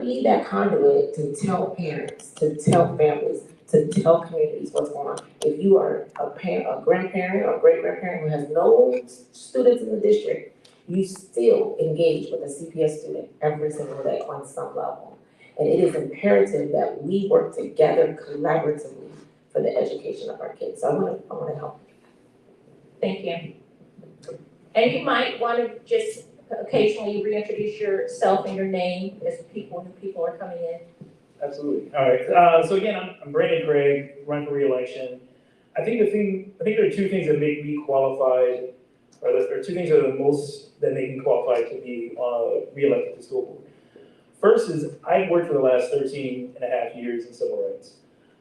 be that conduit to tell parents, to tell families, to tell communities what's going on. If you are a parent, a grandparent, or great grandparent who has no students in the district, you still engage with a CPS student every single day on some level. And it is imperative that we work together collaboratively for the education of our kids. So I want to help. Thank you. And you might want to just occasionally reintroduce yourself and your name as new people are coming in. Absolutely. All right. So again, I'm Brandon Craig, run for re-election. I think there are two things that make me qualified, or there are two things that are the most that make me qualified to be re-elected to school board. First is I've worked for the last 13 and a half years in civil rights.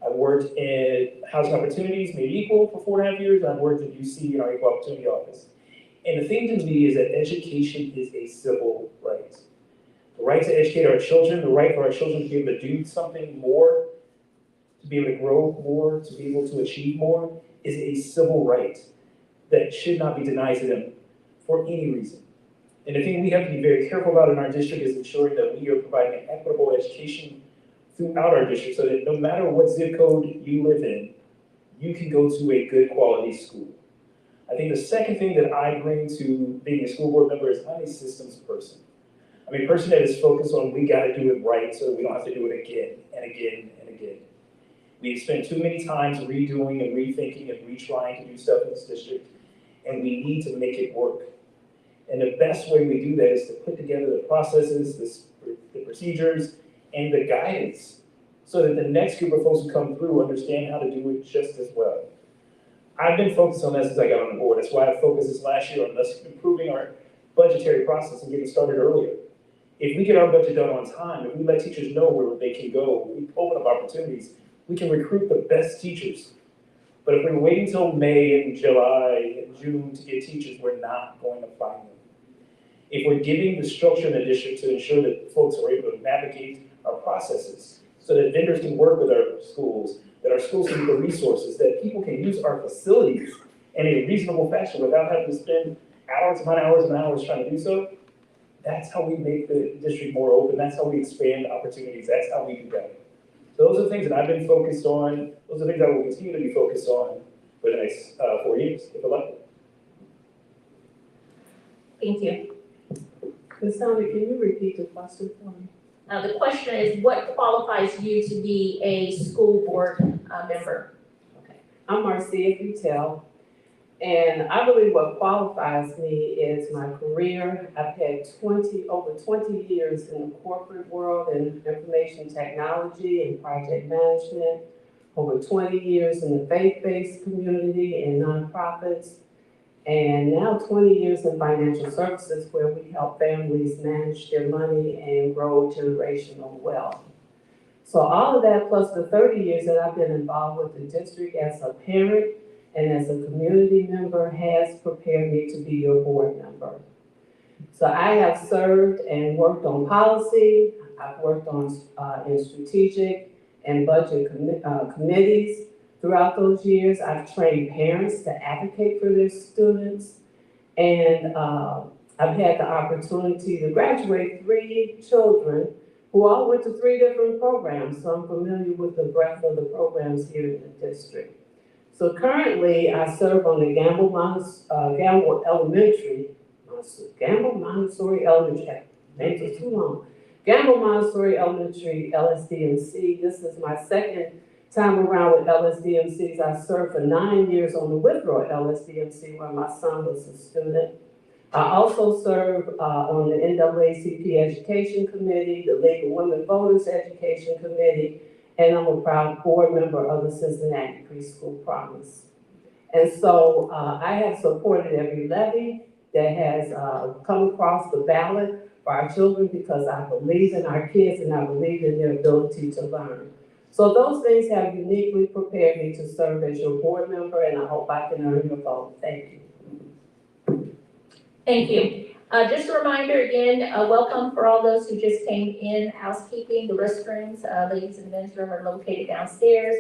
I've worked in housing opportunities made equal for 4.5 years, and I've worked at UC in our equal opportunity office. And the thing to me is that education is a civil right. The right to educate our children, the right for our children to be able to do something more, to be able to grow more, to be able to achieve more, is a civil right that should not be denied to them for any reason. And the thing we have to be very careful about in our district is ensuring that we are providing an equitable education throughout our district so that no matter what zip code you live in, you can go to a good quality school. I think the second thing that I bring to being a school board member is I'm a systems person. I'm a person that is focused on we got to do it right so that we don't have to do it again and again and again. We've spent too many times redoing and rethinking and retrying to do stuff in this district, and we need to make it work. And the best way we do that is to put together the processes, the procedures, and the guidance so that the next group of folks who come through understand how to do it just as well. I've been focused on that since I got on the board. That's why I focused this last year on us improving our budgetary process and getting started earlier. If we get our budget done on time, if we let teachers know where they can go, we open up opportunities, we can recruit the best teachers. But if we're waiting until May and July and June to get teachers, we're not going to find them. If we're giving the structure in the district to ensure that folks are able to navigate our processes so that vendors can work with our schools, that our schools can get the resources, that people can use our facilities in a reasonable fashion without having to spend hours upon hours and hours trying to do so, that's how we make the district more open. That's how we expand opportunities. That's how we do that. So those are the things that I've been focused on. Those are the things I will continue to be focused on for the next 4 years, if elected. Thank you. Ms. Sonic, can you repeat the question for me? The question is, what qualifies you to be a school board member? Okay. I'm Marcia Butel, and I believe what qualifies me is my career. I've had over 20 years in the corporate world in information technology and project management, over 20 years in the faith-based community and nonprofits, and now 20 years in financial services where we help families manage their money and grow generational wealth. So all of that plus the 30 years that I've been involved with the district as a parent and as a community member has prepared me to be your board member. So I have served and worked on policy. I've worked on in strategic and budget committees. Throughout those years, I've trained parents to advocate for their students, and I've had the opportunity to graduate 3 children who all went to 3 different programs, so I'm familiar with the breadth of the programs here in the district. So currently, I serve on the Gamble Montessori Elementary, names are too long. Gamble Montessori Elementary LSDMC. This is my second time around with LSDMCs. I served for 9 years on the Withrow LSDMC where my son was a student. I also serve on the NAACP Education Committee, the League of Women Voters Education Committee, and I'm a proud board member of the Cincinnati Preschool Promise. And so I have supported every levy that has come across the ballot for our children because I believe in our kids and I believe in their ability to learn. So those things have uniquely prepared me to serve as your board member, and I hope I can earn your vote. Thank you. Thank you. Just a reminder again, welcome for all those who just came in, housekeeping, the restrooms, ladies and men's room are located downstairs.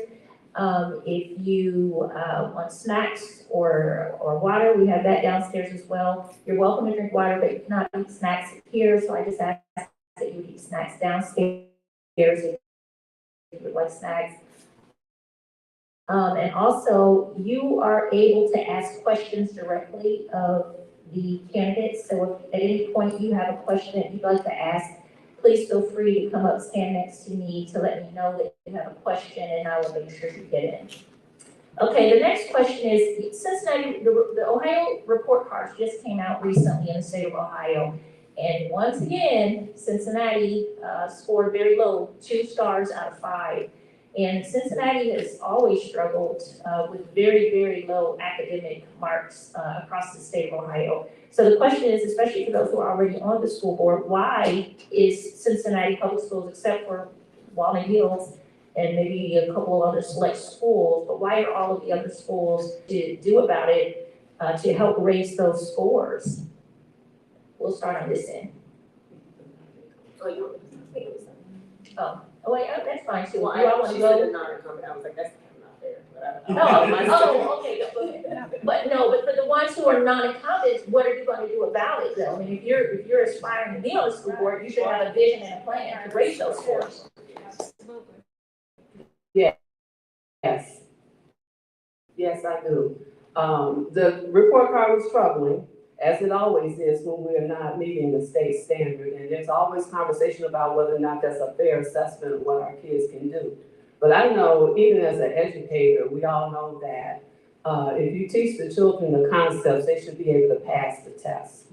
If you want snacks or water, we have that downstairs as well. You're welcome to drink water, but you cannot eat snacks here, so I just ask that you eat snacks downstairs. if you would like snacks. And also, you are able to ask questions directly of the candidates. So if at any point you have a question that you'd like to ask, please feel free to come up, stand next to me to let me know that you have a question, and I will make sure you get in. Okay, the next question is, Cincinnati, the Ohio report cards just came out recently in the state of Ohio. And once again, Cincinnati scored very low, 2 stars out of 5. And Cincinnati has always struggled with very, very low academic marks across the state of Ohio. So the question is, especially for those who are already on the school board, why is Cincinnati Public Schools, except for Walnut Hills and maybe a couple of other select schools, but why are all of the other schools to do about it to help raise those scores? We'll start on this end. Oh, wait, that's fine too. Well, You all want to go? non-incumbent, I was like, that's kind of not fair, but I. Okay, go ahead. But no, but for the ones who are non-incumbents, what are you going to do about it though? I mean, if you're aspiring to be on the school board, you should have a vision and a plan to raise those scores. Yes. Yes, I do. The report card was troubling, as it always is when we're not meeting the state standard. And there's always conversation about whether or not that's a fair assessment of what our kids can do. But I know, even as an educator, we all know that if you teach the children the concepts, they should be able to pass the test.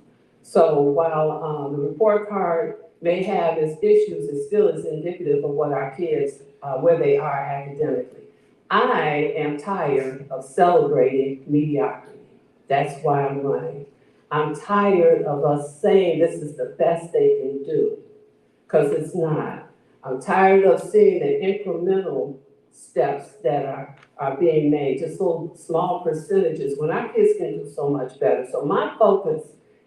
So while the report card may have its issues, it still is indicative of what our kids, where they are academically. I am tired of celebrating mediocrity. That's why I'm running. I'm tired of us saying this is the best they can do, because it's not. I'm tired of seeing the incremental steps that are being made, just little small percentages, when our kids can do so much better. So my focus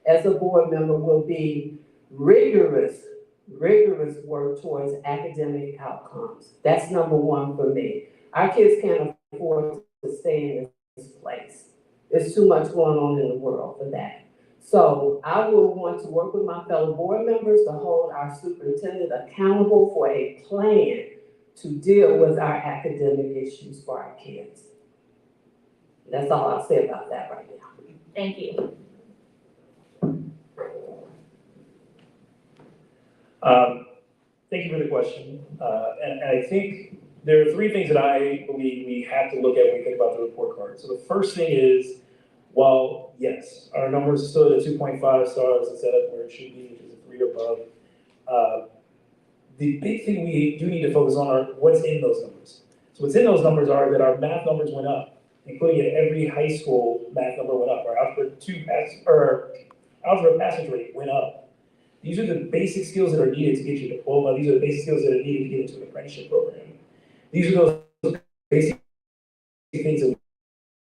as a board member will be rigorous work towards academic outcomes. That's number one for me. Our kids can't afford to stay in this place. There's too much going on in the world for that. So I will want to work with my fellow board members to hold our superintendent accountable for a plan to deal with our academic issues for our kids. That's all I'll say about that right now. Thank you. Thank you for the question. And I think there are 3 things that I believe we have to look at when we think about the report card. So the first thing is, while yes, our numbers stood at 2.5 stars instead of where it should be, which is a 3 or above, the big thing we do need to focus on are what's in those numbers. So what's in those numbers are that our math numbers went up, including at every high school math number went up. Our algebra passage rate went up. These are the basic skills that are needed to get you a diploma. These are the basic skills that are needed to get into an apprenticeship program. These are those basic things that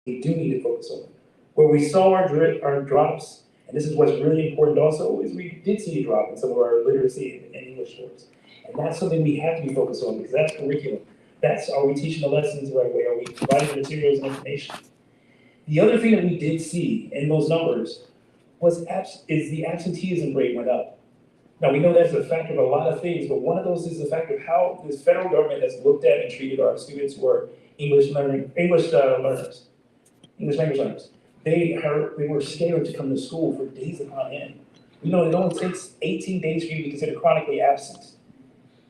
we do need to focus on. Where we saw our drops, and this is what's really important also, is we did see a drop in some of our literacy and English scores. And that's something we have to be focused on, because that's curriculum. That's, are we teaching the lessons the right way? Are we providing the materials and information? The other thing that we did see in those numbers is the absenteeism rate went up. Now, we know that's a factor of a lot of things, but one of those is the fact of how this federal government has looked at and treated our students who are English language learners. They were scared to come to school for days upon end. We know it only takes 18 days for you to be considered chronically absent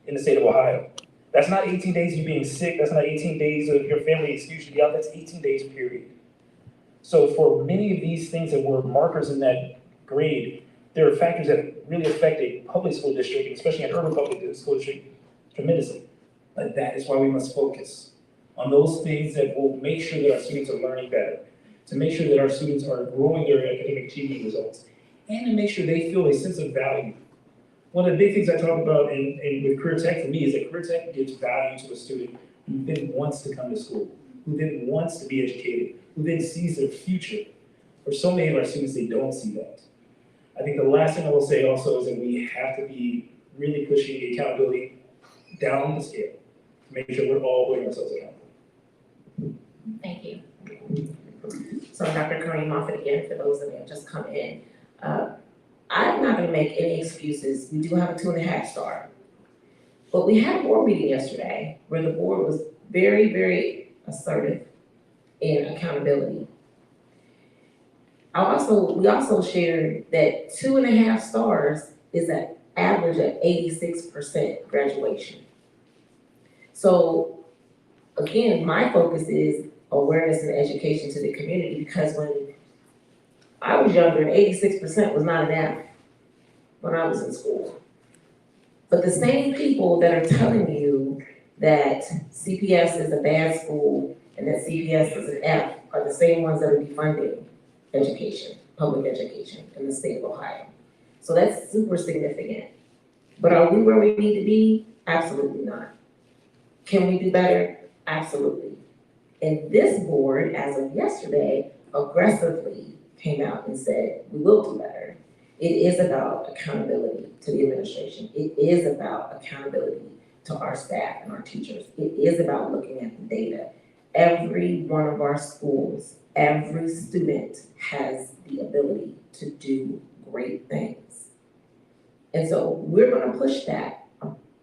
in the state of Ohio. That's not 18 days of you being sick. That's not 18 days of your family excuse you to be out. That's 18 days period. So for many of these things that were markers in that grade, there are factors that really affect a public school district, especially an urban public school district, tremendously. But that is why we must focus on those things that will make sure that our students are learning better, to make sure that our students are growing their academic achievement results, and to make sure they feel a sense of value. One of the big things I talk about with Career Tech for me is that Career Tech gives value to a student who then wants to come to school, who then wants to be educated, who then sees their future. For so many of our students, they don't see that. I think the last thing I will say also is that we have to be really pushing the accountability down the scale to make sure we're all holding ourselves accountable. Thank you. So Dr. Kareem Moffitt again, for those that have just come in. I'm not gonna make any excuses. We do have a 2.5 star. But we had a board meeting yesterday where the board was very, very assertive in accountability. We also shared that 2.5 stars is an average of 86% graduation. So again, my focus is awareness and education to the community, because when I was younger, 86% was not an F when I was in school. But the same people that are telling you that CPS is a bad school and that CPS is an F are the same ones that are defunding education, public education in the state of Ohio. So that's super significant. But are we where we need to be? Absolutely not. Can we do better? Absolutely. And this board, as of yesterday, aggressively came out and said, we will do better. It is about accountability to the administration. It is about accountability to our staff and our teachers. It is about looking at the data. Every one of our schools, every student has the ability to do great things. And so we're gonna push that,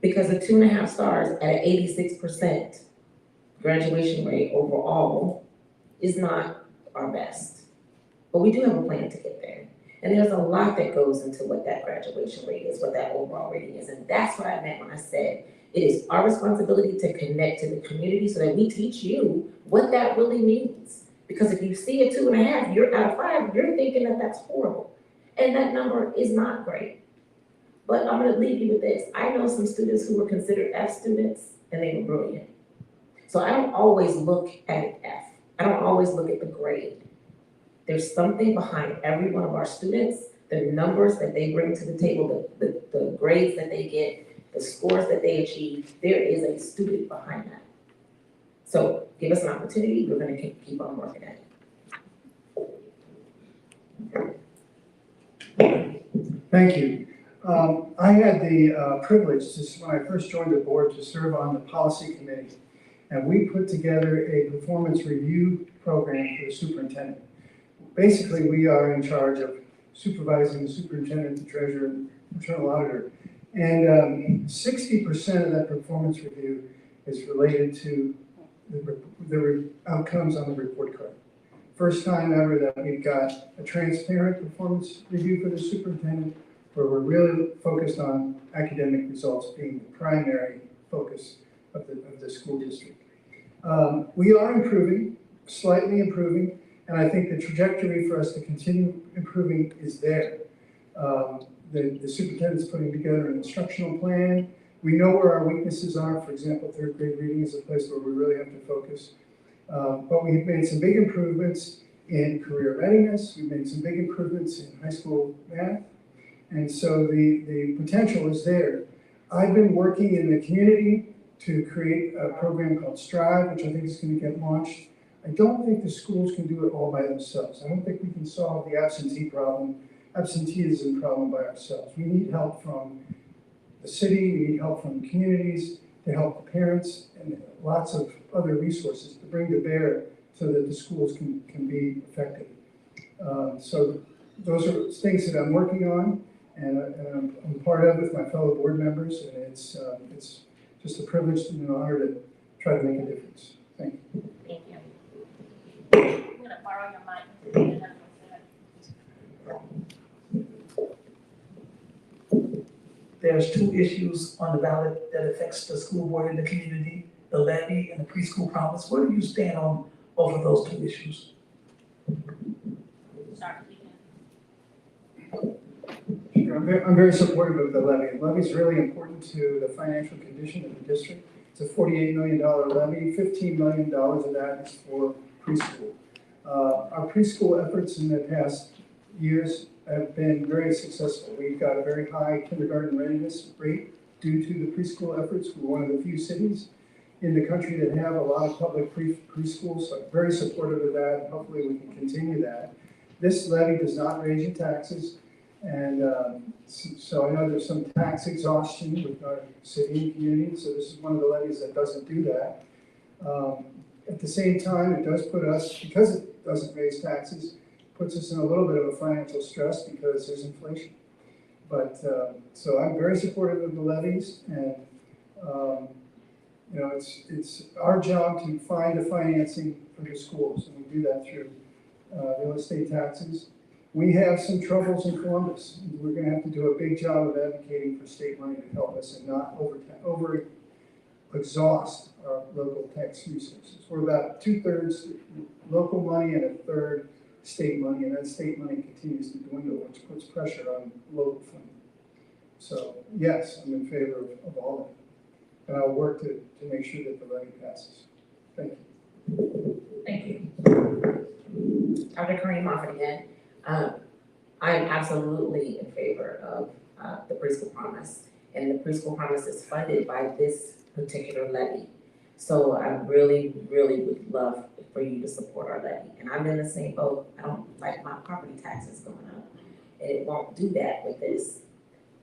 because a 2.5 stars at an 86% graduation rate overall is not our best. But we do have a plan to get there. And there's a lot that goes into what that graduation rate is, what that overall rating is. And that's what I meant when I said it is our responsibility to connect to the community so that we teach you what that really means. Because if you see a 2.5, you're out of 5, you're thinking that that's horrible. And that number is not great. But I'm gonna leave you with this. I know some students who were considered F students and they were brilliant. So I don't always look at an F. I don't always look at the grade. There's something behind every one of our students, the numbers that they bring to the table, the grades that they get, the scores that they achieve. There is a student behind that. So give us an opportunity, we're gonna keep on working at it. Thank you. I had the privilege, when I first joined the board, to serve on the policy committee. And we put together a performance review program for the superintendent. Basically, we are in charge of supervising the superintendent, the treasurer, and internal auditor. And 60% of that performance review is related to the outcomes on the report card. First time ever that we've got a transparent performance review for the superintendent, where we're really focused on academic results being the primary focus of the school district. We are improving, slightly improving, and I think the trajectory for us to continue improving is there. The superintendent's putting together an instructional plan. We know where our weaknesses are. For example, third grade reading is a place where we really have to focus. But we've made some big improvements in career readiness. We've made some big improvements in high school math. And so the potential is there. I've been working in the community to create a program called Strive, which I think is going to get launched. I don't think the schools can do it all by themselves. I don't think we can solve the absenteeism problem by ourselves. We need help from the city, we need help from communities to help the parents, and lots of other resources to bring to bear so that the schools can be effective. So those are things that I'm working on, and I'm part of with my fellow board members, and it's just a privilege and an honor to try to make a difference. Thank you. Thank you. I'm gonna borrow your mic. There's 2 issues on the ballot that affects the school board and the community, the levy and the preschool promise. Where do you stand on both of those 2 issues? I'm very supportive of the levy. The levy is really important to the financial condition of the district. It's a $48 million levy. $15 million of that is for preschool. Our preschool efforts in the past years have been very successful. We've got a very high kindergarten readiness rate due to the preschool efforts. We're one of the few cities in the country that have a lot of public preschools, so I'm very supportive of that. Hopefully we can continue that. This levy does not raise your taxes, and so I know there's some tax exhaustion with our city and community, so this is one of the levies that doesn't do that. At the same time, it does put us, because it doesn't raise taxes, puts us in a little bit of a financial stress because there's inflation. But, so I'm very supportive of the levies, and You know, it's our job to find the financing for the schools, and we do that through real estate taxes. We have some troubles in Columbus. We're gonna have to do a big job of advocating for state money to help us and not over exhaust our local tax resources. We're about 2/3 local money and 1/3 state money, and that state money continues to dwindle, which puts pressure on local funding. So yes, I'm in favor of all of it. And I'll work to make sure that the levy passes. Thank you. Thank you. Dr. Kareem Moffett again. I'm absolutely in favor of the preschool promise. And the preschool promise is funded by this particular levy. So I really, really would love for you to support our levy. And I'm in the same boat. I don't like my property taxes going up. And it won't do that with this.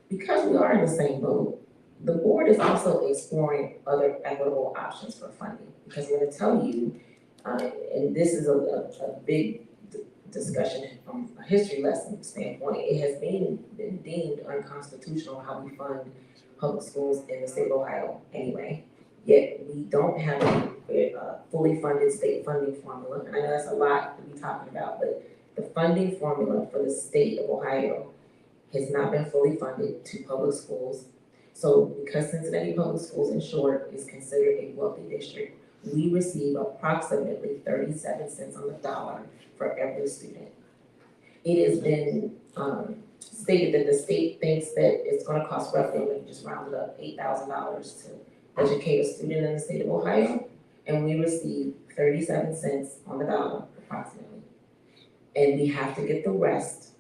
Because we are in the same boat, the board is also exploring other equitable options for funding. Because I'm gonna tell you, and this is a big discussion from a history lesson standpoint, it has been deemed unconstitutional how we fund public schools in the state of Ohio anyway. Yet we don't have a fully funded state funding formula. And I know that's a lot to be talking about, but the funding formula for the state of Ohio has not been fully funded to public schools. So because Cincinnati Public Schools, in short, is considered a wealthy district, we receive approximately 37 cents on the dollar for every student. It has been stated that the state thinks that it's gonna cost roughly, I'm gonna just round it up, $8,000 to educate a student in the state of Ohio, and we receive 37 cents on the dollar approximately. And we have to get the rest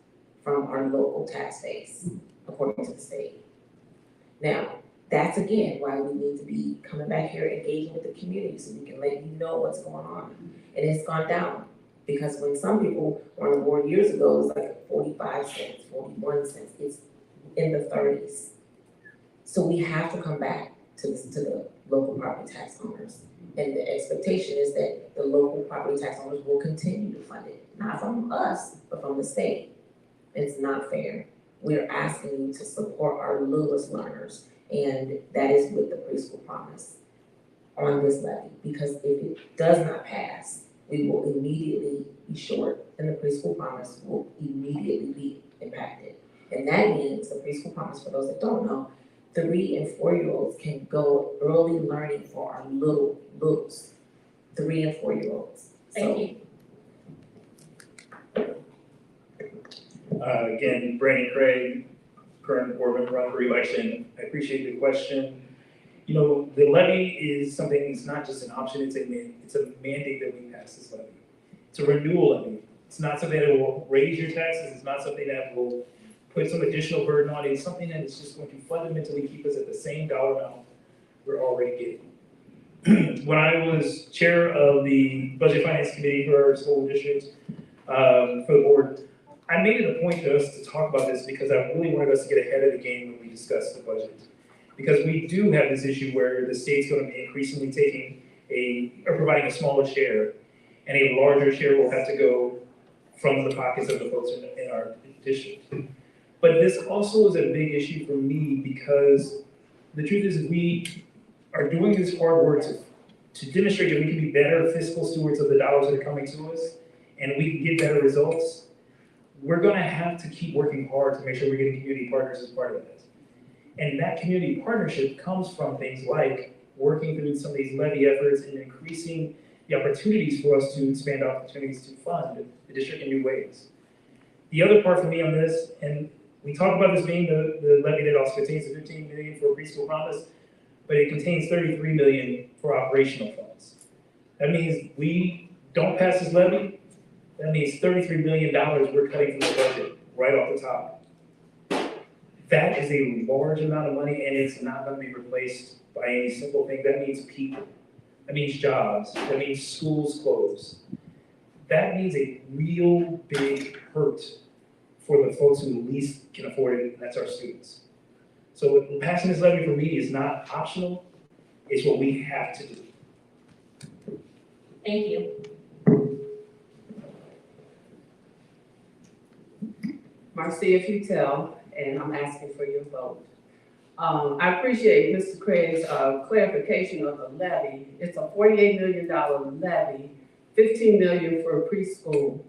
from our local tax base, according to the state. Now, that's again why we need to be coming back here, engaging with the community, so we can let you know what's going on. And it's gone down, because when some people were on the board years ago, it was like 45 cents, 41 cents, it's in the 30s. So we have to come back to the local property tax owners. And the expectation is that the local property tax owners will continue to fund it, not from us, but from the state. It's not fair. We're asking you to support our littlest learners, and that is with the preschool promise on this levy, because if it does not pass, we will immediately be short, and the preschool promise will immediately be impacted. And that means the preschool promise, for those that don't know, 3 and 4-year-olds can go early learning for our littles, 3 and 4-year-olds. Thank you. Again, Brandon Craig, current board member on re-election. I appreciate the question. You know, the levy is something, it's not just an option, it's a mandate that we pass this levy. It's a renewal levy. It's not something that will raise your taxes, it's not something that will put some additional burden on it, it's something that is just going to fundamentally keep us at the same dollar amount we're already getting. When I was chair of the Budget Finance Committee for our school district, for the board, I made it a point to us to talk about this because I really wanted us to get ahead of the game when we discussed the budget. Because we do have this issue where the state's going to be increasingly providing a smaller share, and a larger share will have to go from the pockets of the folks in our district. But this also is a big issue for me because the truth is we are doing this hard work to demonstrate that we can be better fiscal stewards of the dollars that are coming to us, and we can get better results. We're gonna have to keep working hard to make sure we're getting community partners as part of this. And that community partnership comes from things like working through some of these levy efforts and increasing the opportunities for us to expand opportunities to fund the district in new ways. The other part for me on this, and we talk about this being the levy that also contains the $15 million for preschool promise, but it contains $33 million for operational funds. That means we don't pass this levy, that means $33 million we're cutting from the budget right off the top. That is a large amount of money, and it's not going to be replaced by any simple thing. That means people, that means jobs, that means schools closed. That means a real big hurt for the folks who least can afford it, and that's our students. So passing this levy for me is not optional, it's what we have to do. Thank you. Marcia Futel, and I'm asking for your vote. I appreciate Mr. Craig's clarification of the levy. It's a $48 million levy, $15 million for preschool,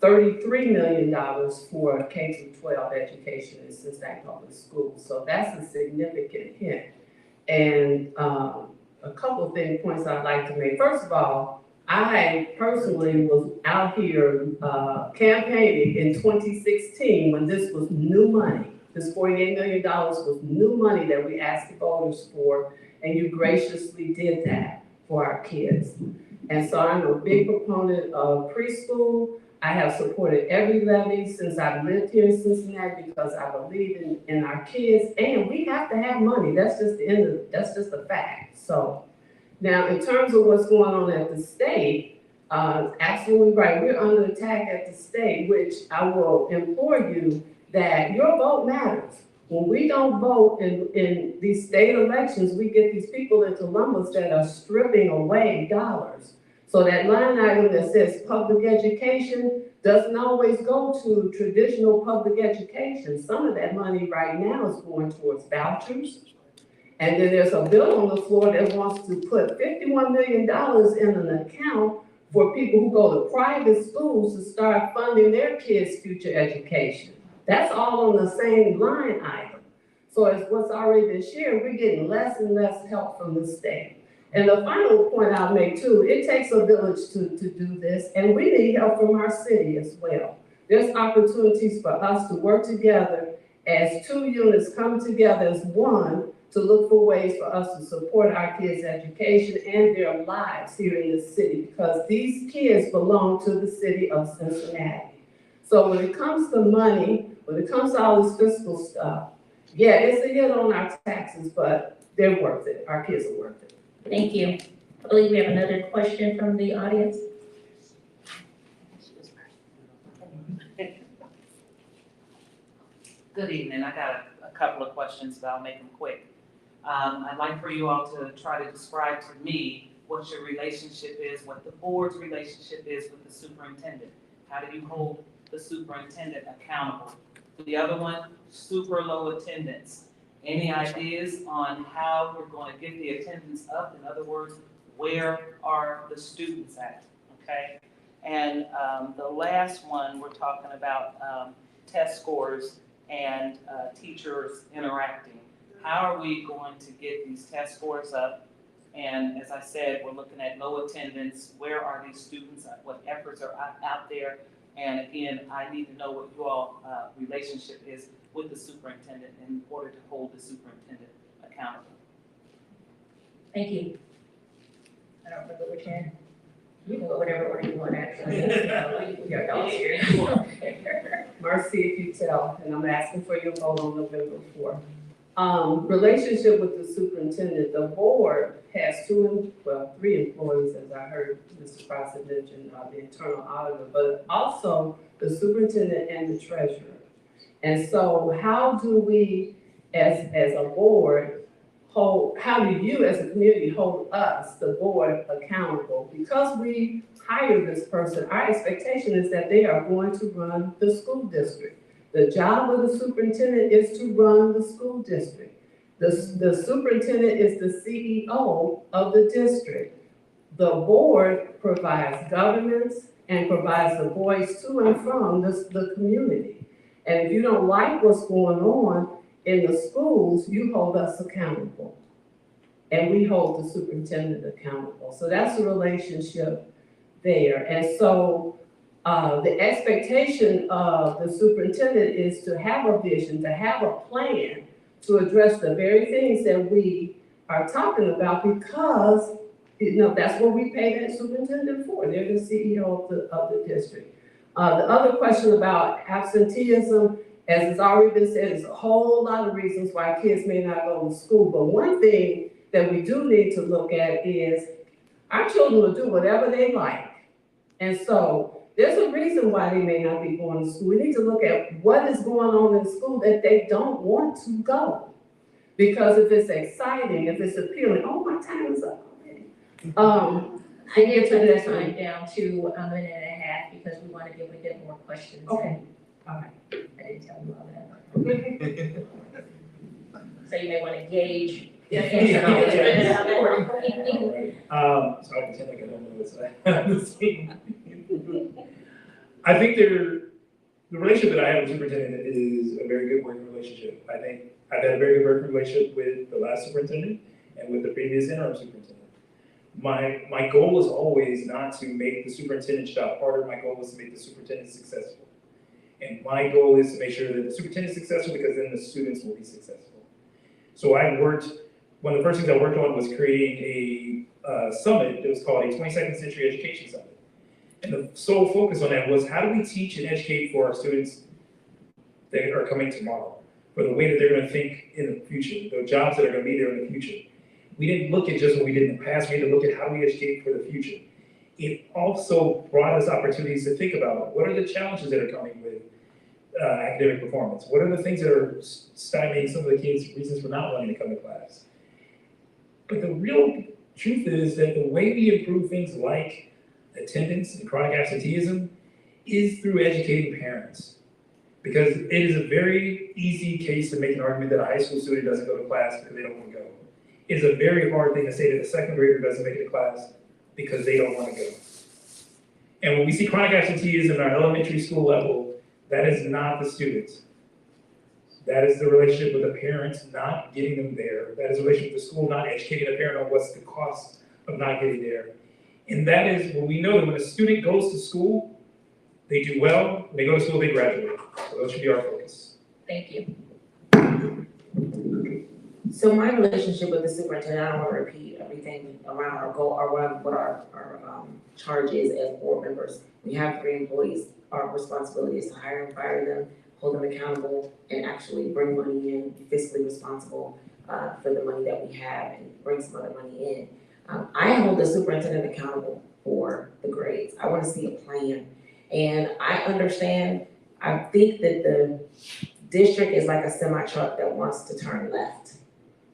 $33 million for K through 12 education in Cincinnati Public Schools. So that's a significant hit. And a couple of points I'd like to make. First of all, I personally was out here campaigning in 2016 when this was new money. This $48 million was new money that we asked the voters for, and you graciously did that for our kids. And so I'm a big proponent of preschool. I have supported every levy since I've lived here in Cincinnati because I believe in our kids, and we have to have money. That's just that's just a fact. So now, in terms of what's going on at the state, absolutely right. We're under attack at the state, which I will implore you that your vote matters. When we don't vote in these state elections, we get these people in Columbus that are stripping away dollars. So that line item that says public education doesn't always go to traditional public education. Some of that money right now is going towards vouchers. And then there's a bill on the floor that wants to put $51 million in an account for people who go to private schools to start funding their kids' future education. That's all on the same line item. So as what's already been shared, we're getting less and less help from the state. And the final point I'll make too, it takes a village to do this, and we need help from our city as well. There's opportunities for us to work together as two units come together as one to look for ways for us to support our kids' education and their lives here in the city, because these kids belong to the city of Cincinnati. So when it comes to money, when it comes to all this fiscal stuff, yeah, it's a hit on our taxes, but they're worth it. Our kids are worth it. Thank you. I believe we have another question from the audience. Good evening. I got a couple of questions, but I'll make them quick. I'd like for you all to try to describe to me what your relationship is, what the board's relationship is with the superintendent. How do you hold the superintendent accountable? The other one, super low attendance. Any ideas on how we're going to get the attendance up? In other words, where are the students at? Okay. And the last one, we're talking about test scores and teachers interacting. How are we going to get these test scores up? And as I said, we're looking at low attendance. Where are these students? What efforts are out there? And again, I need to know what you all relationship is with the superintendent in order to hold the superintendent accountable. Thank you. I don't remember which hand. You can go whatever order you want, actually. We are all here. Marcy, if you tell, and I'm asking for your vote on November 4th. Relationship with the superintendent, the board has three employees, as I heard Mr. Crossett mention, the internal auditor, but also the superintendent and the treasurer. And so how do we, as a board, how do you as a community hold us, the board, accountable? Because we hire this person, our expectation is that they are going to run the school district. The job of the superintendent is to run the school district. The superintendent is the CEO of the district. The board provides governance and provides the voice to and from the community. And if you don't like what's going on in the schools, you hold us accountable. And we hold the superintendent accountable. So that's the relationship there. And so the expectation of the superintendent is to have a vision, to have a plan to address the very things that we are talking about, because that's what we pay that superintendent for. They're the CEO of the district. The other question about absenteeism, as it's already been said, there's a whole lot of reasons why kids may not go to school. But one thing that we do need to look at is our children will do whatever they like. And so there's a reason why they may not be going to school. We need to look at what is going on in school that they don't want to go. Because if it's exciting, if it's appealing, oh, my time is up already. I did put that time down to a minute and a half because we want to be able to get more questions. Okay. All right. I didn't tell you all that. so you may want to gauge. Yeah. So I pretend like I don't know what's I think the relationship that I have with the superintendent is a very good working relationship. I think I've had a very good working relationship with the last superintendent and with the previous interim superintendent. My goal is always not to make the superintendent's job harder. My goal is to make the superintendent successful. And my goal is to make sure that the superintendent is successful because then the students will be successful. So one of the first things I worked on was creating a summit that was called a 22nd Century Education Summit. And the sole focus on that was how do we teach and educate for our students that are coming tomorrow, for the way that they're gonna think in the future, the jobs that are gonna be there in the future. We didn't look at just what we did in the past, we had to look at how do we educate for the future. It also brought us opportunities to think about what are the challenges that are coming with academic performance? What are the things that are stymieing some of the kids' reasons for not wanting to come to class? But the real truth is that the way we improve things like attendance and chronic absenteeism is through educating parents. Because it is a very easy case to make an argument that a high school student doesn't go to class because they don't want to go. It's a very hard thing to say that a second grader doesn't make it to class because they don't want to go. And when we see chronic absenteeism at our elementary school level, that is not the students. That is the relationship with the parents not getting them there. That is the relationship with the school not educating the parent on what's the cost of not getting there. And that is when we know that when a student goes to school, they do well. When they go to school, they graduate. So that should be our focus. Thank you. So my relationship with the superintendent, I don't want to repeat everything around our goal, or what our charge is as board members. We have 3 employees. Our responsibility is to hire and fire them, hold them accountable, and actually bring money in, be fiscally responsible for the money that we have and bring some other money in. I hold the superintendent accountable for the grades. I want to see a plan. And I understand, I think that the district is like a semi-truck that wants to turn left.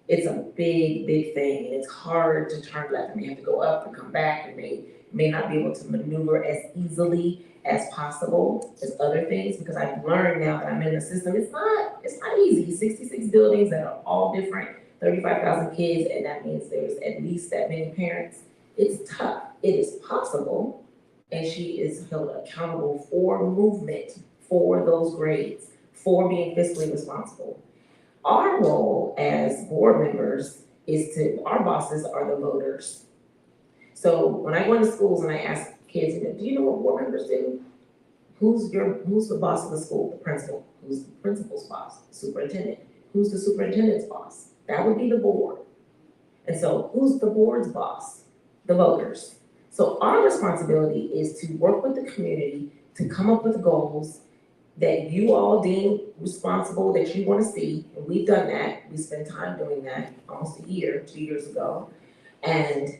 It's a big, big thing, and it's hard to turn left. And we have to go up and come back, and may not be able to maneuver as easily as possible as other things, because I've learned now that I'm in the system, it's not easy. 66 buildings that are all different, 35,000 kids, and that means there's at least that many parents. It's tough. It is possible, and she is held accountable for movement, for those grades, for being fiscally responsible. Our role as board members is our bosses are the voters. So when I go into schools and I ask kids, do you know what board members do? Who's the boss of the school? The principal. Who's the principal's boss? The superintendent. Who's the superintendent's boss? That would be the board. And so who's the board's boss? The voters. So our responsibility is to work with the community to come up with goals that you all deem responsible, that you want to see. And we've done that. We spent time doing that almost 2 years ago. And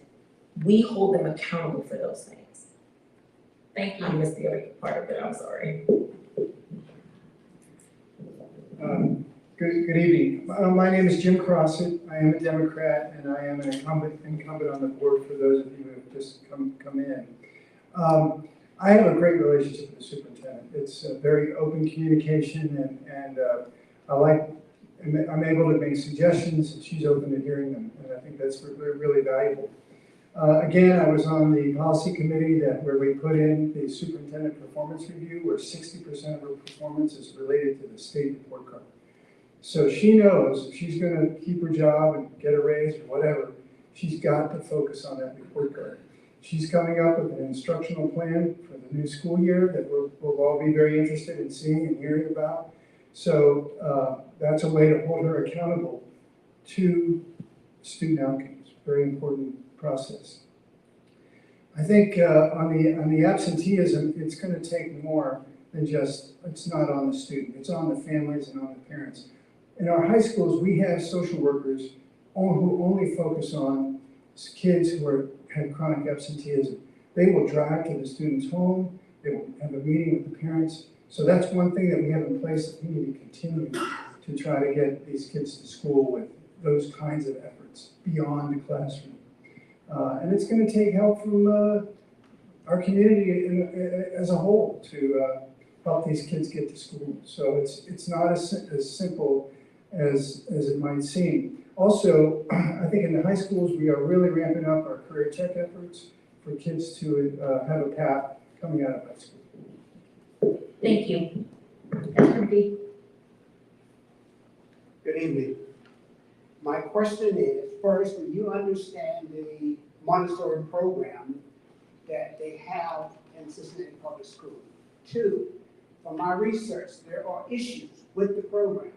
we hold them accountable for those things. Thank you. I missed the other part of it, I'm sorry. Good evening. My name is Jim Crossett. I am a Democrat, and I am an incumbent on the board for those of you who have just come in. I have a great relationship with the superintendent. It's a very open communication, and I'm able to make suggestions, and she's open to hearing them, and I think that's really valuable. Again, I was on the policy committee where we put in the superintendent performance review, where 60% of her performance is related to the state report card. So she knows if she's going to keep her job and get a raise or whatever, she's got to focus on that report card. She's coming up with an instructional plan for the new school year that we'll all be very interested in seeing and hearing about. So that's a way to hold her accountable to student outcomes. Very important process. I think on the absenteeism, it's going to take more than just, it's not on the student, it's on the families and on the parents. In our high schools, we have social workers who only focus on kids who have chronic absenteeism. They will drive to the student's home, they will have a meeting with the parents. So that's one thing that we have in place that we need to continue to try to get these kids to school with those kinds of efforts beyond the classroom. And it's going to take help from our community as a whole to help these kids get to school. So it's not as simple as it might seem. Also, I think in the high schools, we are really ramping up our career tech efforts for kids to have a path coming out of high school. Thank you. Mr. McGee? Good evening. My question is, first, do you understand the Montessori program that they have in Cincinnati Public School? Two, from my research, there are issues with the program.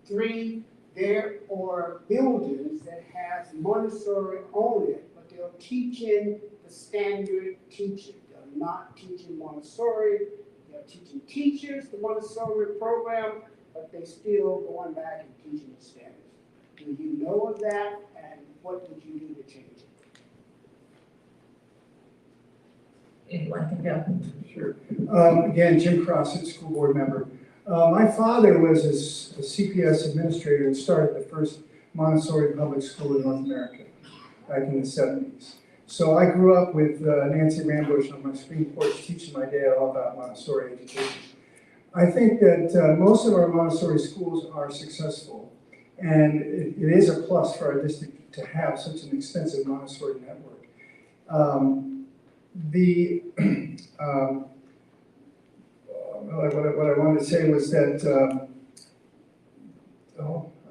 Three, there are buildings that have Montessori on it, but they're teaching the standard teaching. They're not teaching Montessori. They're teaching teachers the Montessori program, but they still going back and teaching the standards. Do you know of that, and what would you do to change it? Anyone can go. Sure. Again, Jim Crossett, school board member. My father was a CPS administrator and started the first Montessori public school in North America back in the 70s. So I grew up with Nancy Rambush on my screen porch teaching my dad all about Montessori education. I think that most of our Montessori schools are successful, and it is a plus for our district to have such an extensive Montessori network. What I wanted to say was that, I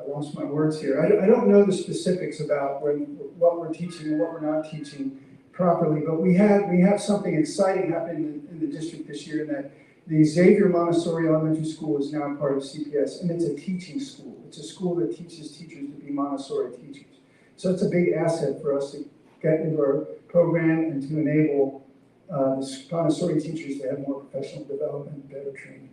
lost my words here. I don't know the specifics about what we're teaching and what we're not teaching properly, but we have something exciting happening in the district this year, in that the Xavier Montessori Elementary School is now part of CPS, and it's a teaching school. It's a school that teaches teachers to be Montessori teachers. So it's a big asset for us to get into our program and to enable the Montessori teachers to have more professional development, better training.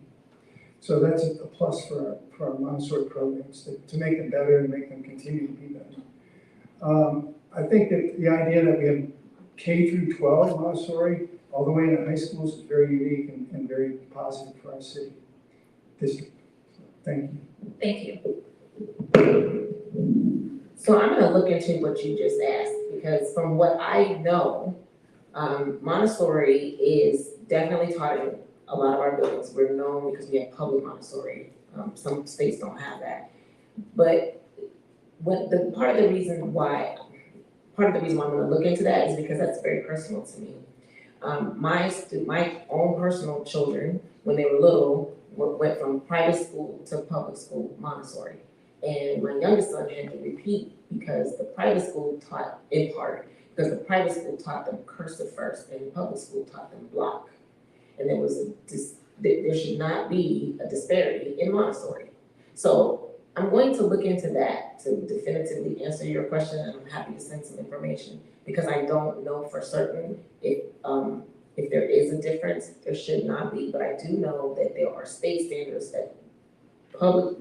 So that's a plus for our Montessori programs, to make them better and make them continue to be better. I think that the idea that we have K through 12 Montessori all the way into high schools is very unique and very positive for our city district. So, thank you. Thank you. So I'm gonna look into what you just asked, because from what I know, Montessori is definitely taught in a lot of our buildings. We're known because we have public Montessori. Some states don't have that. But part of the reason why I'm gonna look into that is because that's very personal to me. My own personal children, when they were little, went from private school to public school Montessori. And my youngest son had to repeat because the private school taught, in part, because the private school taught them cursive first and the public school taught them block. And there should not be a disparity in Montessori. So I'm going to look into that to definitively answer your question, and I'm happy to send some information, because I don't know for certain if there is a difference. There should not be, but I do know that there are state standards that public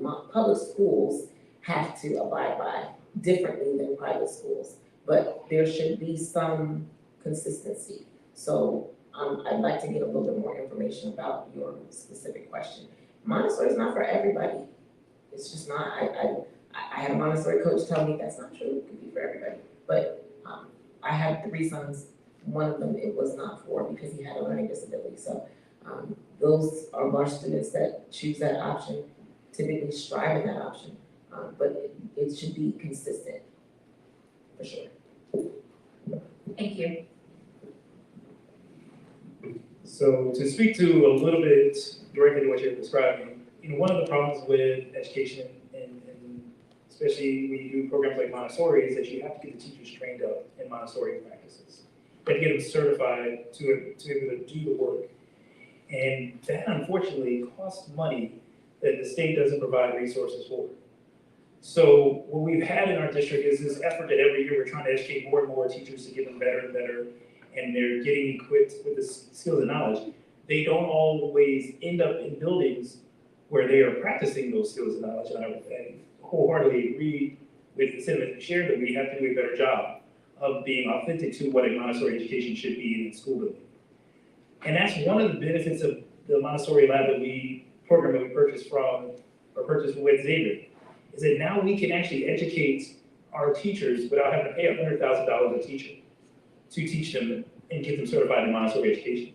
schools have to abide by differently than private schools, but there should be some consistency. So I'd like to get a little bit more information about your specific question. Montessori is not for everybody. It's just not. I had a Montessori coach tell me that's not true. It could be for everybody. But I have 3 sons. One of them it was not for, because he had a learning disability. So those are our students that choose that option, typically strive in that option. But it should be consistent, for sure. Thank you. So to speak to a little bit directly to what you're describing, one of the problems with education, and especially when you do programs like Montessori, is that you have to get the teachers trained up in Montessori practices. You have to get them certified to be able to do the work. And that unfortunately costs money that the state doesn't provide resources for. So what we've had in our district is this effort that every year we're trying to educate more and more teachers to get them better and better, and they're getting equipped with the skills and knowledge. They don't always end up in buildings where they are practicing those skills and knowledge, and I wholeheartedly agree with the sentiment shared that we have to do a better job of being authentic to what a Montessori education should be in a school building. And that's one of the benefits of the Montessori lab program that we purchased with Xavier, is that now we can actually educate our teachers without having to pay $100,000 a teacher to teach them and get them certified in Montessori education.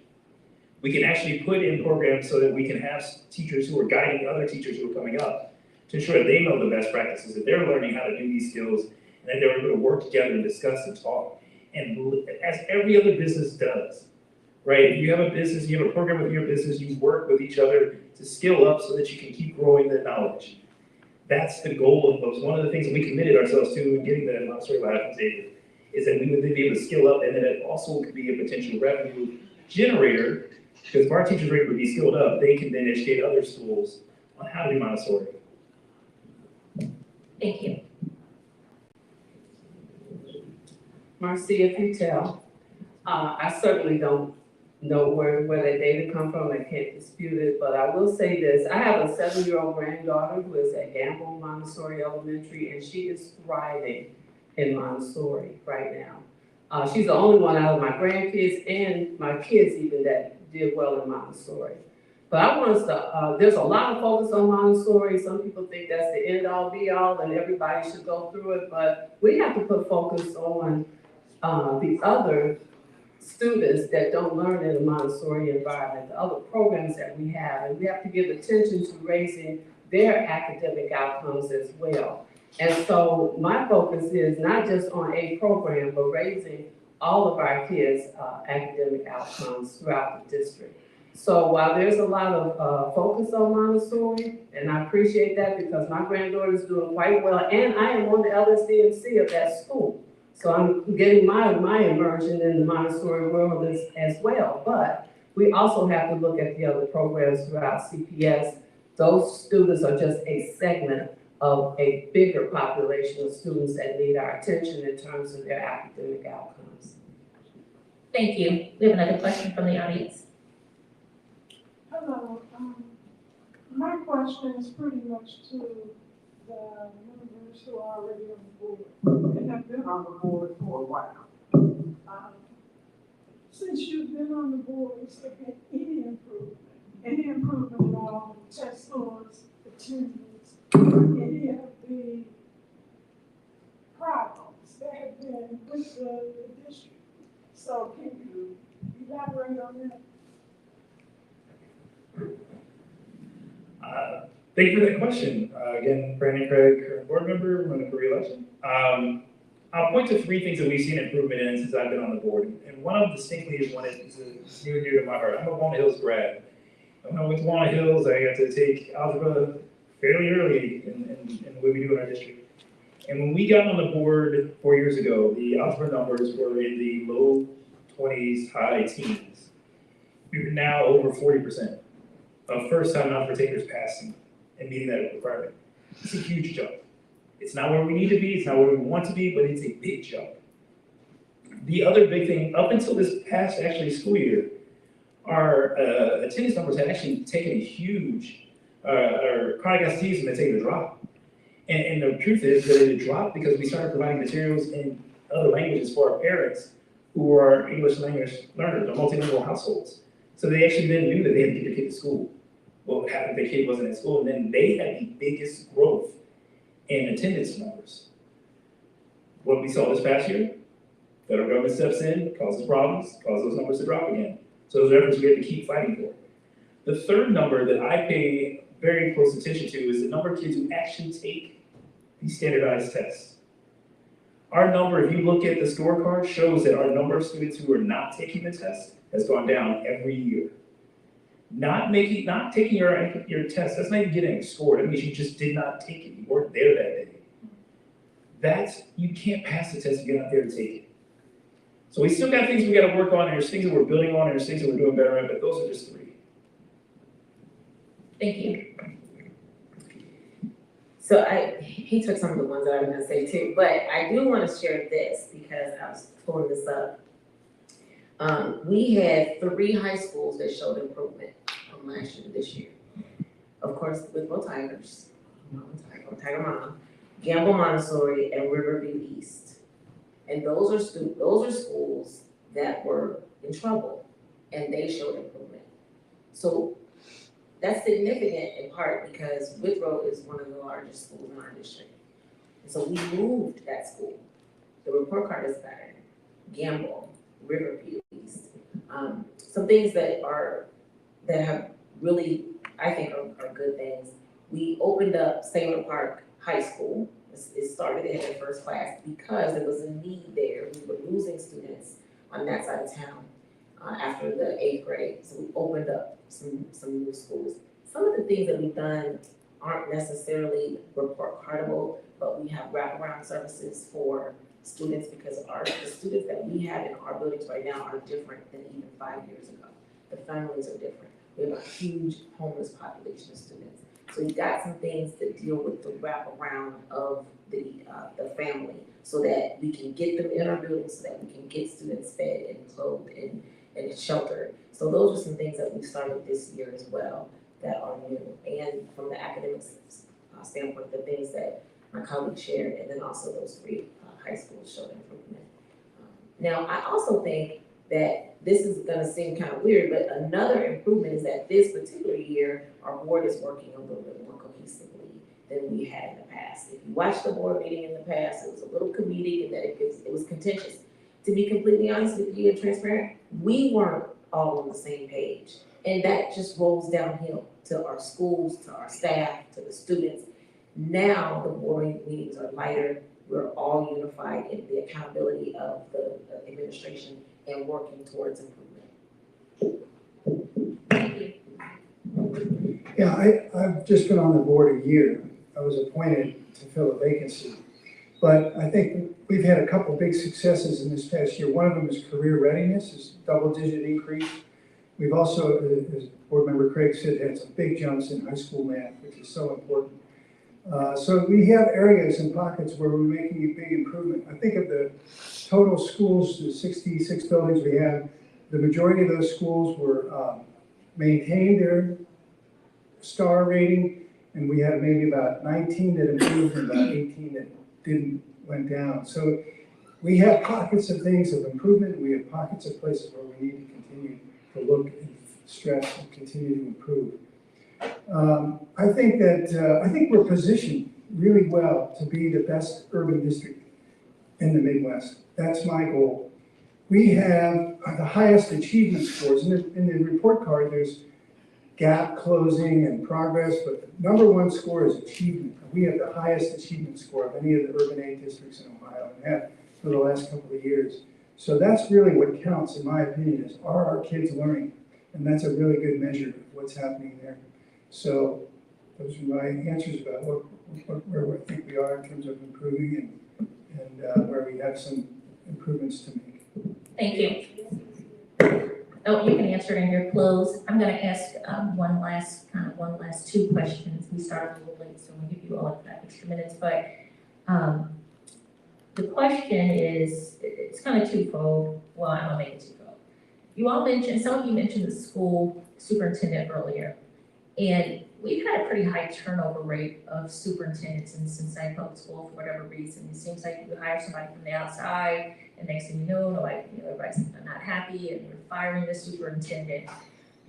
We can actually put in programs so that we can have teachers who are guiding other teachers who are coming up to ensure that they know the best practices, that they're learning how to do these skills, and that they're able to work together and discuss and talk. And as every other business does, right? If you have a business, you have a program within your business, you work with each other to skill up so that you can keep growing the knowledge. That's the goal of those. One of the things that we committed ourselves to in getting the Montessori Lab contagion is that we would then be able to skill up, and then it also could be a potential revenue generator, because if our teachers are able to be skilled up, they can then educate other schools on how to do Montessori. Thank you. Marcia, if you tell, I certainly don't know where that data come from, I can't dispute it, but I will say this, I have a 7-year-old granddaughter who is at Gamble Montessori Elementary, and she is thriving in Montessori right now. She's the only one out of my grandkids and my kids even that did well in Montessori. But I want us to, there's a lot of focus on Montessori, some people think that's the end all be all and everybody should go through it, but we have to put focus on the other students that don't learn in a Montessori environment, the other programs that we have, and we have to give attention to raising their academic outcomes as well. And so my focus is not just on a program, but raising all of our kids' academic outcomes throughout the district. So while there's a lot of focus on Montessori, and I appreciate that because my granddaughter is doing quite well, and I am on the LSDMC of that school. So I'm getting my immersion in the Montessori world as well. But we also have to look at the other programs throughout CPS. Those students are just a segment of a bigger population of students that need our attention in terms of their academic outcomes. Thank you. We have another question from the audience. Hello, my question is pretty much to the members who are already on the board and have been on the board for a while. Since you've been on the board, has there been any improvement at all in test scores, attendance, any of the problems that have been with the district? So can you elaborate on that? Thank you for that question. Again, Brandon Craig, current board member, running for re-election. I'll point to 3 things that we've seen improvement in since I've been on the board. And one of them distinctly is one that is near and dear to my heart. I'm a Walnut Hills grad. When I went to Walnut Hills, I got to take algebra fairly early in the way we do in our district. And when we got on the board 4 years ago, the algebra numbers were in the low 20s, high teens. We're now over 40% of first-time algebra takers passing and meeting that requirement. It's a huge jump. It's not where we need to be, it's not where we want to be, but it's a big jump. The other big thing, up until this past actually school year, our attendance numbers had actually taken a huge, our chronic absenteeism had taken a drop. And the truth is that it dropped because we started providing materials in other languages for our parents who are English language learners or multilingual households. So they actually then knew that they had to get their kid to school. What happened if their kid wasn't at school? And then they had the biggest growth in attendance numbers. What we saw this past year, federal government steps in, causes problems, causes those numbers to drop again. So those are efforts we have to keep fighting for. The third number that I pay very close attention to is the number of kids who actually take these standardized tests. Our number, if you look at the scorecard, shows that our number of students who are not taking the test has gone down every year. Not taking your test, that's not even getting a score. That means you just did not take it. You weren't there that day. You can't pass the test if you're not there to take it. So we still got things we got to work on, and there's things that we're building on, and there's things that we're doing better at, but those are just 3. Thank you. So he took some of the ones that I was gonna say too, but I do wanna share this because I was pulling this up. We had 3 high schools that showed improvement from last year to this year. Of course, with Little Tigers, Tiger Mom, Gamble Montessori, and Riverview East. And those are schools that were in trouble, and they showed improvement. So that's significant in part because Withrow is one of the largest schools in our district. And so we moved that school. The report card is better. Gamble, Riverview East. Some things that have really, I think are good things We opened up Sailor Park High School. It started in their first class because there was a need there. We were losing students on that side of town after the 8th grade. So we opened up some new schools. Some of the things that we've done aren't necessarily report cardable, but we have wraparound services for students because the students that we have in our buildings right now are different than even 5 years ago. The families are different. We have a huge homeless population of students. So we got some things that deal with the wraparound of the family so that we can get them in our buildings, so that we can get students fed and clothed and sheltered. So those are some things that we started this year as well that are new. And from the academic standpoint, the things that my colleagues shared, and then also those 3 high schools showed improvement. Now, I also think that this is gonna seem kind of weird, but another improvement is that this particular year, our board is working a little bit more cohesively than we had in the past. If you watched the board meeting in the past, it was a little comedic in that it was contentious. To be completely honest with you and transparent, we weren't all on the same page. And that just rolls downhill to our schools, to our staff, to the students. Now the board meetings are lighter. We're all unified in the accountability of the administration and working towards improvement. Thank you. Yeah, I've just been on the board a year. I was appointed to fill a vacancy. But I think we've had a couple big successes in this past year. One of them is career readiness, is double-digit increase. We've also, as Board Member Craig said, had some big jumps in high school math, which is so important. So we have areas and pockets where we're making a big improvement. I think of the total schools, the 66 buildings we have, the majority of those schools were maintained their star rating, and we have maybe about 19 that improved and about 18 that went down. So we have pockets of things of improvement, and we have pockets of places where we need to continue to look and stress and continue to improve. I think we're positioned really well to be the best urban district in the Midwest. That's my goal. We have the highest achievement scores. In the report card, there's gap closing and progress, but the #1 score is achievement. We have the highest achievement score of any of the urban 8 districts in Ohio, and have for the last couple of years. So that's really what counts, in my opinion, is are our kids learning? And that's a really good measure of what's happening there. So those are my answers about where I think we are in terms of improving and where we have some improvements to make. Thank you. Oh, you can answer it in your close. I'm gonna ask one last 2 questions. We started a little late, so we'll give you all of that extra minutes, but the question is, it's kind of twofold. Well, I'm gonna make it twofold. Some of you mentioned the school superintendent earlier, and we've had a pretty high turnover rate of superintendents in Cincinnati Public School for whatever reason. It seems like you hire somebody from the outside, and next thing you know, everybody's not happy, and you're firing the superintendent.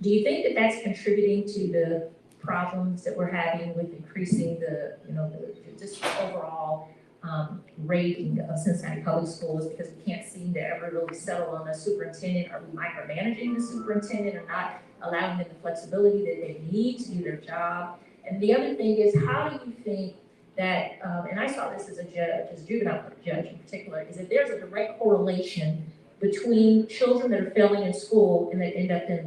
Do you think that that's contributing to the problems that we're having with increasing the just overall rating of Cincinnati Public Schools, because we can't seem to ever really settle on a superintendent? Are we micromanaging the superintendent or not allowing them the flexibility that they need to do their job? And the other thing is, how do you think that, and I saw this as a judge, as a juvenile judge in particular, is that there's a direct correlation between children that are failing in school and that end up in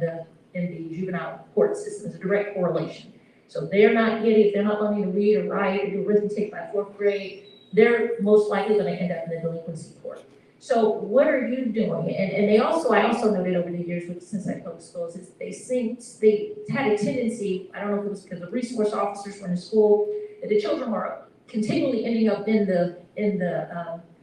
the juvenile court system. There's a direct correlation. So if they're not learning to read or write or do arithmetic by 4th grade, they're most likely going to end up in the delinquency court. So what are you doing? And I also noted over the years with Cincinnati Public Schools is they had a tendency, I don't know if it was because the resource officers were in the school, that the children were continually ending up in the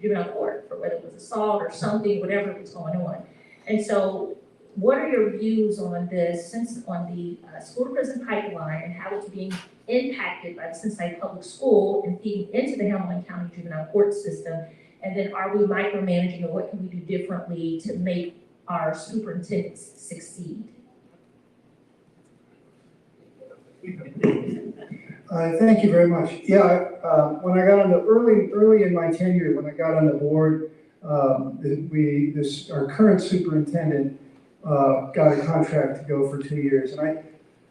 juvenile court for whether it was assault or something, whatever was going on. And so what are your views on this, on the school to prison pipeline and how it's being impacted by the Cincinnati Public School and feeding into the Hamilton County juvenile court system? And then are we micromanaging, or what can we do differently to make our superintendents succeed? Thank you very much. Yeah, when I got on the early in my tenure, when I got on the board, our current superintendent got a contract to go for 2 years, and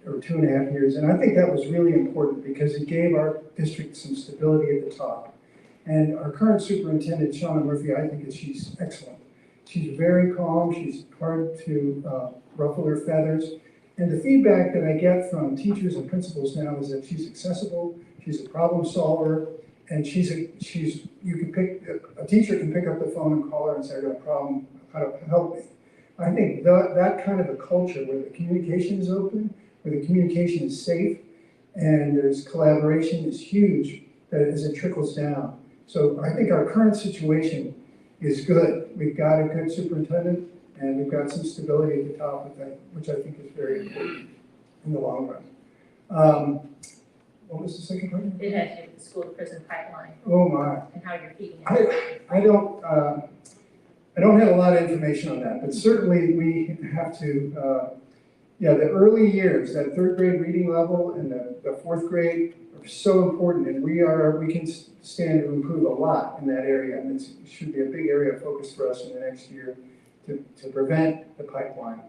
or 2.5 years. And I think that was really important because it gave our district some stability at the top. And our current superintendent, Shauna Murphy, I think that she's excellent. She's very calm, she's hard to ruffle her feathers. And the feedback that I get from teachers and principals now is that she's accessible, she's a problem solver, and a teacher can pick up the phone and call her and say, I got a problem, how to help me. I think that kind of a culture where the communication is open, where the communication is safe, and there's collaboration is huge as it trickles down. So I think our current situation is good. We've got a good superintendent, and we've got some stability at the top of that, which I think is very important in the long run. What was the second part? It has to do with the school to prison pipeline Oh my. and how you're feeding it. I don't have a lot of information on that, but certainly we have to, the early years, that 3rd grade reading level and the 4th grade are so important, and we can stand to improve a lot in that area, and it should be a big area of focus for us in the next year to prevent the pipeline.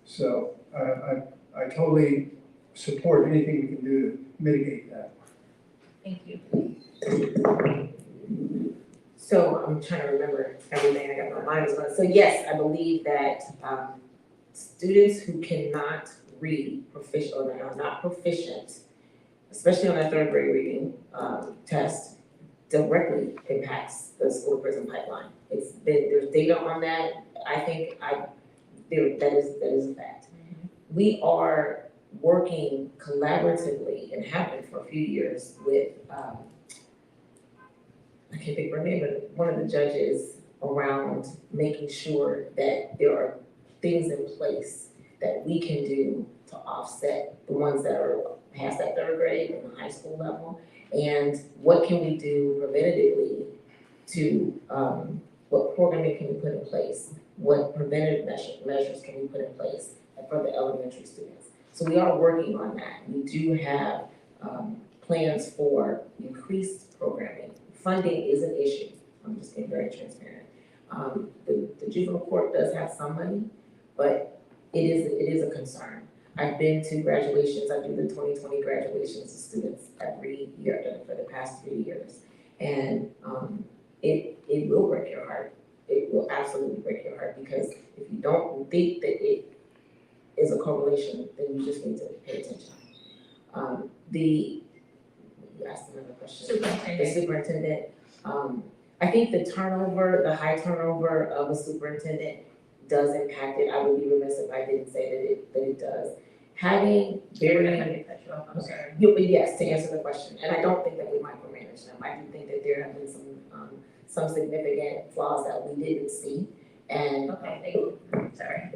So I totally support anything we can do to mitigate that. Thank you. So I'm trying to remember everything, I got my mind was on. So yes, I believe that students who cannot read proficient or are not proficient, especially on that 3rd grade reading test, directly impacts the school to prison pipeline. There's data on that. I think that is a fact. We are working collaboratively and have been for a few years with I can't think of her name, but one of the judges around making sure that there are things in place that we can do to offset the ones that are past that 3rd grade and the high school level. And what can we do preventatively to, what programming can we put in place? What preventative measures can we put in place for the elementary students? So we are working on that. We do have plans for increased programming. Funding is an issue. I'm just being very transparent. The juvenile court does have some money, but it is a concern. I've been to graduations. I do the 2020 graduations of students every year. I've done it for the past 3 years. And it will break your heart. It will absolutely break your heart, because if you don't think that it is a correlation, then you just need to pay attention. You asked another question. The superintendent. I think the high turnover of a superintendent does impact it. I would be remiss if I didn't say that it does. Having very, I'm sorry. yes, to answer the question, and I don't think that we micromanage them. I do think that there have been some significant flaws that we didn't see, and. Okay, thank you. Sorry.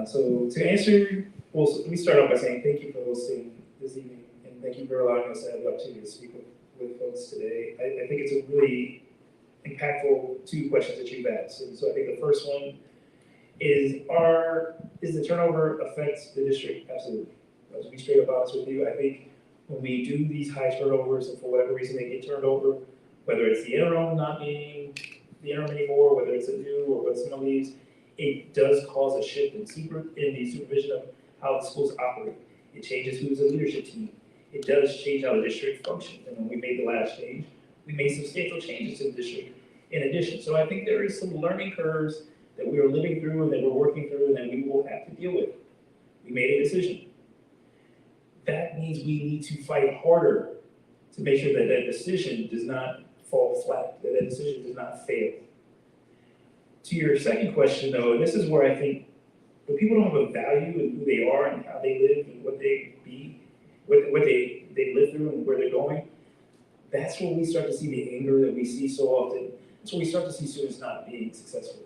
So to answer, well, so let me start off by saying thank you for hosting this evening, and thank you for allowing us to have the opportunity to speak with folks today. I think it's a really impactful 2 questions that you've asked. And so I think the first one is the turnover affects the district? Absolutely. To be straight up honest with you, I think when we do these high turnovers and for whatever reason they get turned over, whether it's the interim not being the interim anymore, whether it's a new or when someone leaves, it does cause a shift in the supervision of how the schools operate. It changes who's the leadership team. It does change how the district functions. And when we made the last change, we made substantial changes to the district in addition. So I think there is some learning curves that we are living through and that we're working through and that we will have to deal with. We made a decision. That means we need to fight harder to make sure that that decision does not fall flat, that that decision does not fail. To your second question though, and this is where I think when people don't have a value in who they are and how they live and what they be, what they live through and where they're going, that's when we start to see the anger that we see so often. That's when we start to see students not being successful.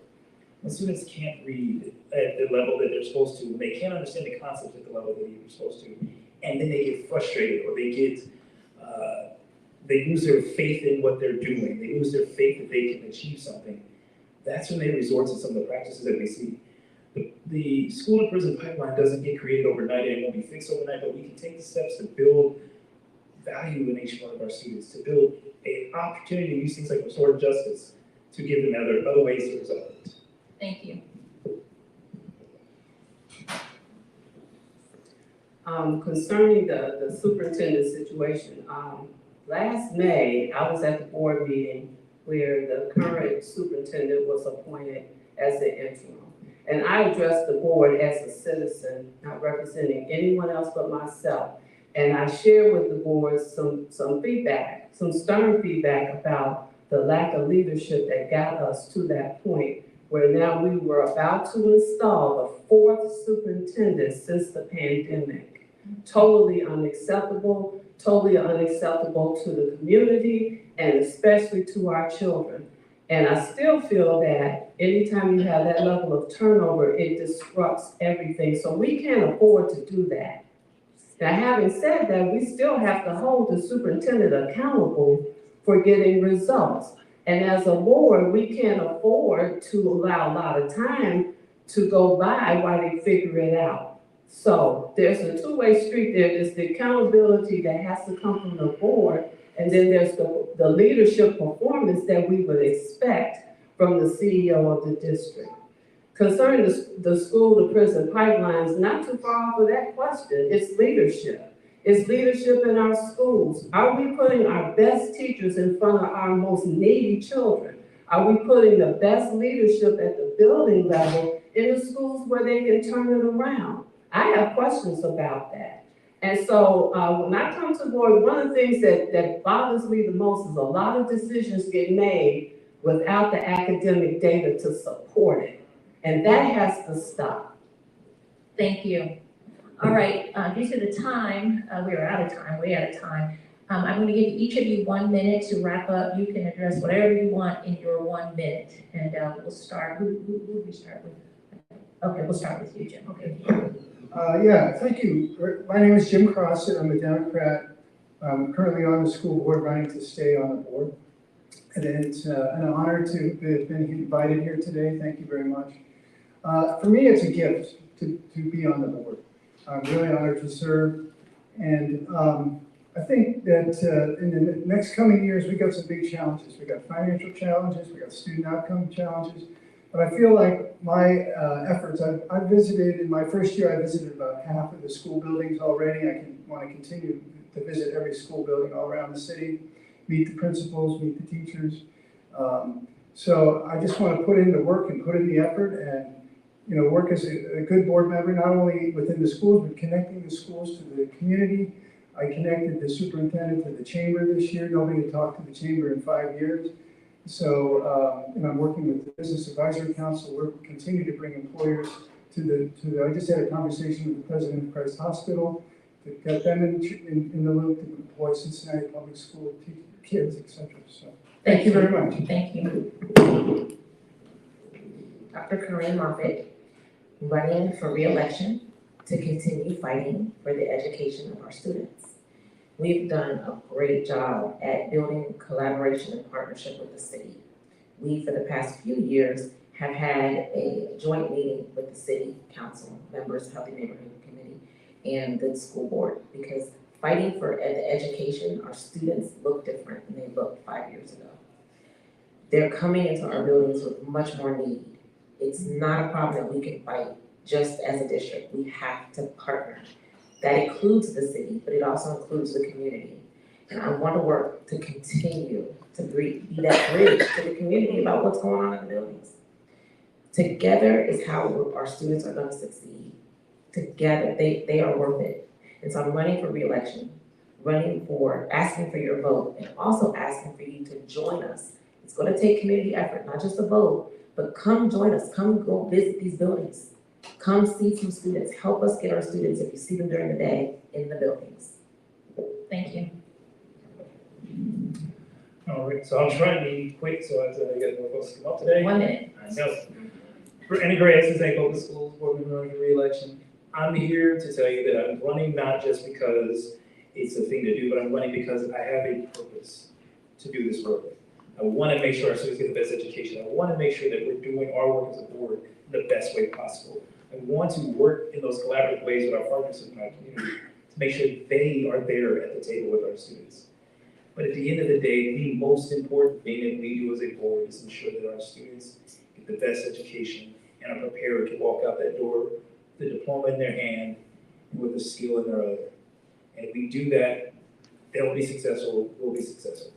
When students can't read at the level that they're supposed to, when they can't understand the concepts at the level that they're supposed to, and then they get frustrated or they lose their faith in what they're doing, they lose their faith that they can achieve something, that's when they resort to some of the practices that we see. The school to prison pipeline doesn't get created overnight, and it won't be fixed overnight, but we can take the steps to build value in each one of our students, to build an opportunity to use things like restorative justice to give them other ways to resolve it. Thank you. Concerning the superintendent situation, last May, I was at the board meeting where the current superintendent was appointed as the interim. And I addressed the board as a citizen, not representing anyone else but myself. And I shared with the board some feedback, some stern feedback about the lack of leadership that got us to that point where now we were about to install the fourth superintendent since the pandemic. Totally unacceptable to the community and especially to our children. And I still feel that anytime you have that level of turnover, it disrupts everything. So we can't afford to do that. Now, having said that, we still have to hold the superintendent accountable for getting results. And as a board, we can't afford to allow a lot of time to go by while they figure it out. So there's a two-way street there. There's the accountability that has to come from the board, and then there's the leadership performance that we would expect from the CEO of the district. Concerning the school to prison pipelines, not too far off of that question, it's leadership. It's leadership in our schools. Are we putting our best teachers in front of our most needy children? Are we putting the best leadership at the building level in the schools where they can turn it around? I have questions about that. And so when I come to board, one of the things that bothers me the most is a lot of decisions get made without the academic data to support it. And that has to stop. Thank you. All right, due to the time, we are out of time, way out of time. I'm going to give each of you 1 minute to wrap up. You can address whatever you want in your 1 minute. And we'll start, who do we start with? Okay, we'll start with you, Jim. Okay. Yeah, thank you. My name is Jim Crossett. I'm a Democrat. I'm currently on the school board, running to stay on the board. And it's an honor to have been invited here today. Thank you very much. For me, it's a gift to be on the board. I'm really honored to serve. And I think that in the next coming years, we got some big challenges. We got financial challenges, we got student outcome challenges. But I feel like my efforts, I visited, in my first year, I visited about half of the school buildings already. I want to continue to visit every school building all around the city, meet the principals, meet the teachers. So I just want to put in the work and put in the effort and work as a good board member, not only within the schools, but connecting the schools to the community. I connected the superintendent to the chamber this year. Nobody had talked to the chamber in 5 years. So, I'm working with the Business Advisory Council. We're continuing to bring employers to the, I just had a conversation with the president of Christ Hospital to get them in the loop, to employ Cincinnati public school kids, etc. So, thank you very much. Thank you. Dr. Corinne Moffitt, running for re-election to continue fighting for the education of our students. We've done a great job at building collaboration and partnership with the city. We, for the past few years, have had a joint meeting with the city council members, Healthy Neighborhood Committee, and the school board, because fighting for the education, our students look different than they looked 5 years ago. They're coming into our buildings with much more need. It's not a problem that we can fight just as a district. We have to partner. That includes the city, but it also includes the community. And I want to work to continue to be that bridge to the community about what's going on in the buildings. Together is how our students are going to succeed. Together, they are worth it. And so I'm running for re-election, asking for your vote, and also asking for you to join us. It's going to take community effort, not just a vote, but come join us. Come go visit these buildings. Come see some students. Help us get our students, if you see them during the day, in the buildings. Thank you. All right, so I'll try and be quick so as I get more folks to come up today. 1 minute. I know. For any great Cincinnati Public Schools board member running for re-election, I'm here to tell you that I'm running not just because it's a thing to do, but I'm running because I have a purpose to do this work. I want to make sure our students get the best education. I want to make sure that we're doing our work as a board in the best way possible. I want to work in those collaborative ways with our partners in our community to make sure they are there at the table with our students. But at the end of the day, the most important thing that we do as a board is ensure that our students get the best education and are prepared to walk out that door, the diploma in their hand, and with a skill in their other. And if we do that, they'll be successful, we'll be successful.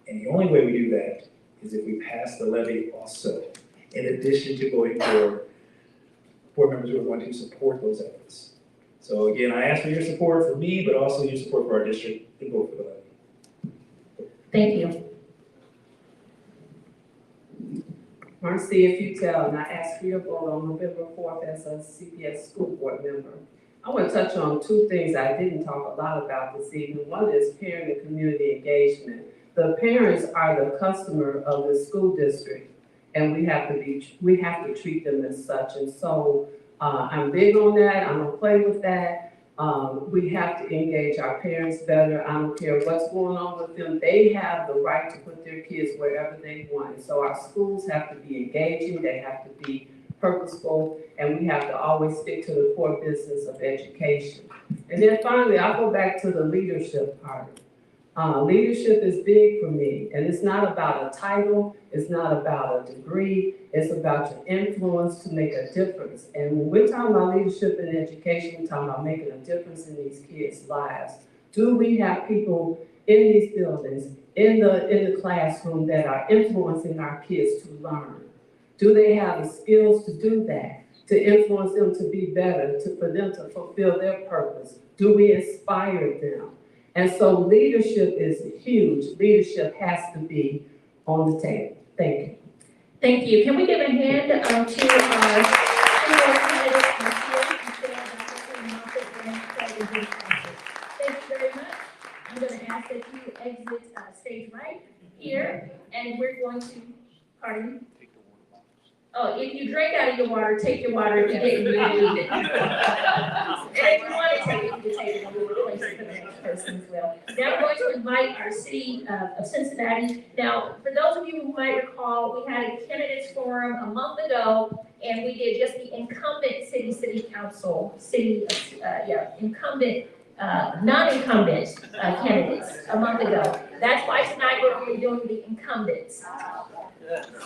And the only way we do that is if we pass the levy also, in addition to going for board members who are going to support those efforts. So again, I ask for your support for me, but also your support for our district to vote for the levy. Thank you. Marcia, if you tell, and I ask for your vote on November 4th as a CPS school board member. I want to touch on two things I didn't talk a lot about this evening. One is parent and community engagement. The parents are the customer of the school district, and we have to treat them as such. And so I'm big on that. I'm gonna play with that. We have to engage our parents better. I don't care what's going on with them. They have the right to put their kids wherever they want. So our schools have to be engaging. They have to be purposeful, and we have to always stick to the core business of education. And then finally, I'll go back to the leadership part. Leadership is big for me, and it's not about a title, it's not about a degree, it's about your influence to make a difference. And when we're talking about leadership in education, we're talking about making a difference in these kids' lives. Do we have people in these buildings, in the classroom that are influencing our kids to learn? Do they have the skills to do that, to influence them to be better, for them to fulfill their purpose? Do we inspire them? And so leadership is huge. Leadership has to be on the table. Thank you. Thank you. Can we give a hand to our school board candidates, Thank you very much. I'm going to ask that you exit stage right here, and we're going to, pardon me? Oh, if you drink out of your water, take your water. If you didn't, you can leave it. And if you want to take it, you can take it and we'll replace it for the next person as well. Now we're going to invite our city of Cincinnati. Now, for those of you who might recall, we had a candidates forum a month ago, and we did just the incumbent city council, incumbent, non-incumbent candidates a month ago. That's why tonight we're doing the incumbents.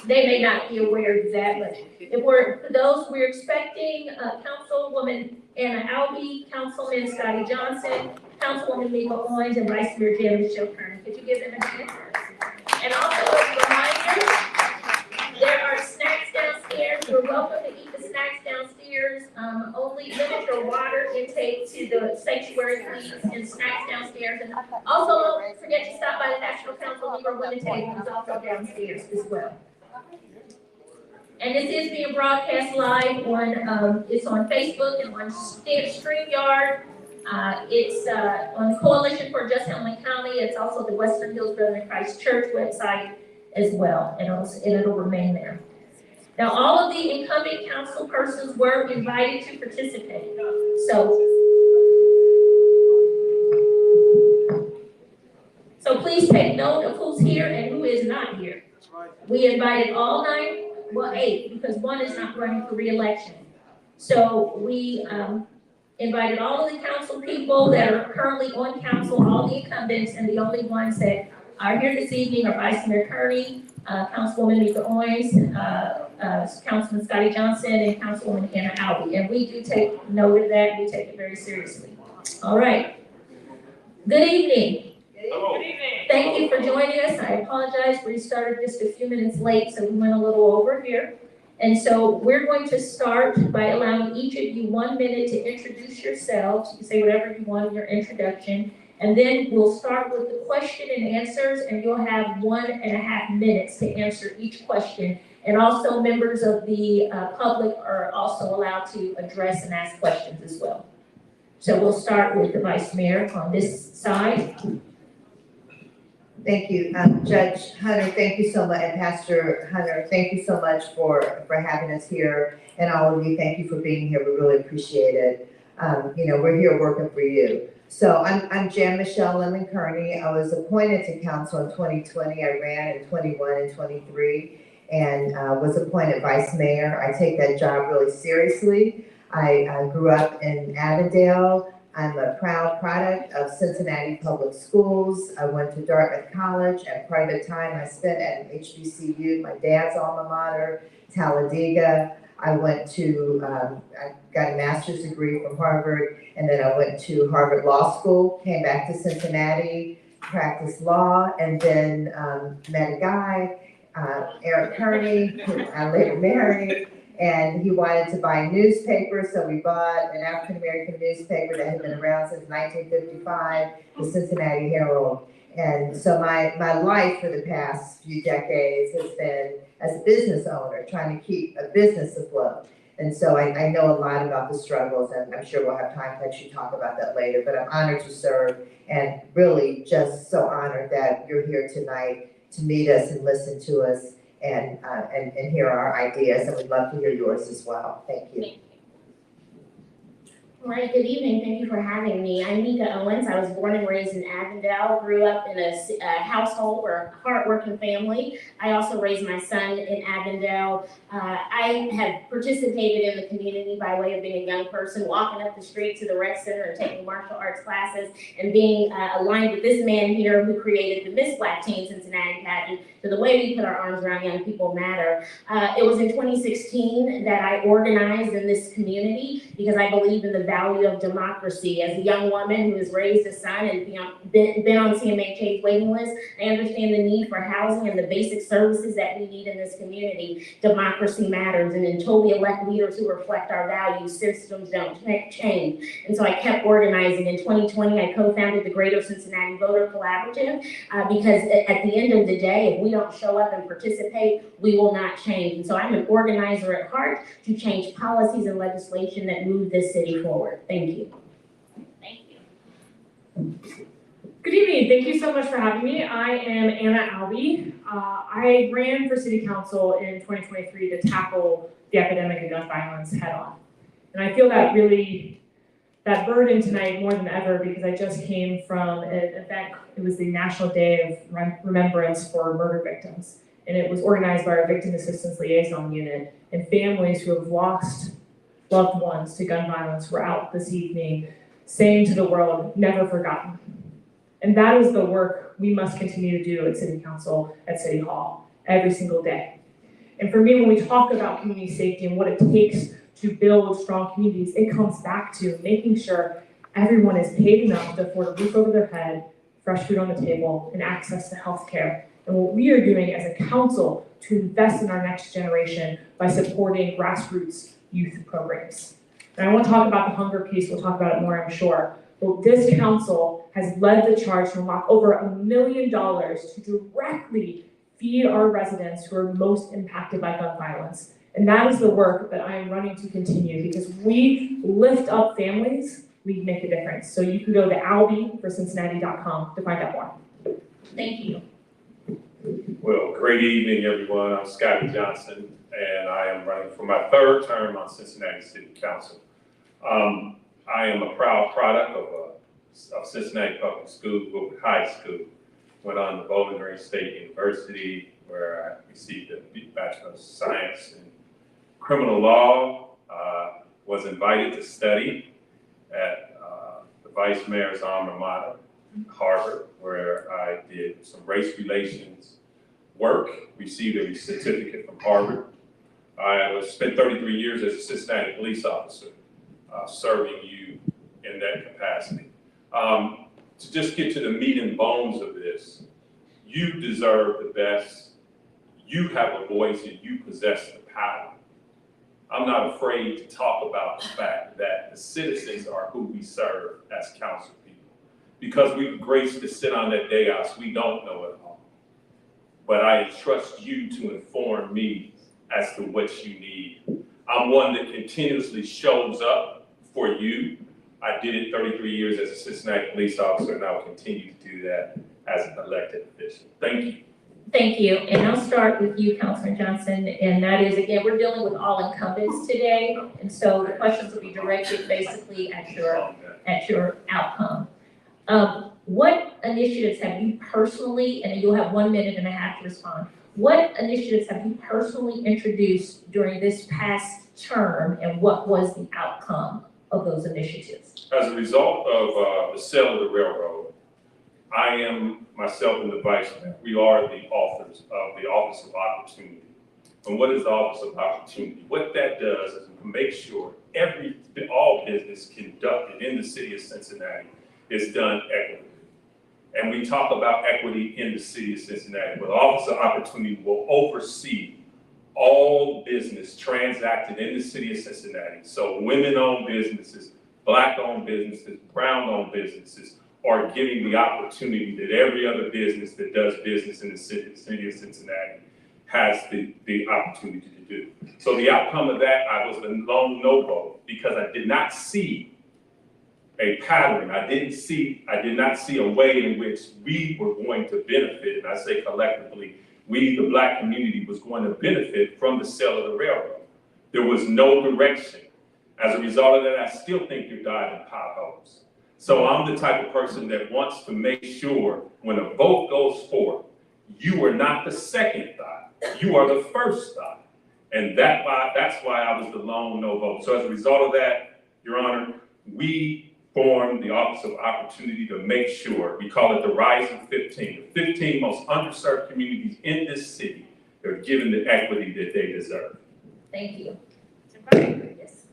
They may not be aware of that, but for those, we're expecting Councilwoman Anna Albee, Councilman Scotty Johnson, Councilwoman Leva Owens, and Vice Mayor Judicial. Could you give them a hand? And also as a reminder, there are snacks downstairs. You're welcome to eat the snacks downstairs. Only limit your water intake to the sanctuary, please, and snacks downstairs. And also, don't forget to stop by the National Council of Negro Women table, is also downstairs as well. And this is being broadcast live on, it's on Facebook and on StreamYard. It's on the Coalition for Just Hamlin County. It's also the Western Hills Brethren Christ Church website as well, and it'll remain there. Now, all of the incumbent council persons were invited to participate. So please take note of who's here and who is not here. We invited all 8, because one is not running for re-election. So we invited all of the council people that are currently on council, all the incumbents, and the only ones that are here this evening are Vice Mayor Kearney, Councilwoman Leva Owens, Councilman Scotty Johnson, and Councilwoman Anna Albee. And we do take note of that. We take it very seriously. All right. Good evening. Good evening. Thank you for joining us. I apologize. We started just a few minutes late, so we went a little over here. And so we're going to start by allowing each of you 1 minute to introduce yourselves. You can say whatever you want in your introduction. And then we'll start with the question and answers, and you'll have 1.5 minutes to answer each question. And also members of the public are also allowed to address and ask questions as well. So we'll start with the Vice Mayor on this side. Thank you. Judge Hunter, thank you so much, and Pastor Hunter, thank you so much for having us here. And all of you, thank you for being here. We really appreciate it. We're here working for you. So I'm Jan Michelle Lemon Kearney. I was appointed to council in 2020. I ran in 21 and 23 and was appointed vice mayor. I take that job really seriously. I grew up in Avondale. I'm a proud product of Cincinnati Public Schools. I went to Dartmouth College, and part of the time I spent at HBCU, my dad's alma mater, Talladega. I went to, I got a master's degree from Harvard, and then I went to Harvard Law School, came back to Cincinnati, practiced law, and then met a guy, Eric Kearney, who I later married, and he wanted to buy newspapers, so we bought an African-American newspaper that had been around since 1955, the Cincinnati Herald. And so my life for the past few decades has been as a business owner, trying to keep a business afloat. And so I know a lot about the struggles, and I'm sure we'll have time to actually talk about that later, but I'm honored to serve, and really just so honored that you're here tonight to meet us and listen to us and hear our ideas, and we'd love to hear yours as well. Thank you. All right, good evening. Thank you for having me. I'm Mika Owens. I was born and raised in Avondale, grew up in a household or a hardworking family. I also raised my son in Avondale. I have participated in the community by way of being a young person, walking up the street to the rec center and taking martial arts classes, and being aligned with this man here who created the Miss Black Teen Cincinnati pageant. So the way we put our arms around young people matter. It was in 2016 that I organized in this community because I believe in the value of democracy. As a young woman who has raised a son and been on CMHA's waiting list, I understand the need for housing and the basic services that we need in this community. Democracy matters, and until we elect leaders who reflect our values, systems don't change. And so I kept organizing. In 2020, I co-founded the Greater Cincinnati Voter Collaborative because at the end of the day, if we don't show up and participate, we will not change. And so I'm an organizer at heart to change policies and legislation that move this city forward. Thank you. Thank you. Good evening. Thank you so much for having me. I am Anna Albee. I ran for city council in 2023 to tackle the epidemic of gun violence head on. And I feel that burden tonight more than ever because I just came from an event. It was the National Day of Remembrance for Murder Victims. And it was organized by our Victim Assistance Liaison Unit. And families who have lost loved ones to gun violence were out this evening saying to the world, never forgotten. And that is the work we must continue to do at City Council, at City Hall, every single day. And for me, when we talk about community safety and what it takes to build strong communities, it comes back to making sure everyone is paid enough to afford a roof over their head, fresh food on the table, and access to health care. And what we are doing as a council to invest in our next generation by supporting grassroots youth programs. And I want to talk about the hunger piece, we'll talk about it more, I'm sure. But this council has led the charge to unlock over $1 million to directly feed our residents who are most impacted by gun violence. And that is the work that I am running to continue because we lift up families, we make a difference. So you can go to albie4cincinnati.com to find out more. Thank you. Well, great evening, everyone. I'm Scotty Johnson, and I am running for my third term on Cincinnati City Council. I am a proud product of Cincinnati Public School, High School. Went on to Bowling Green State University, where I received a Bachelor of Science in Criminal Law. Was invited to study at the Vice Mayor's alma mater, Harvard, where I did some race relations work, received a certificate from Harvard. I spent 33 years as a Cincinnati police officer, serving you in that capacity. To just get to the meat and bones of this, you deserve the best. You have a voice and you possess the power. I'm not afraid to talk about the fact that the citizens are who we serve as council people. Because we've graced to sit on that dais, we don't know it all. But I entrust you to inform me as to what you need. I'm one that continuously shows up for you. I did it 33 years as a Cincinnati police officer, and I will continue to do that as an elected official. Thank you. Thank you, and I'll start with you, Councilman Johnson, and that is, again, we're dealing with all incumbents today, and so the questions will be directed basically at your outcome. What initiatives have you personally, and you'll have 1.5 minutes to respond, what initiatives have you personally introduced during this past term, and what was the outcome of those initiatives? As a result of the sale of the railroad, I am myself and the vice mayor. We are the authors of the Office of Opportunity. And what is the Office of Opportunity? What that does is make sure all business conducted in the city of Cincinnati is done equitably. And we talk about equity in the city of Cincinnati, but the Office of Opportunity will oversee all business transacted in the city of Cincinnati. So women-owned businesses, Black-owned businesses, brown-owned businesses are getting the opportunity that every other business that does business in the city of Cincinnati has the opportunity to do. So the outcome of that, I was a lone no vote because I did not see a pattern. I did not see a way in which we were going to benefit, and I say collectively, we, the Black community, was going to benefit from the sale of the railroad. There was no direction. As a result of that, I still think you're diving potholes. So I'm the type of person that wants to make sure when a vote goes forth, you are not the second thought, you are the first thought. And that's why I was the lone no vote. So as a result of that, Your Honor, we formed the Office of Opportunity to make sure, we call it the Rising 15, the 15 most underserved communities in this city that are given the equity that they deserve. Thank you. Yes.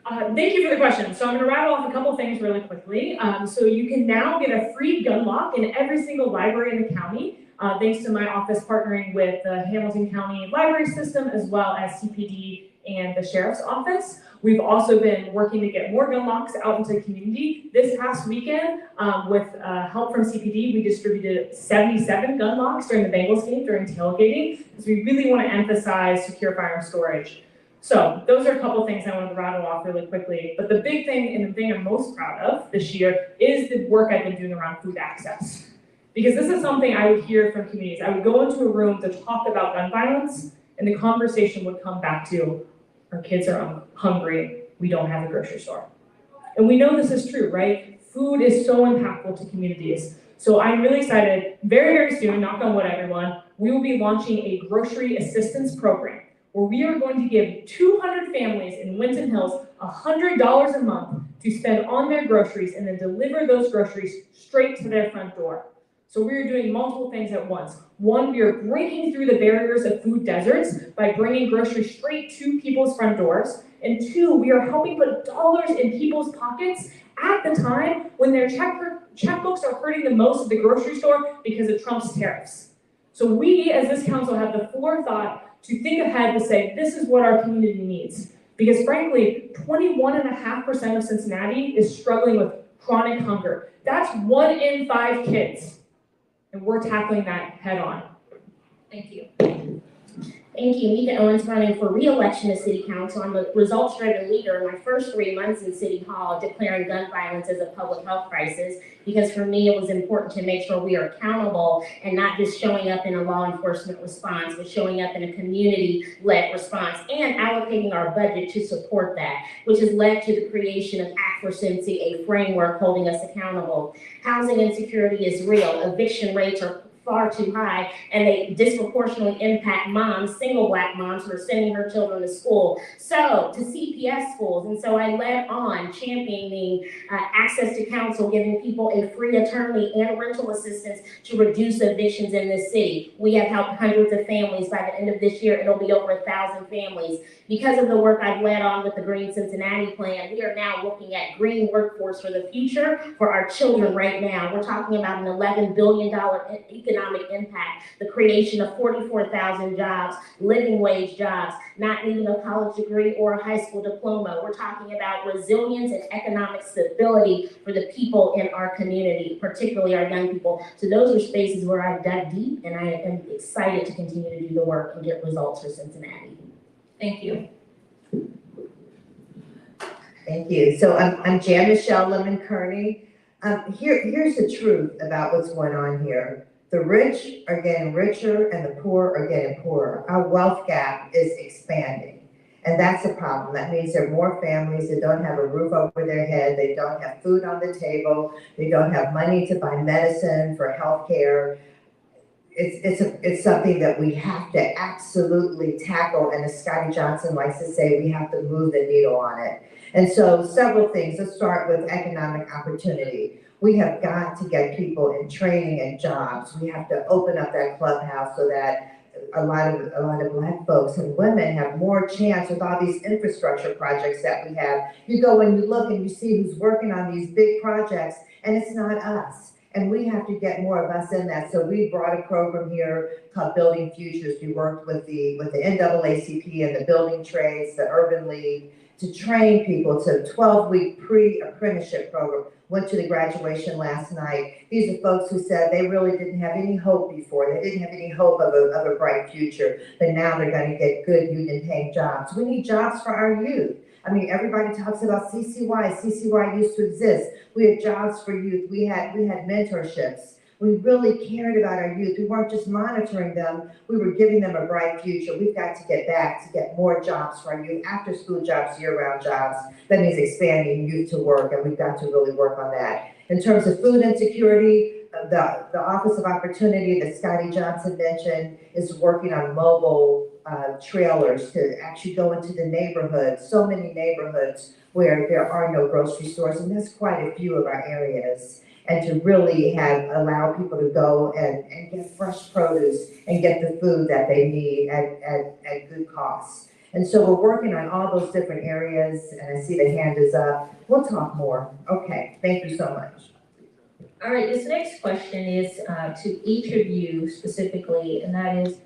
Thank you for the question. So I'm going to rattle off a couple things really quickly. So you can now get a free gun lock in every single library in the county, thanks to my office partnering with the Hamilton County Library System, as well as CPD and the Sheriff's Office. We've also been working to get more gun locks out into the community. This past weekend, with help from CPD, we distributed 77 gun locks during the Bengals game during tailgating, because we really want to emphasize secure firearm storage. So those are a couple things I wanted to rattle off really quickly. But the big thing, and the thing I'm most proud of this year, is the work I've been doing around food access. Because this is something I would hear from communities. I would go into a room to talk about gun violence, and the conversation would come back to, our kids are hungry, we don't have a grocery store. And we know this is true, right? Food is so impactful to communities. So I'm really excited, very, very soon, knock on wood everyone, we will be launching a grocery assistance program where we are going to give 200 families in Winton Hills $100 a month to spend on their groceries and then deliver those groceries straight to their front door. So we're doing multiple things at once. One, we are breaking through the barriers of food deserts by bringing groceries straight to people's front doors. And two, we are helping put dollars in people's pockets at the time when their checkbooks are hurting the most at the grocery store because of Trump's tariffs. So we, as this council, have the forethought to think ahead to say, this is what our community needs. Because frankly, 21.5% of Cincinnati is struggling with chronic hunger. That's 1 in 5 kids. And we're tackling that head on. Thank you. Thank you. Mika Owens running for re-election to City Council. I'm a results-driven leader in my first 3 months in City Hall, declaring gun violence as a public health crisis, because for me it was important to make sure we are accountable and not just showing up in a law enforcement response, but showing up in a community-led response and allocating our budget to support that, which has led to the creation of Act for Cincy, a framework holding us accountable. Housing insecurity is real. Eviction rates are far too high, and they disproportionately impact moms, single Black moms who are sending her children to school, so to CPS schools. And so I led on championing access to counsel, giving people a free attorney and rental assistance to reduce evictions in this city. We have helped hundreds of families. By the end of this year, it'll be over 1,000 families. Because of the work I've led on with the Green Cincinnati plan, we are now looking at green workforce for the future for our children right now. We're talking about an $11 billion economic impact, the creation of 44,000 jobs, living wage jobs, not needing a college degree or a high school diploma. We're talking about resilience and economic stability for the people in our community, particularly our young people. So those are spaces where I've dug deep, and I am excited to continue to do the work and get results for Cincinnati. Thank you. Thank you. So I'm Jan Michelle Lemon-Kearney. Here's the truth about what's going on here. The rich are getting richer and the poor are getting poorer. Our wealth gap is expanding, and that's a problem. That means there are more families that don't have a roof over their head, they don't have food on the table, they don't have money to buy medicine for health care. It's something that we have to absolutely tackle, and as Scotty Johnson likes to say, we have to move the needle on it. And so several things. Let's start with economic opportunity. We have got to get people in training and jobs. We have to open up that clubhouse so that a lot of Black folks and women have more chance with all these infrastructure projects that we have. You go and you look and you see who's working on these big projects, and it's not us. And we have to get more of us in that. So we brought a program here called Building Futures. We worked with the NAACP and the building trades, the Urban League, to train people to a 12-week pre-apprenticeship program. Went to the graduation last night. These are folks who said they really didn't have any hope before. They didn't have any hope of a bright future, but now they're going to get good union-paying jobs. We need jobs for our youth. I mean, everybody talks about CCY. CCY used to exist. We had jobs for youth. We had mentorships. We really cared about our youth. We weren't just monitoring them. We were giving them a bright future. We've got to get back to get more jobs for our youth, after-school jobs, year-round jobs. That means expanding youth to work, and we've got to really work on that. In terms of food insecurity, the Office of Opportunity that Scotty Johnson mentioned is working on mobile trailers to actually go into the neighborhoods, so many neighborhoods where there are no grocery stores, and that's quite a few of our areas. And to really allow people to go and get fresh produce and get the food that they need at good costs. And so we're working on all those different areas, and I see the hand is up. We'll talk more. Okay, thank you so much. All right, this next question is to each of you specifically, and that is,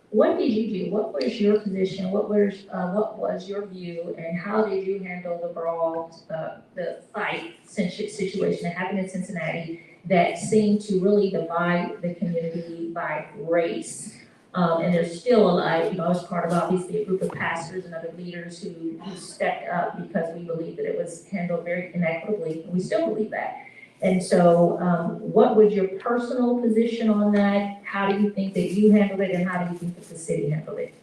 what did you do? What was your position? What was your view, and how did you handle the brawl, the fight situation that happened in Cincinnati that seemed to really divide the community by race? And there's still a lot. I was part of obviously a group of pastors and other leaders who stepped up because we believed that it was handled very inequitably, and we still believe that. And so what was your personal position on that? How do you think that you handled it, and how do you think that the city handled it?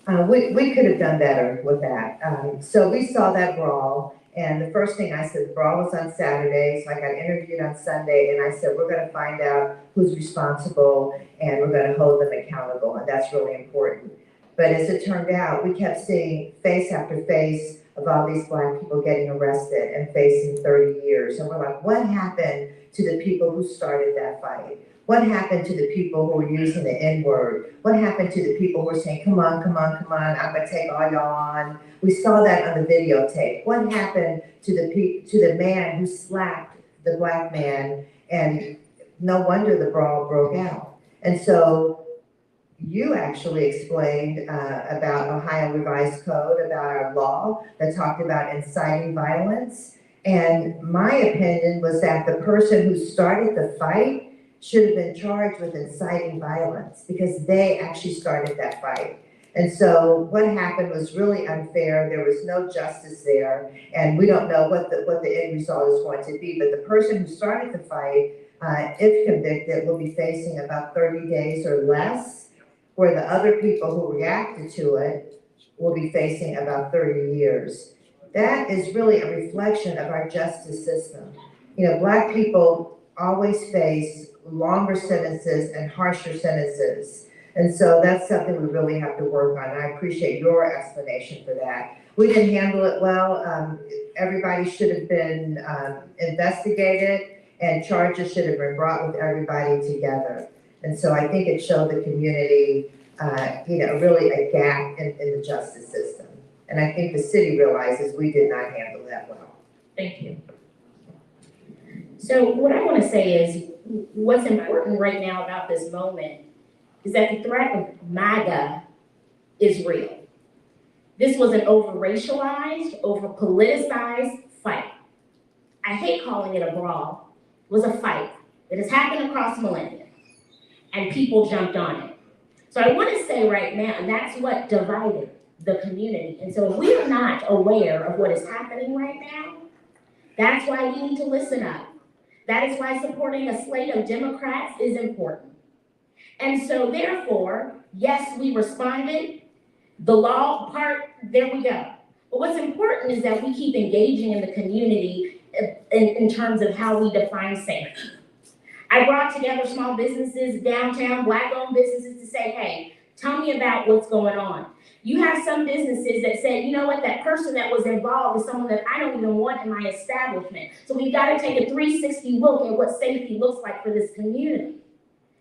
We could have done better with that. So we saw that brawl, and the first thing I said, the brawl was on Saturday, so I got interviewed on Sunday, and I said, we're gonna find out who's responsible, and we're gonna hold them accountable, and that's really important. But as it turned out, we kept seeing face after face of all these Black people getting arrested and facing 30 years. And we're like, what happened to the people who started that fight? What happened to the people who were using the N-word? What happened to the people who were saying, come on, come on, come on, I'm gonna take all y'all on? We saw that on the videotape. What happened to the man who slapped the Black man? And no wonder the brawl broke out. And so you actually explained about Ohio Revised Code, about our law that talked about inciting violence. And my opinion was that the person who started the fight should have been charged with inciting violence because they actually started that fight. And so what happened was really unfair. There was no justice there. And we don't know what the end result is going to be. But the person who started the fight, if convicted, will be facing about 30 days or less, where the other people who reacted to it will be facing about 30 years. That is really a reflection of our justice system. You know, Black people always face longer sentences and harsher sentences. And so that's something we really have to work on. I appreciate your explanation for that. We didn't handle it well. Everybody should have been investigated, and charges should have been brought with everybody together. And so I think it showed the community, really a gap in the justice system. And I think the city realizes we did not handle that well. Thank you. So what I want to say is, what's important right now about this moment is that the threat of MAGA is real. This was an over-racialized, over-politicized fight. I hate calling it a brawl. It was a fight that has happened across millennia, and people jumped on it. So I want to say right now, that's what divided the community. And so if we are not aware of what is happening right now, that's why we need to listen up. That is why supporting a slate of Democrats is important. And so therefore, yes, we responded. The law part, there we go. But what's important is that we keep engaging in the community in terms of how we define safety. I brought together small businesses, downtown, Black-owned businesses to say, hey, tell me about what's going on. You have some businesses that say, you know what, that person that was involved is someone that I don't even want in my establishment. So we've got to take a 360 look at what safety looks like for this community.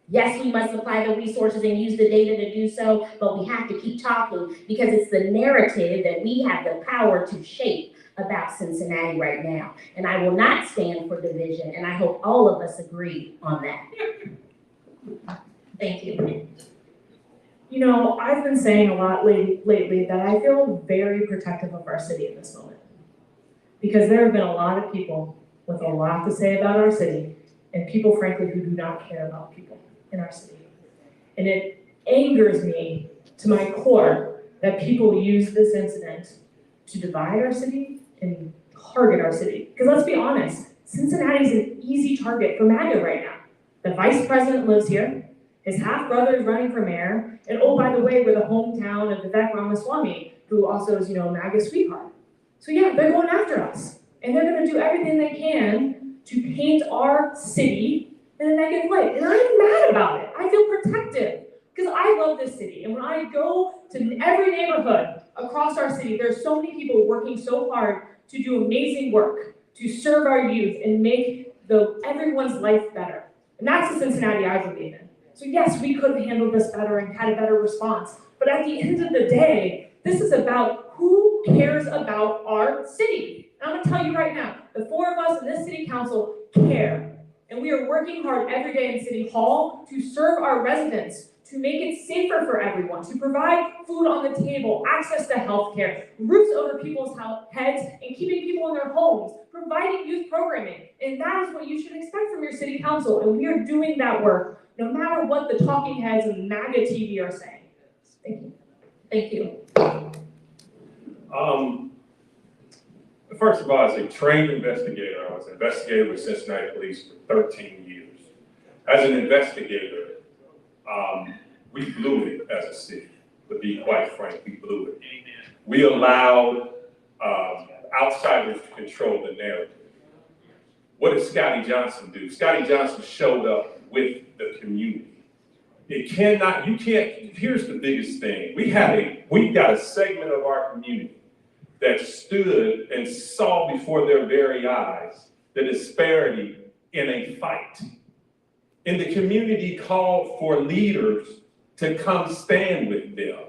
Yes, we must apply the resources and use the data to do so, but we have to keep talking because it's the narrative that we have the power to shape about Cincinnati right now. And I will not stand for division, and I hope all of us agree on that. Thank you. You know, I've been saying a lot lately that I feel very protective of our city in this moment. Because there have been a lot of people with a lot to say about our city, and people, frankly, who do not care about people in our city. And it angers me to my core that people use this incident to divide our city and target our city. Because let's be honest, Cincinnati's an easy target for MAGA right now. The vice president lives here, his half-brother is running for mayor, and oh, by the way, we're the hometown of Vivek Ramaswamy, who also is, a MAGA sweetheart. So yeah, they're going after us. And they're gonna do everything they can to paint our city in a negative light. And I'm mad about it. I feel protective because I love this city. And when I go to every neighborhood across our city, there's so many people working so hard to do amazing work, to serve our youth and make everyone's life better. And that's the Cincinnati I believe in. So yes, we could have handled this better and had a better response. But at the end of the day, this is about who cares about our city. And I'm gonna tell you right now, the four of us in this city council care. And we are working hard every day in City Hall to serve our residents, to make it safer for everyone, to provide food on the table, access to healthcare, roofs over people's heads, and keeping people in their homes, providing youth programming. And that is what you should expect from your city council. And we are doing that work, no matter what the talking heads and MAGA TV are saying. Thank you. Thank you. First of all, as a trained investigator, I was an investigator with Cincinnati Police for 13 years. As an investigator, we blew it as a city, to be quite frank, we blew it. We allowed outsiders to control the narrative. What did Scotty Johnson do? Scotty Johnson showed up with the community. Here's the biggest thing. We got a segment of our community that stood and saw before their very eyes the disparity in a fight. And the community called for leaders to come stand with them.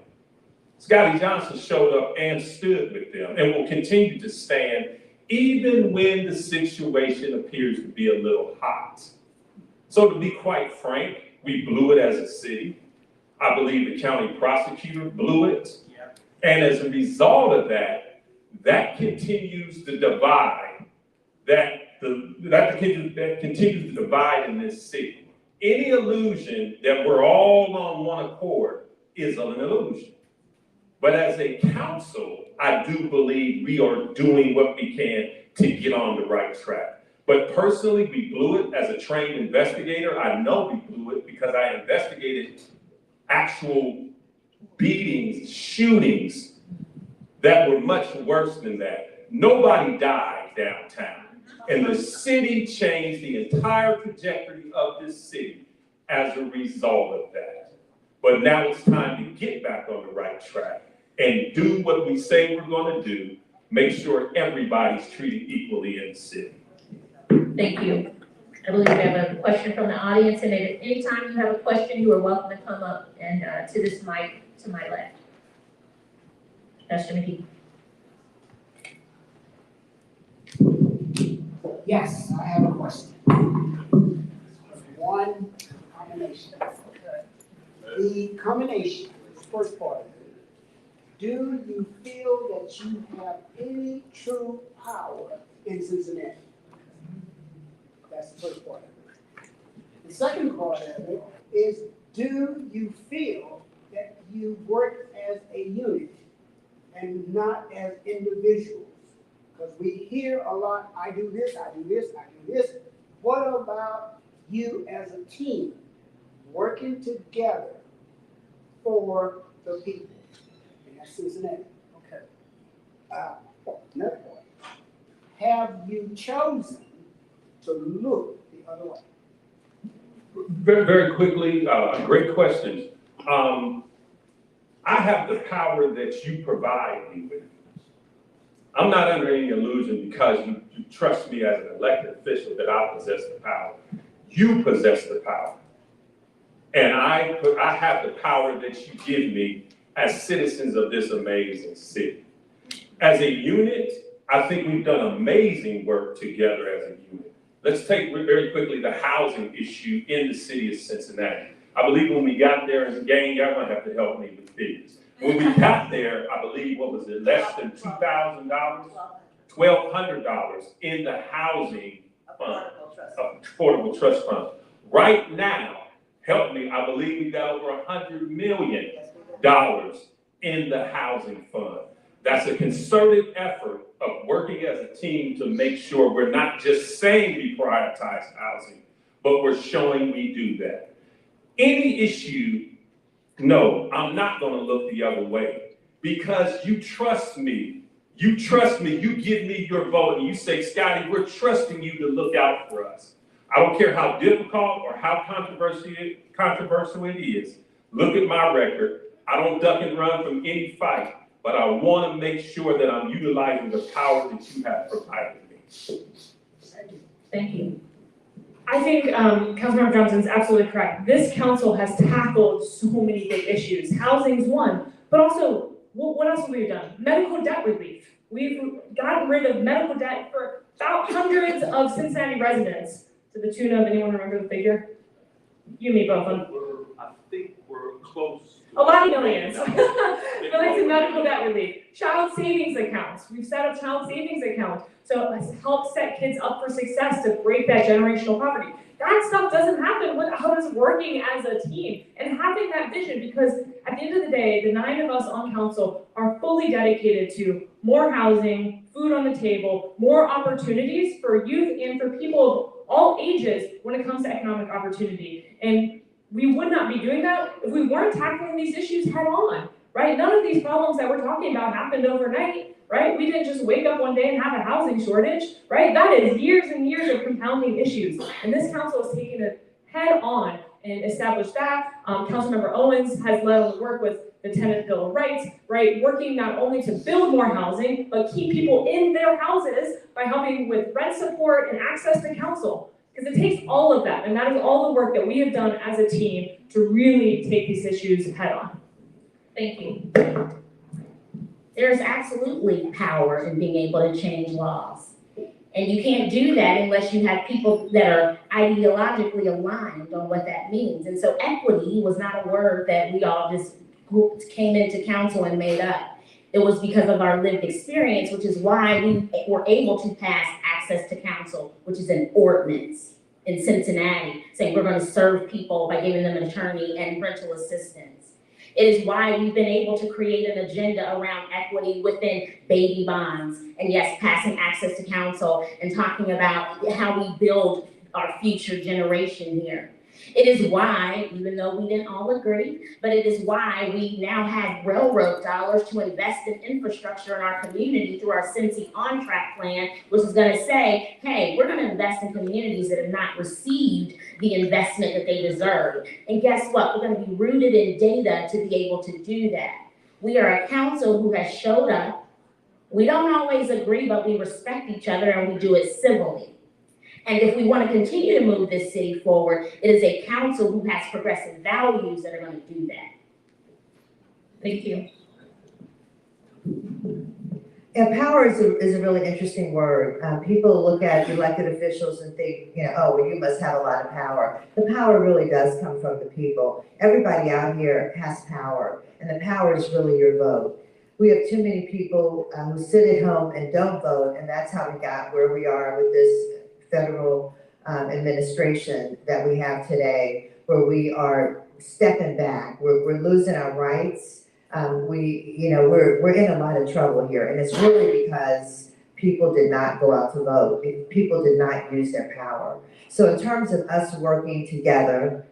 Scotty Johnson showed up and stood with them and will continue to stand even when the situation appears to be a little hot. So to be quite frank, we blew it as a city. I believe the county prosecutor blew it. And as a result of that continues to divide, that continues to divide in this city. Any illusion that we're all on one accord is an illusion. But as a council, I do believe we are doing what we can to get on the right track. But personally, we blew it as a trained investigator. I know we blew it because I investigated actual beatings, shootings that were much worse than that. Nobody died downtown. And the city changed the entire trajectory of this city as a result of that. But now it's time to get back on the right track and do what we say we're going to do, make sure everybody's treated equally in the city. Thank you. I believe we have a question from the audience, and at any time you have a question, you are welcome to come up and to this mic to my left. Pastor McKee. Yes, I have a question. One combination. The combination, the first part of it, do you feel that you have any true power in Cincinnati? That's the first part of it. The second part of it is, do you feel that you work as a unit and not as individuals? Because we hear a lot, I do this, I do this, I do this. What about you as a team working together for the people? And that's Cincinnati. Okay. Another point. Have you chosen to look the other way? Very, very quickly, great questions. I have the power that you provide me with. I'm not under any illusion because you trust me as an elected official that I possess the power. You possess the power. And I have the power that you give me as citizens of this amazing city. As a unit, I think we've done amazing work together as a unit. Let's take very quickly the housing issue in the city of Cincinnati. I believe when we got there, and gang, y'all gonna have to help me with figures. When we got there, I believe, what was it, less than $2,000? $1,200 in the housing fund, affordable trust fund. Right now, help me, I believe we got over $100 million in the housing fund. That's a concerted effort of working as a team to make sure we're not just saying we prioritize housing, but we're showing we do that. Any issue, no, I'm not gonna look the other way because you trust me. You trust me, you give me your vote and you say, Scotty, we're trusting you to look out for us. I don't care how difficult or how controversial it is. Look at my record. I don't duck and run from any fight, but I want to make sure that I'm utilizing the power that you have provided me. Thank you. I think Councilmember Johnson's absolutely correct. This council has tackled so many big issues. Housing's one, but also, what else have we done? Medical debt relief. We've gotten rid of medical debt for about hundreds of Cincinnati residents. To the tune of, anyone remember the figure? You and me both. I think we're close. A lot of millions. Relates to medical debt relief. Child savings accounts. We've set up child savings accounts. So it's helped set kids up for success to break that generational poverty. That stuff doesn't happen without us working as a team and having that vision, because at the end of the day, the 9 of us on council are fully dedicated to more housing, food on the table, more opportunities for youth and for people of all ages when it comes to economic opportunity. And we would not be doing that if we weren't tackling these issues head on, right? None of these problems that we're talking about happened overnight, right? We didn't just wake up one day and have a housing shortage, right? That is years and years of compounding issues. And this council has taken it head on and established that. Councilmember Owens has led on the work with the Tenant Bill of Rights, right? Working not only to build more housing, but keep people in their houses by helping with rent support and access to council. Because it takes all of that, and that is all the work that we have done as a team to really take these issues head on. Thank you. There's absolutely power in being able to change laws. And you can't do that unless you have people that are ideologically aligned on what that means. And so equity was not a word that we all just came into council and made up. It was because of our lived experience, which is why we were able to pass access to council, which is an ordinance in Cincinnati, saying we're going to serve people by giving them an attorney and rental assistance. It is why we've been able to create an agenda around equity within baby bonds, and yes, passing access to council and talking about how we build our future generation here. It is why, even though we didn't all agree, but it is why we now have railroad dollars to invest in infrastructure in our community through our Cincy On Track plan, which is going to say, hey, we're going to invest in communities that have not received the investment that they deserve. And guess what? We're going to be rooted in data to be able to do that. We are a council who has showed up. We don't always agree, but we respect each other and we do it civilly. And if we want to continue to move this city forward, it is a council who has progressive values that are going to do that. Thank you. Yeah, power is a really interesting word. People look at elected officials and think, oh, well, you must have a lot of power. The power really does come from the people. Everybody out here has power, and the power is really your vote. We have too many people who sit at home and don't vote, and that's how we got where we are with this federal administration that we have today, where we are stepping back. We're losing our rights. We're in a lot of trouble here, and it's really because people did not go out to vote. People did not use their power. So in terms of us working together,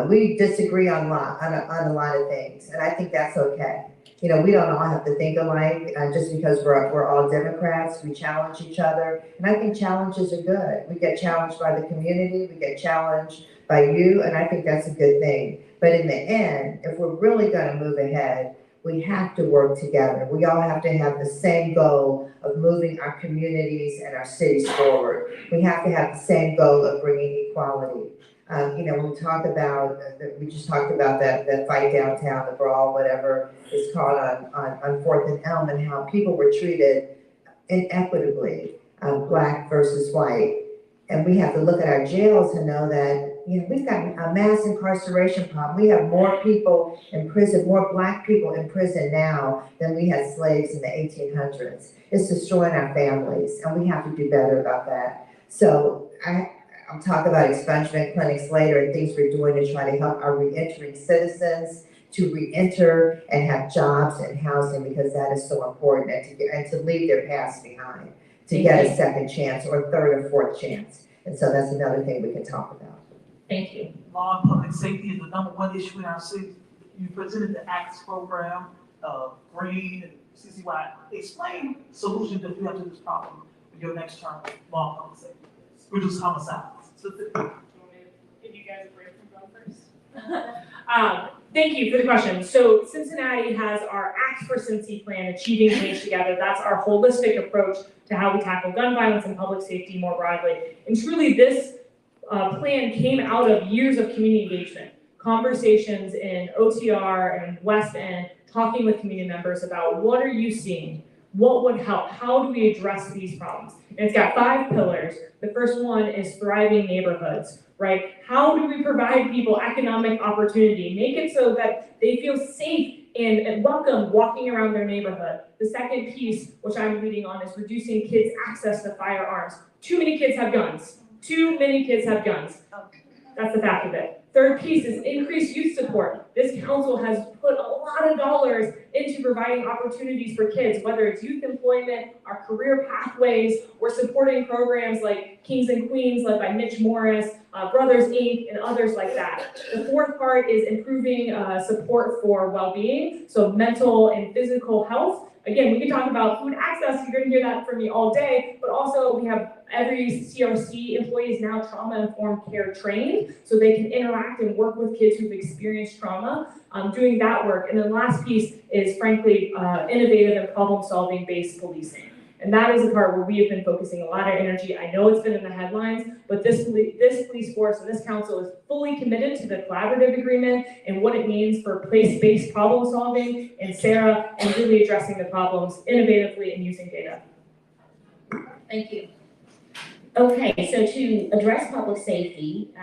we disagree on a lot of things, and I think that's okay. We don't all have to think alike just because we're all Democrats. We challenge each other, and I think challenges are good. We get challenged by the community, we get challenged by you, and I think that's a good thing. But in the end, if we're really going to move ahead, We have to work together. We all have to have the same goal of moving our communities and our cities forward. We have to have the same goal of bringing equality. When we talk about, we just talked about that fight downtown, the brawl, whatever it's called on 4th and Elm, and how people were treated inequitably, black versus white. And we have to look at our jails and know that, we've got a mass incarceration problem. We have more people in prison, more black people in prison now than we had slaves in the 1800s. It's destroying our families, and we have to do better about that. So I'll talk about expungement clinics later and things we're doing to try to help our reentering citizens to reenter and have jobs and housing, because that is so important, and to leave their past behind, to get a second chance or third or fourth chance. And so that's another thing we can talk about. Thank you. Law and public safety is the #1 issue in our city. You presented the ACTS program, Green and CCY. Explain solutions that we have to this problem in your next term, law and public safety. Reduce homicides. Give you guys a break from going first. Thank you for the question. So Cincinnati has our Act for Cincy plan, Achieving Change Together. That's our holistic approach to how we tackle gun violence and public safety more broadly. And truly, this plan came out of years of community engagement, conversations in OTR and West End, talking with community members about what are you seeing, what would help, how do we address these problems? And it's got 5 pillars. The first one is thriving neighborhoods, right? How do we provide people economic opportunity, make it so that they feel safe and welcome walking around their neighborhood? The second piece, which I'm leading on, is reducing kids' access to firearms. Too many kids have guns. Too many kids have guns. That's the fact of it. Third piece is increased youth support. This council has put a lot of dollars into providing opportunities for kids, whether it's youth employment, our career pathways, or supporting programs like Kings and Queens led by Mitch Morris, Brothers Inc., and others like that. The fourth part is improving support for well-being, so mental and physical health. Again, we can talk about food access, you're gonna hear that from me all day, but also we have every CRC employee is now trauma-informed care trained, so they can interact and work with kids who've experienced trauma, doing that work. And then the last piece is frankly, innovative and problem-solving based policing. And that is the part where we have been focusing a lot of energy. I know it's been in the headlines, but this police force and this council is fully committed to the collaborative agreement and what it means for place-based problem solving and Sarah, and really addressing the problems innovatively and using data. Thank you. Okay, so to address public safety,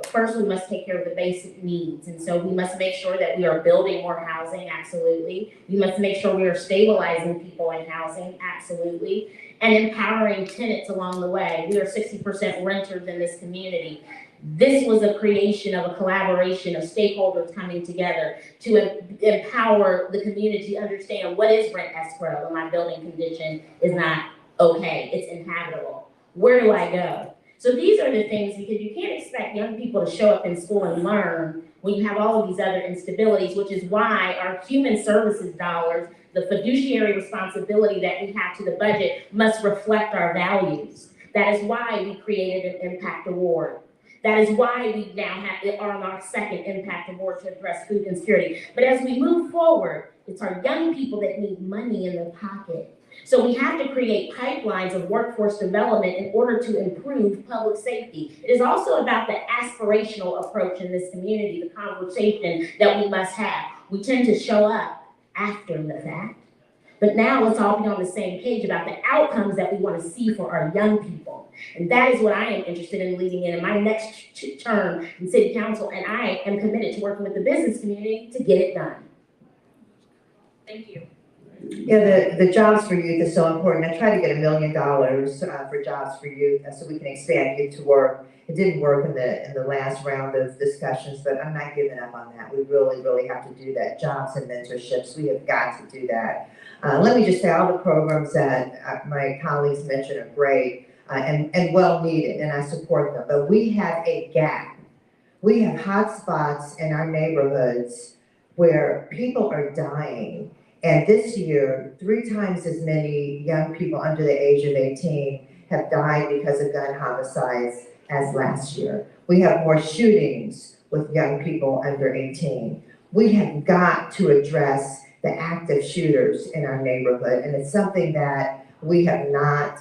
first we must take care of the basic needs. And so we must make sure that we are building more housing, absolutely. We must make sure we are stabilizing people in housing, absolutely. And empowering tenants along the way. We are 60% renters in this community. This was a creation of a collaboration of stakeholders coming together to empower the community to understand what is rent escrow and my building condition is not okay, it's inhabitable. Where do I go? So these are the things, because you can't expect young people to show up in school and learn when you have all of these other instabilities, which is why our human services dollars, the fiduciary responsibility that we have to the budget must reflect our values. That is why we created an impact award. That is why we now are on our second impact award to address food insecurity. But as we move forward, it's our young people that need money in their pocket. So we have to create pipelines of workforce development in order to improve public safety. It is also about the aspirational approach in this community, the conversation that we must have. We tend to show up after the fact, but now let's all be on the same page about the outcomes that we want to see for our young people. And that is what I am interested in leading in my next term in city council, and I am committed to working with the business community to get it done. Thank you. Yeah, the jobs for youth is so important. I tried to get $1 million for jobs for youth so we can expand youth to work. It didn't work in the last round of discussions, but I'm not giving up on that. We really have to do that. Jobs and mentorships, we have got to do that. Let me just say all the programs that my colleagues mentioned are great and well needed, and I support them. But we have a gap. We have hot spots in our neighborhoods where people are dying. And this year, 3 times as many young people under the age of 18 have died because of gun homicides as last year. We have more shootings with young people under 18. We have got to address the active shooters in our neighborhood, and it's something that we have not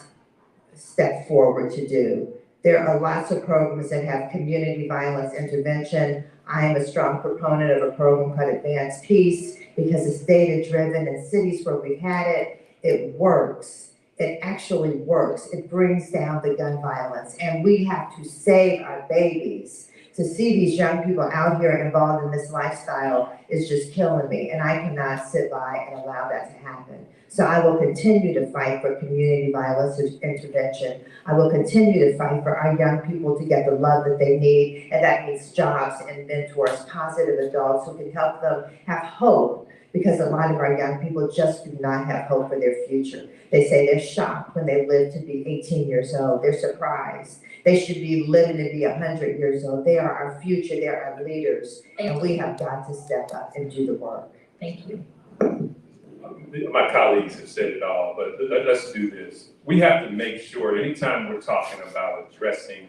stepped forward to do. There are lots of programs that have community violence intervention. I am a strong proponent of a program called Advanced Peace because it's data-driven. In cities where we've had it, it works. It actually works. It brings down the gun violence, and we have to save our babies. To see these young people out here involved in this lifestyle is just killing me, and I cannot sit by and allow that to happen. So I will continue to fight for community violence intervention. I will continue to fight for our young people to get the love that they need, and that means jobs and mentors, positive adults who can help them have hope, because a lot of our young people just do not have hope for their future. They say they're shocked when they live to be 18 years old. They're surprised. They should be living to be 100 years old. They are our future. They're our leaders. And we have got to step up and do the work. Thank you. My colleagues have said it all, but let's do this. We have to make sure anytime we're talking about addressing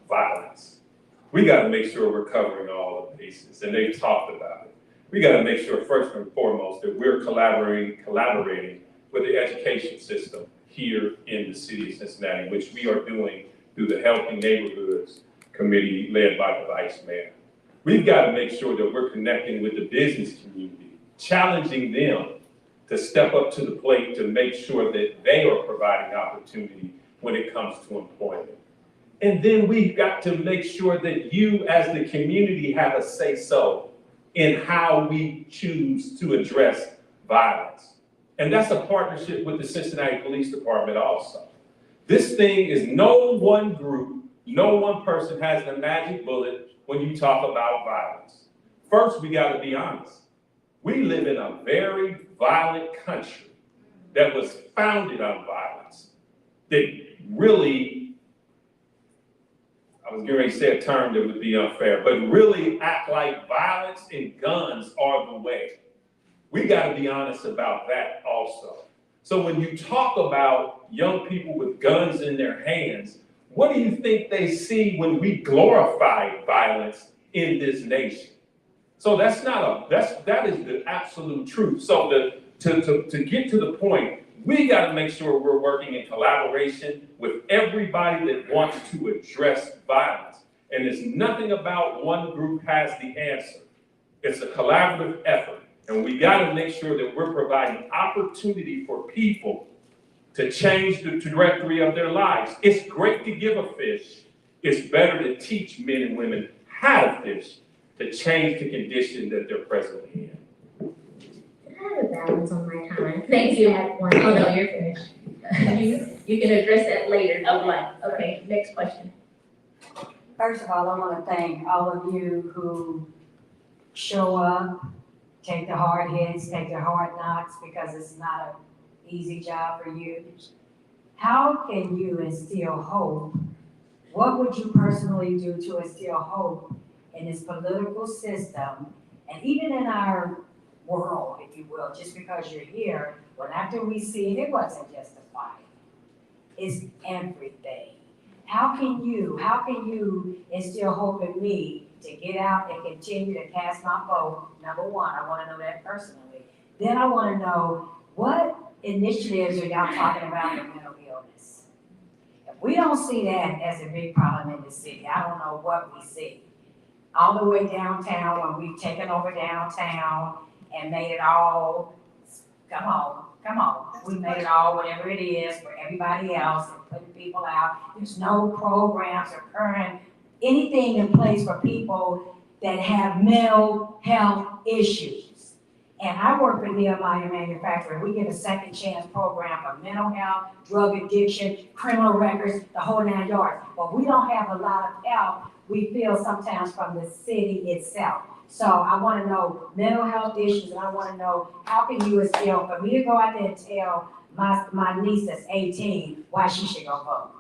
violence, we got to make sure we're covering all the bases, and they've talked about it. We got to make sure first and foremost that we're collaborating with the education system here in the city of Cincinnati, which we are doing through the Healthy Neighborhoods Committee led by the Vice Mayor. We've got to make sure that we're connecting with the business community, challenging them to step up to the plate to make sure that they are providing opportunity when it comes to employment. And then we've got to make sure that you as the community have a say-so in how we choose to address violence. And that's a partnership with the Cincinnati Police Department also. This thing is no one group, no one person has the magic bullet when you talk about violence. First, we gotta be honest. We live in a very violent country that was founded on violence, that really, I was going to say a term that would be unfair, but really act like violence and guns are the way. We got to be honest about that also. So when you talk about young people with guns in their hands, what do you think they see when we glorify violence in this nation? So that is the absolute truth. So to get to the point, we got to make sure we're working in collaboration with everybody that wants to address violence. And it's nothing about one group has the answer. It's a collaborative effort. And we got to make sure that we're providing opportunity for people to change the trajectory of their lives. It's great to give a fish. It's better to teach men and women how to fish to change the condition that they're presently in. I have a balance on my time. Thank you. Had one. Oh, no, you're finished. You can address that later if you like. Okay, next question. First of all, I want to thank all of you who show up, take the hard hits, take the hard knocks, because it's not an easy job for you. How can you instill hope? What would you personally do to instill hope in this political system, and even in our world, if you will, just because you're here, well, after we see it, it wasn't just a fight. It's everything. How can you instill hope in me to get out and continue to cast my vote? Number one, I want to know that personally. Then I want to know, what initiatives are y'all talking about for mental illness? If we don't see that as a big problem in the city, I don't know what we see. All the way downtown, when we've taken over downtown and made it all, come on, we made it all whatever it is for everybody else and putting people out. There's no programs or current, anything in place for people that have mental health issues. And I work with Nehemiah Manufacturing. We get a second chance program for mental health, drug addiction, criminal records, the whole 9 yards. But we don't have a lot of help, we feel sometimes, from the city itself. So I want to know mental health issues, and I want to know, how can you instill, for me to go out there and tell my niece that's 18 why she should go vote?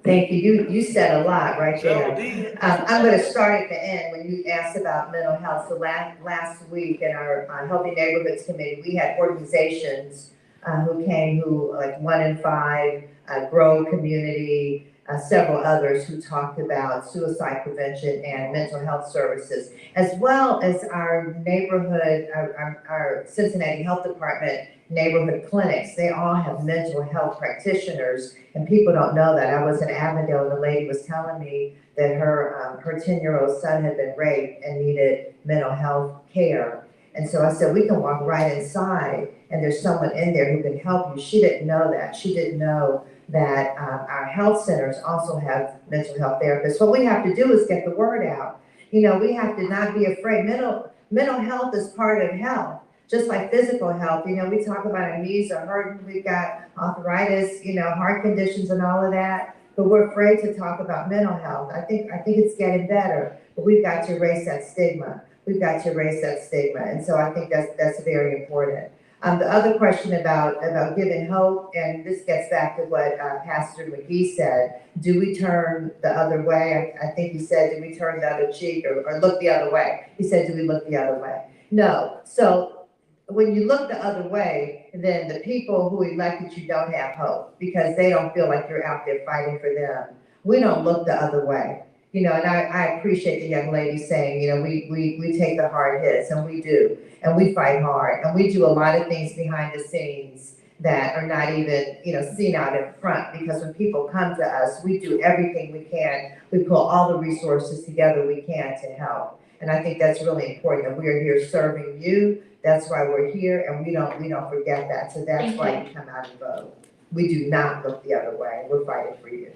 Thank you. You said a lot right there. did. I'm going to start at the end when you asked about mental health. So last week in our Healthy Neighborhoods Committee, we had organizations who came, like 1 in 5, Grow Community, several others who talked about suicide prevention and mental health services, as well as our neighborhood, our Cincinnati Health Department neighborhood clinics. They all have mental health practitioners, and people don't know that. I was in Avondale and the lady was telling me that her 10-year-old son had been raped and needed mental health care. And so I said, we can walk right inside and there's someone in there who can help you. She didn't know that. She didn't know that our health centers also have mental health therapists. What we have to do is get the word out. You know, we have to not be afraid. Mental health is part of health, just like physical health. You know, we talk about our knees are hurting, we've got arthritis, you know, heart conditions and all of that, but we're afraid to talk about mental health. I think it's getting better, but we've got to erase that stigma. We've got to erase that stigma. And so I think that's very important. The other question about giving hope, and this gets back to what Pastor McGee said, do we turn the other way? I think he said, do we turn the other cheek or look the other way? He said, do we look the other way? No. So when you look the other way, then the people who elected you don't have hope because they don't feel like you're out there fighting for them. We don't look the other way. You know, and I appreciate the young lady saying, you know, we take the hard hits, and we do, and we fight hard, and we do a lot of things behind the scenes that are not even, you know, seen out in front, because when people come to us, we do everything we can. We pull all the resources together we can to help. And I think that's really important, that we are here serving you. That's why we're here, and we don't forget that. So that's why you come out and vote. We do not look the other way. We're fighting for you.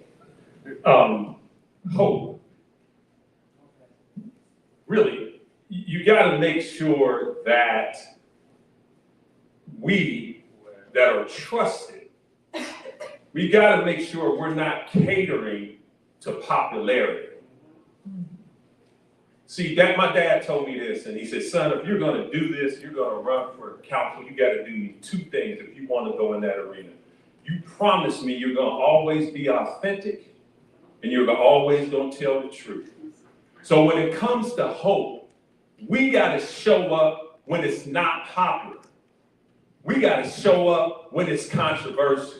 Hope. Really, you got to make sure that we that are trusted, we got to make sure we're not catering to popularity. See, that my dad told me this, and he said, son, if you're going to do this, you're going to run for council, you got to do two things if you want to go in that arena. You promise me you're going to always be authentic, and you're always going to tell the truth. So when it comes to hope, we got to show up when it's not popular. We got to show up when it's controversial.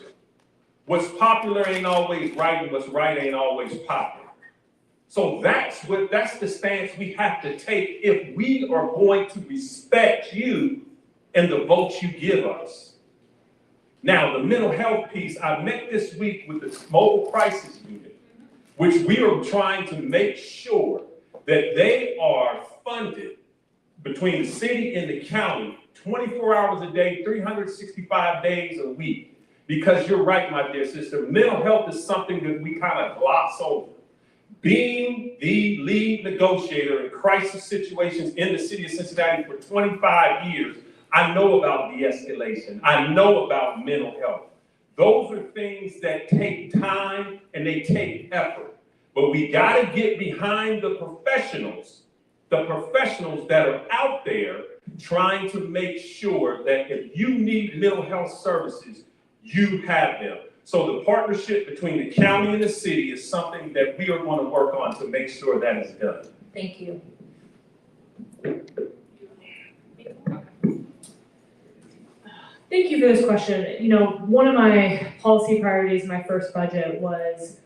What's popular ain't always right, and what's right ain't always popular. So that's the stance we have to take if we are going to respect you and the votes you give us. Now, the mental health piece, I met this week with the mobile crisis unit, which we are trying to make sure that they are funded between the city and the county 24 hours a day, 365 days a week. Because you're right, my dear sister, mental health is something that we kind of gloss over. Being the lead negotiator in crisis situations in the city of Cincinnati for 25 years, I know about de-escalation. I know about mental health. Those are things that take time and they take effort. But we got to get behind the professionals that are out there trying to make sure that if you need mental health services, you have them. So the partnership between the county and the city is something that we are going to work on to make sure that is done. Thank you. Thank you for this question. You know, one of my policy priorities in my first budget was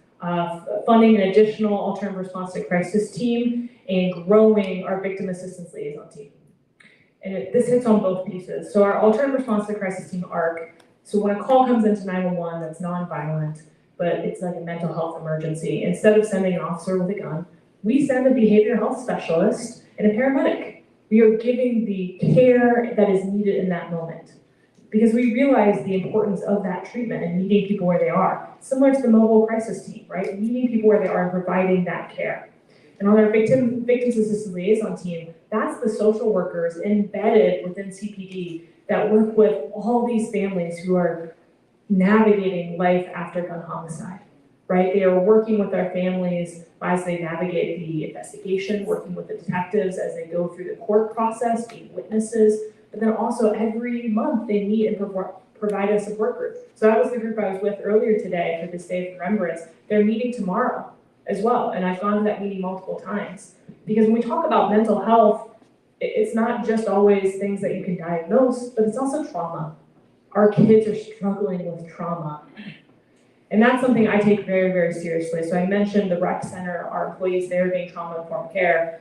funding an additional alternative response to crisis team and growing our victim assistance liaison team. And this hits on both pieces. So our alternative response to crisis team ARC, so when a call comes into 911 that's non-violent, but it's like a mental health emergency, instead of sending an officer with a gun, we send a behavioral health specialist and a paramedic. We are giving the care that is needed in that moment, because we realize the importance of that treatment and meeting people where they are. Similar to the mobile crisis team, right? Meeting people where they are and providing that care. And on our victims assistance liaison team, that's the social workers embedded within CPD that work with all these families who are navigating life after gun homicide, right? They are working with our families as they navigate the investigation, working with the detectives as they go through the court process, being witnesses, but then also every month they meet and provide a support group. So that was the group I was with earlier today for this Day of Remembrance. They're meeting tomorrow as well, and I've gone to that meeting multiple times. Because when we talk about mental health, it's not just always things that you can diagnose, but it's also trauma. Our kids are struggling with trauma. And that's something I take very, very seriously. So I mentioned the rec center, our employees there being trauma-informed care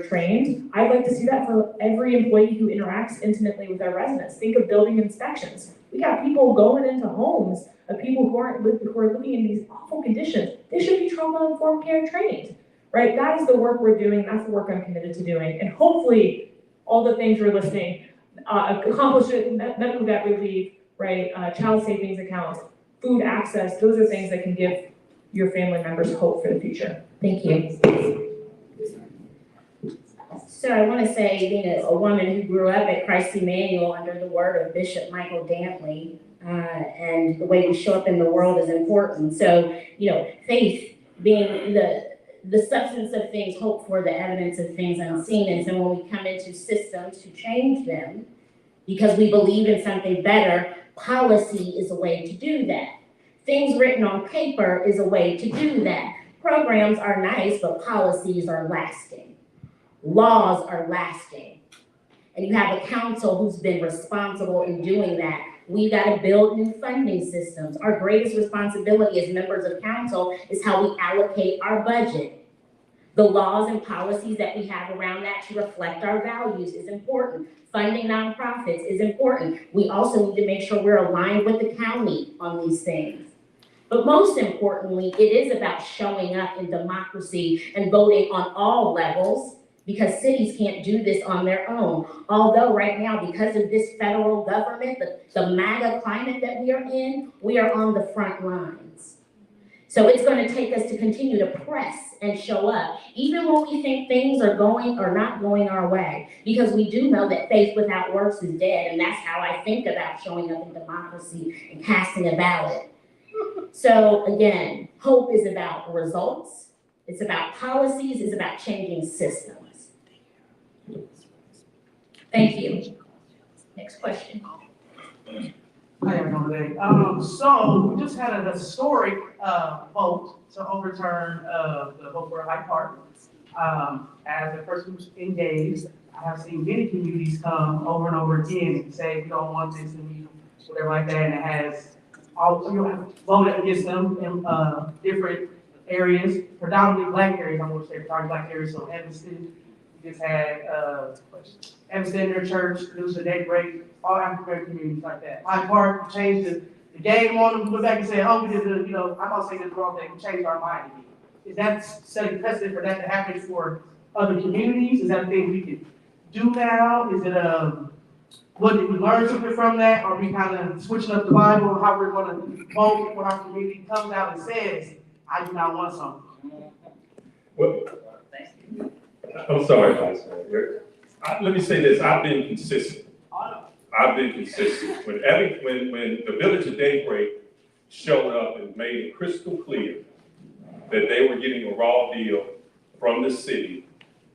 trained. I'd like to see that for every employee who interacts intimately with our residents. Think of building inspections. We got people going into homes of people who are living in these awful conditions. They should be trauma-informed care trained, right? That is the work we're doing. That's the work I'm committed to doing. And hopefully, all the things we're listing, accomplish medical debt relief, right? Child savings accounts, food access, those are things that can give your family members hope for the future. Thank you. So I want to say, being a woman who grew up at Christ Emmanuel under the word of Bishop Michael Dantley, and the way we show up in the world is important. So, faith being the substance of things hoped for, the evidence of things unseen. And so when we come into systems to change them, because we believe in something better, policy is a way to do that. Things written on paper is a way to do that. Programs are nice, but policies are lasting. Laws are lasting. And you have a council who's been responsible in doing that. We've got to build new funding systems. Our greatest responsibility as members of council is how we allocate our budget. The laws and policies that we have around that to reflect our values is important. Funding nonprofits is important. We also need to make sure we're aligned with the county on these things. But most importantly, it is about showing up in democracy and voting on all levels, because cities can't do this on their own. Although right now, because of this federal government, the MAGA climate that we are in, we are on the front lines. So it's going to take us to continue to press and show up, even when we think things are going or not going our way, because we do know that faith without works is dead, and that's how I think about showing up in democracy and casting a ballot. So again, hope is about results, it's about policies, it's about changing systems. Thank you. Next question. Hi, everyone today. So we just had a historic vote to overturn the vote for Hyde Park. As a person who's engaged, I have seen many communities come over and over again and say, we don't want this and whatever like that, and it has voted against them in different areas, predominantly black areas, I'm going to say predominantly black areas, so Evanston, we just had Evanston, their church, produced a daybreak, all African communities like that. Hyde Park changed the game on them, look back and say, oh, we did the, I'm not saying this wrong thing, we changed our mind again. Is that setting precedent for that to happen for other communities? Is that a thing we can do now? Is it what did we learn something from that? Are we kind of switching up the Bible on how we're going to vote when our community comes out and says, I do not want something? Well, I'm sorry, Vice Mayor. Let me say this, I've been consistent. When the Village of Daybreak showed up and made it crystal clear that they were getting a raw deal from the city,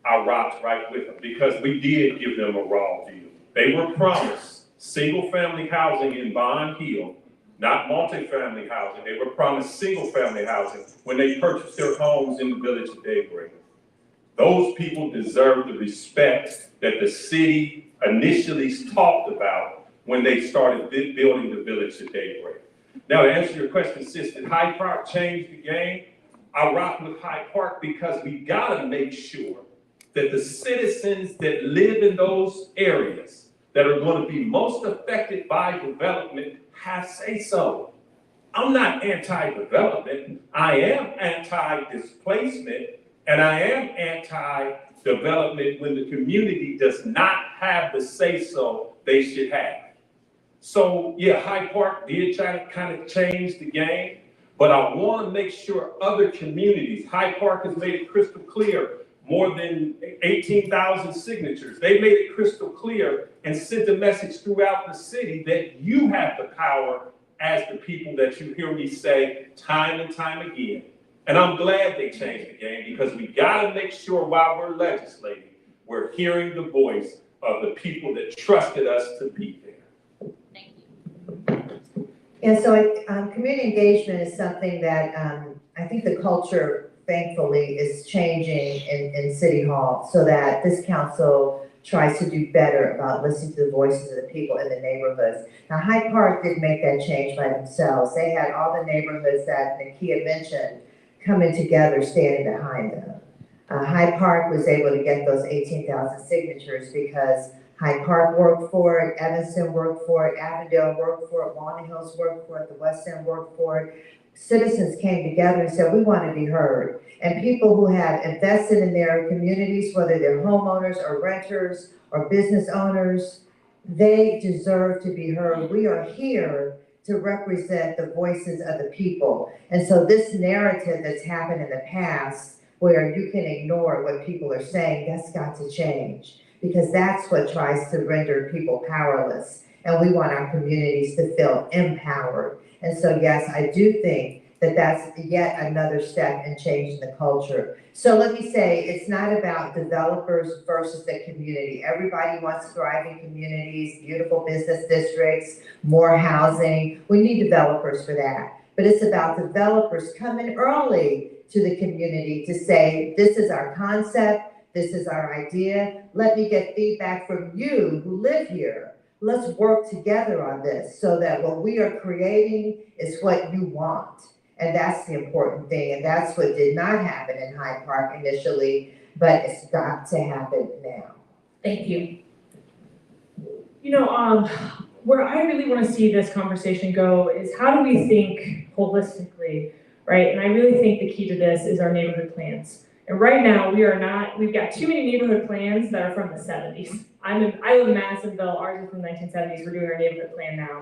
I rocked right with them, because we did give them a raw deal. They were promised single-family housing in Bond Hill, not multi-family housing. They were promised single-family housing when they purchased their homes in the Village of Daybreak. Those people deserve the respect that the city initially talked about when they started building the Village of Daybreak. Now, to answer your question, sis, did Hyde Park change the game? I rock with Hyde Park because we gotta make sure that the citizens that live in those areas that are going to be most affected by development have say so. I'm not anti-development. I am anti-displacement, and I am anti-development when the community does not have the say-so they should have. So yeah, Hyde Park did try to kind of change the game, but I want to make sure other communities, Hyde Park has made it crystal clear, more than 18,000 signatures. They made it crystal clear and sent a message throughout the city that you have the power as the people that you hear me say time and time again. And I'm glad they changed the game, because we gotta make sure while we're legislating, we're hearing the voice of the people that trusted us to be there. Thank you. Yeah, so community engagement is something that I think the culture, thankfully, is changing in City Hall, so that this council tries to do better about listening to the voices of the people in the neighborhoods. Now, Hyde Park didn't make that change by themselves. They had all the neighborhoods that Nakia mentioned coming together, standing behind them. Hyde Park was able to get those 18,000 signatures because Hyde Park worked for it, Evanston worked for it, Avondale worked for it, Walnut Hills worked for it, the West End worked for it. Citizens came together and said, we want to be heard. And people who have invested in their communities, whether they're homeowners or renters or business owners, they deserve to be heard. We are here to represent the voices of the people. And so this narrative that's happened in the past, where you can ignore what people are saying, that's got to change. Because that's what tries to render people powerless. And we want our communities to feel empowered. And so, yes, I do think that that's yet another step in changing the culture. So let me say, it's not about developers versus the community. Everybody wants thriving communities, beautiful business districts, more housing. We need developers for that. But it's about developers coming early to the community to say, this is our concept, this is our idea. Let me get feedback from you who live here. Let's work together on this so that what we are creating is what you want. And that's the important thing. And that's what did not happen in Hyde Park initially, but it's got to happen now. Thank you. You know, where I really want to see this conversation go is how do we think holistically, right? And I really think the key to this is our neighborhood plans. And right now, we've got too many neighborhood plans that are from the 70s. I live in Madisonville, ours is from the 1970s, we're doing our neighborhood plan now.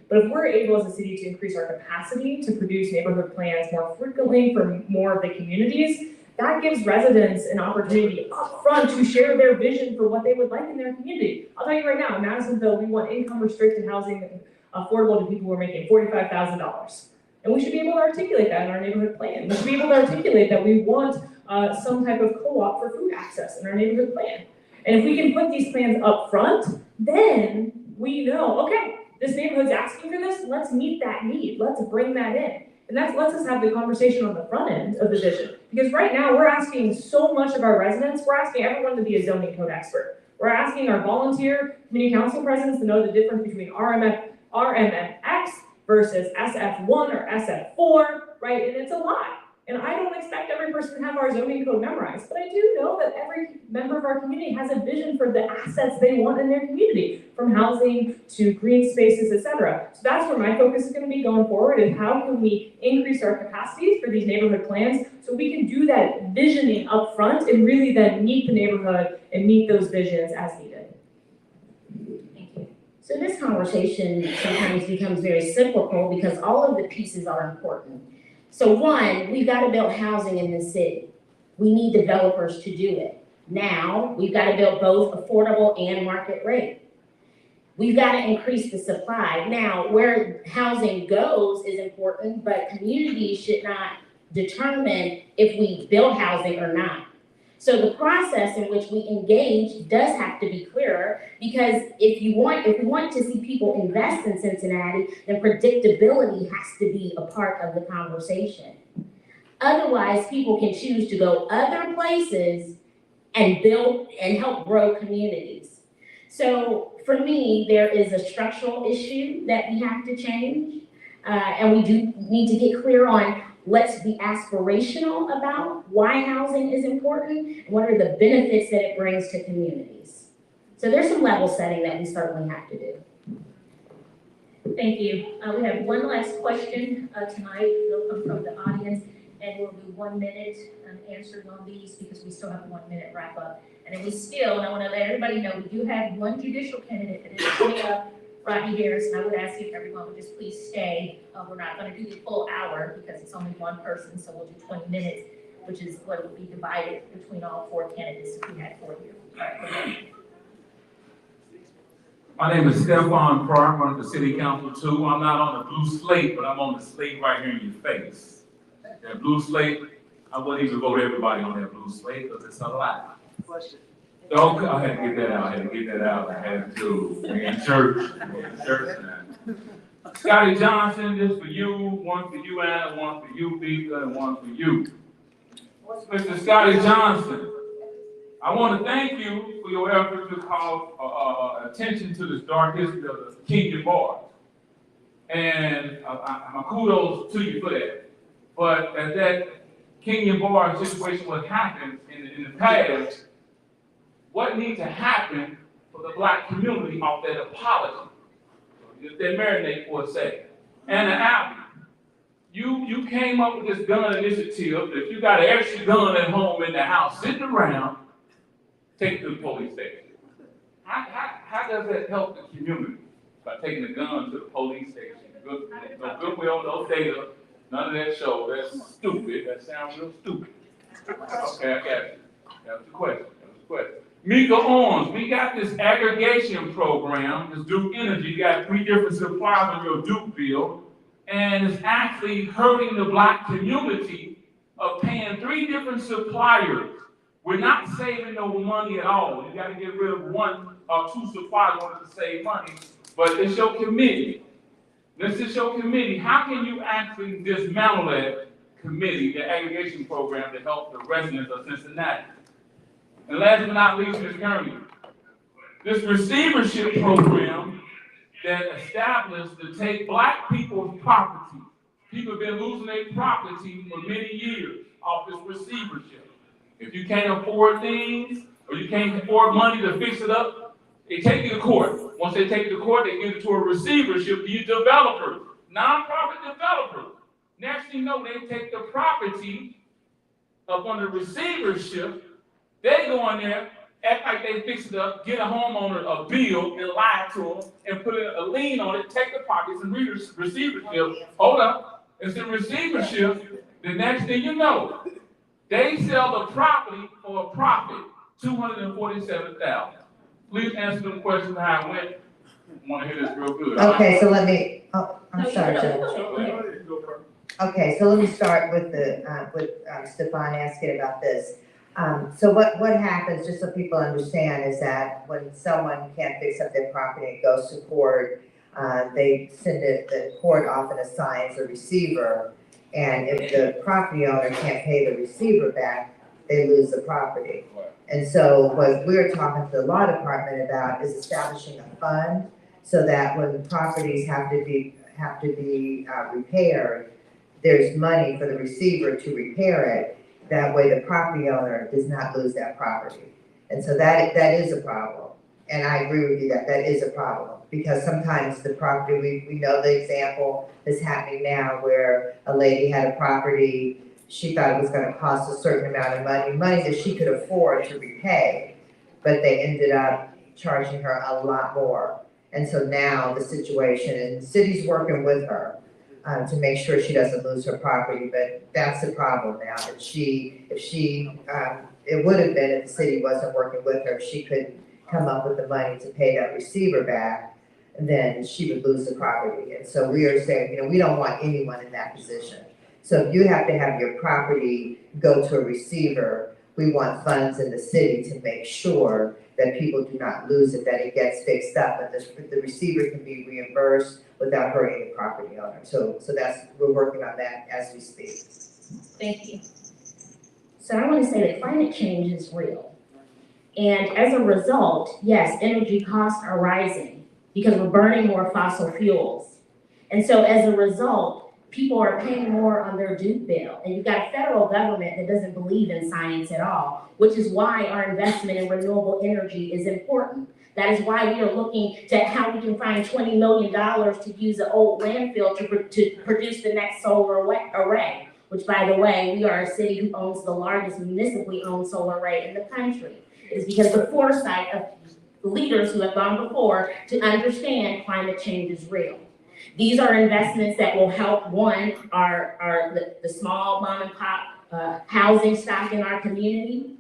But if we're able as a city to increase our capacity to produce neighborhood plans more frequently for more of the communities, that gives residents an opportunity up front to share their vision for what they would like in their community. I'll tell you right now, in Madisonville, we want income-restricted housing affordable to people who are making $45,000. And we should be able to articulate that in our neighborhood plan. We should be able to articulate that we want some type of co-op for food access in our neighborhood plan. And if we can put these plans up front, then we know, okay, this neighborhood's asking for this, let's meet that need, let's bring that in. And that lets us have the conversation on the front end of the vision. Because right now, we're asking so much of our residents, we're asking everyone to be a zoning code expert. We're asking our volunteer community council presidents to know the difference between RMX versus SF1 or SF4, right? And it's a lot. And I don't expect every person to have our zoning code memorized, but I do know that every member of our community has a vision for the assets they want in their community, from housing to green spaces, etc. So that's where my focus is going to be going forward, is how can we increase our capacities for these neighborhood plans so we can do that visioning up front and really then meet the neighborhood and meet those visions as needed. Thank you. So this conversation sometimes becomes very cyclical because all of the pieces are important. So one, we've got to build housing in this city. We need developers to do it. Now, we've got to build both affordable and market rate. We've got to increase the supply. Now, where housing goes is important, but communities should not determine if we build housing or not. So the process in which we engage does have to be clearer, because if we want to see people invest in Cincinnati, then predictability has to be a part of the conversation. Otherwise, people can choose to go other places and build and help grow communities. So for me, there is a structural issue that we have to change, and we do need to get clear on let's be aspirational about why housing is important and what are the benefits that it brings to communities. So there's some level setting that we certainly have to do. Thank you. We have one last question tonight. It'll come from the audience, and we'll do 1 minute answering on these because we still have a 1 minute wrap up. And then and I want to let everybody know, we do have one judicial candidate that is coming up, Rodney Harris, and I would ask if everyone would just please stay. We're not going to do the full hour because it's only one person, so we'll do 20 minutes, which is what will be divided between all 4 candidates if we had 4 here. All right, go ahead. My name is Stephon Pratt, I'm running for City Council too. I'm not on the blue slate, but I'm on the slate right here in your face. That blue slate, I wouldn't even vote everybody on that blue slate because it's a lot. Don't, I had to get that out, I had to, in church now. Scotty Johnson, this for you, one for you, Anna, one for you, Vika, and one for you. Mr. Scotty Johnson, I want to thank you for your effort to call attention to this dark history of the Kenyon bars. And I'm kudos to you for that. But as that Kenyon bar situation was happening in the past, what needs to happen for the black community off that apology? If they marinate for a second. And Albie, you came up with this gun initiative. If you got an extra gun at home in the house sitting around, take it to the police station. How does that help the community? By taking a gun to the police station? No goodwill, no data, none of that show. That's stupid. That sounds real stupid. Okay, I got you. That was the question. Mika Owens, we got this aggregation program, this Duke Energy. You got 3 different suppliers on your Duke bill, and it's actually hurting the black community of paying 3 different suppliers. We're not saving no money at all. You got to get rid of 1 or 2 suppliers in order to save money, but it's your committee. This is your committee. How can you actually dismantle that committee, the aggregation program, to help the residents of Cincinnati? And last but not least, Ms. Kearney, this receivership program that established to take black people's property. People have been losing their property for many years off this receivership. If you can't afford things, or you can't afford money to fix it up, they take you to court. Once they take you to court, they give it to a receivership, these developers, nonprofit developers. Next thing you know, they take the property up under receivership. They go in there, act like they fix it up, get a homeowner a bill and lie to them and put a lien on it, take the properties and receivership. Hold up, it's in receivership. The next thing you know, they sell the property for a profit, $247,000. Please answer the question how it went. I want to hear this real good. Okay, so let me, I'm sorry, Judge. Okay, so let me start with Stefan asking about this. So what happens, just so people understand, is that when someone can't fix up their property, it goes to court, they send it, the court often assigns a receiver, and if the property owner can't pay the receiver back, they lose the property. And so what we're talking to the law department about is establishing a fund so that when properties have to be repaired, there's money for the receiver to repair it. That way the property owner does not lose that property. And so that is a problem. And I agree with you that is a problem, because sometimes the property, we know the example is happening now where a lady had a property, she thought it was gonna cost a certain amount of money that she could afford to repay, but they ended up charging her a lot more. And so now the situation, and the city's working with her to make sure she doesn't lose her property, but that's the problem now, that it would have been if the city wasn't working with her, if she couldn't come up with the money to pay that receiver back, then she would lose the property. And so we are saying, we don't want anyone in that position. So if you have to have your property go to a receiver, we want funds in the city to make sure that people do not lose it, that it gets fixed up, but the receiver can be reimbursed without hurting the property owner. So we're working on that as we speak. Thank you. So I want to say that climate change is real. And as a result, yes, energy costs are rising because we're burning more fossil fuels. And so as a result, people are paying more on their Duke bill. And you've got a federal government that doesn't believe in science at all, which is why our investment in renewable energy is important. That is why we are looking to how we can find $20 million to use an old landfill to produce the next solar array, which, by the way, we are a city who owns the largest municipally owned solar array in the country. It is because of the foresight of leaders who have gone before to understand climate change is real. These are investments that will help, one, the small mom and pop housing stock in our community,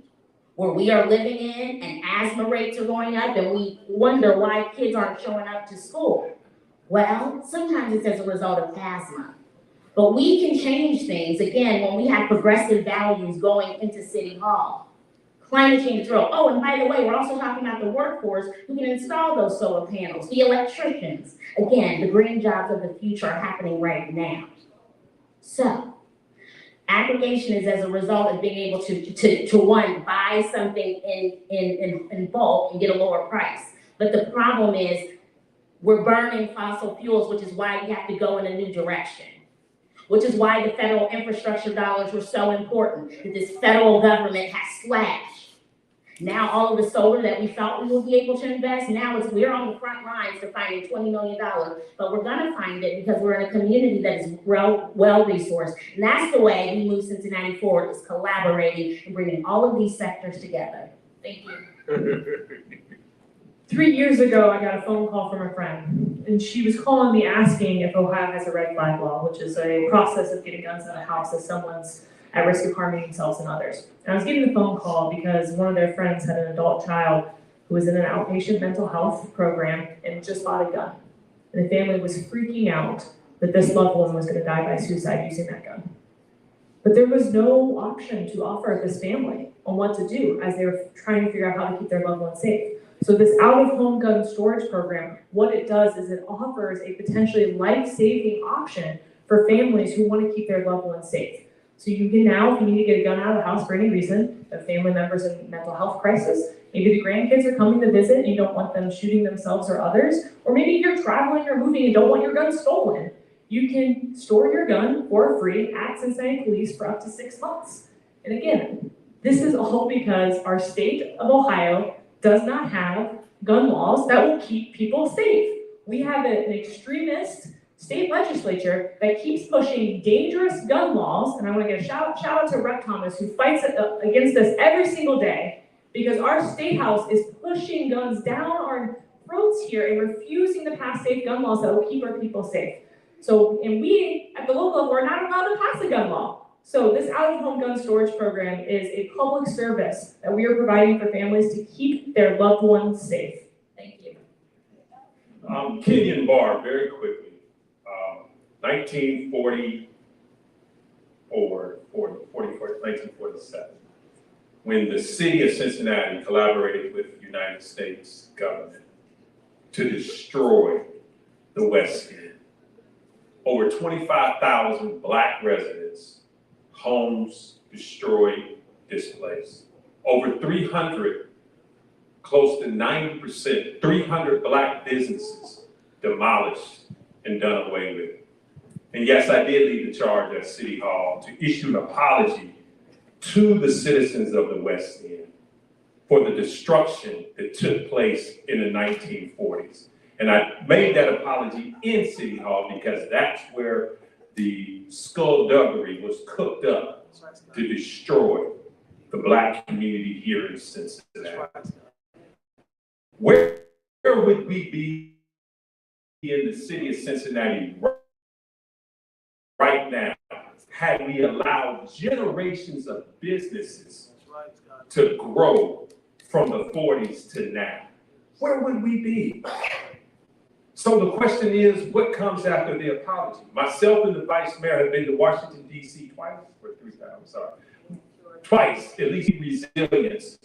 where we are living in, and asthma rates are going up, and we wonder why kids aren't showing up to school. Well, sometimes it's as a result of asthma. But we can change things, again, when we have progressive values going into City Hall. Climate change is real. Oh, and by the way, we're also talking about the workforce who can install those solar panels, the electricians. Again, the green jobs of the future are happening right now. So, Aggregation is as a result of being able to one, buy something in bulk and get a lower price. But the problem is we're burning fossil fuels, which is why we have to go in a new direction. Which is why the federal infrastructure dollars were so important, that this federal government has slashed. Now all of the solar that we thought we would be able to invest, now we're on the front lines to finding $20 million, but we're gonna find it because we're in a community that is well-resourced. And that's the way we move Cincinnati forward, is collaborating and bringing all of these sectors together. Thank you. 3 years ago, I got a phone call from a friend, and she was calling me asking if Ohio has a red flag law, which is a process of getting guns in the house if someone's at risk of harming themselves and others. And I was getting the phone call because one of their friends had an adult child who was in an outpatient mental health program and just bought a gun. And the family was freaking out that this loved one was gonna die by suicide using that gun. But there was no option to offer this family on what to do as they were trying to figure out how to keep their loved one safe. So this out-of-home gun storage program, what it does is it offers a potentially life-saving option for families who want to keep their loved ones safe. So you can now, if you need to get a gun out of the house for any reason, a family member's in mental health crisis, maybe the grandkids are coming to visit and you don't want them shooting themselves or others, or maybe you're traveling or moving and don't want your gun stolen, you can store your gun for free at Cincinnati Police for up to 6 months. And again, this is all because our state of Ohio does not have gun laws that will keep people safe. We have an extremist state legislature that keeps pushing dangerous gun laws, and I want to get a shout out to Rep. Thomas, who fights against us every single day, because our state house is pushing guns down our throats here and refusing to pass safe gun laws that will keep our people safe. So, and we, at the local level, are not allowed to pass a gun law. So this out-of-home gun storage program is a public service that we are providing for families to keep their loved ones safe. Thank you. Kenyon Bar, very quickly. 1947, when the city of Cincinnati collaborated with the United States government to destroy the West End. Over 25,000 Black residents, homes destroyed, displaced. Over 300, close to 90%, 300 Black businesses demolished and done away with. And yes, I did lead the charge at City Hall to issue an apology to the citizens of the West End for the destruction that took place in the 1940s. And I made that apology in City Hall because that's where the skullduggery was cooked up to destroy the Black community here in Cincinnati. Where would we be in the city of Cincinnati right now had we allowed generations of businesses to grow from the 40s to now? Where would we be? So the question is, what comes after the apology? Myself and the vice mayor have been to Washington, D.C. twice, or 3 times, twice, at least resilience,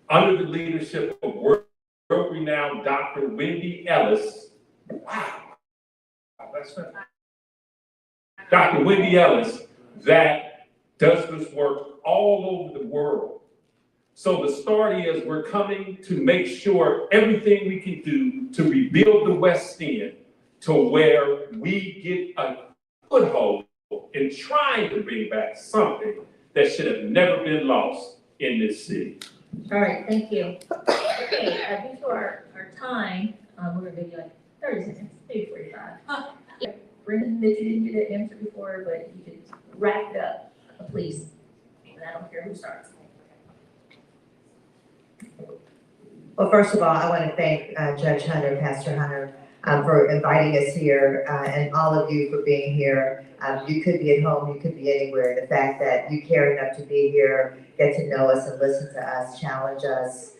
under the leadership of world-renowned Dr. Wendy Ellis. Wow, that's right. Dr. Wendy Ellis, that does this work all over the world. So the start is we're coming to make sure everything we can do to rebuild the West End to where we get a foothold in trying to bring back something that should have never been lost in this city. All right, thank you. Okay, due to our time, we're gonna give you like 30 seconds, maybe 45. Brendan, that you didn't get an answer before, but you could wrap it up, please. And I don't care who starts. Well, first of all, I want to thank Judge Hunter, Pastor Hunter, for inviting us here, and all of you for being here. You could be at home, you could be anywhere. The fact that you care enough to be here, get to know us and listen to us, challenge us,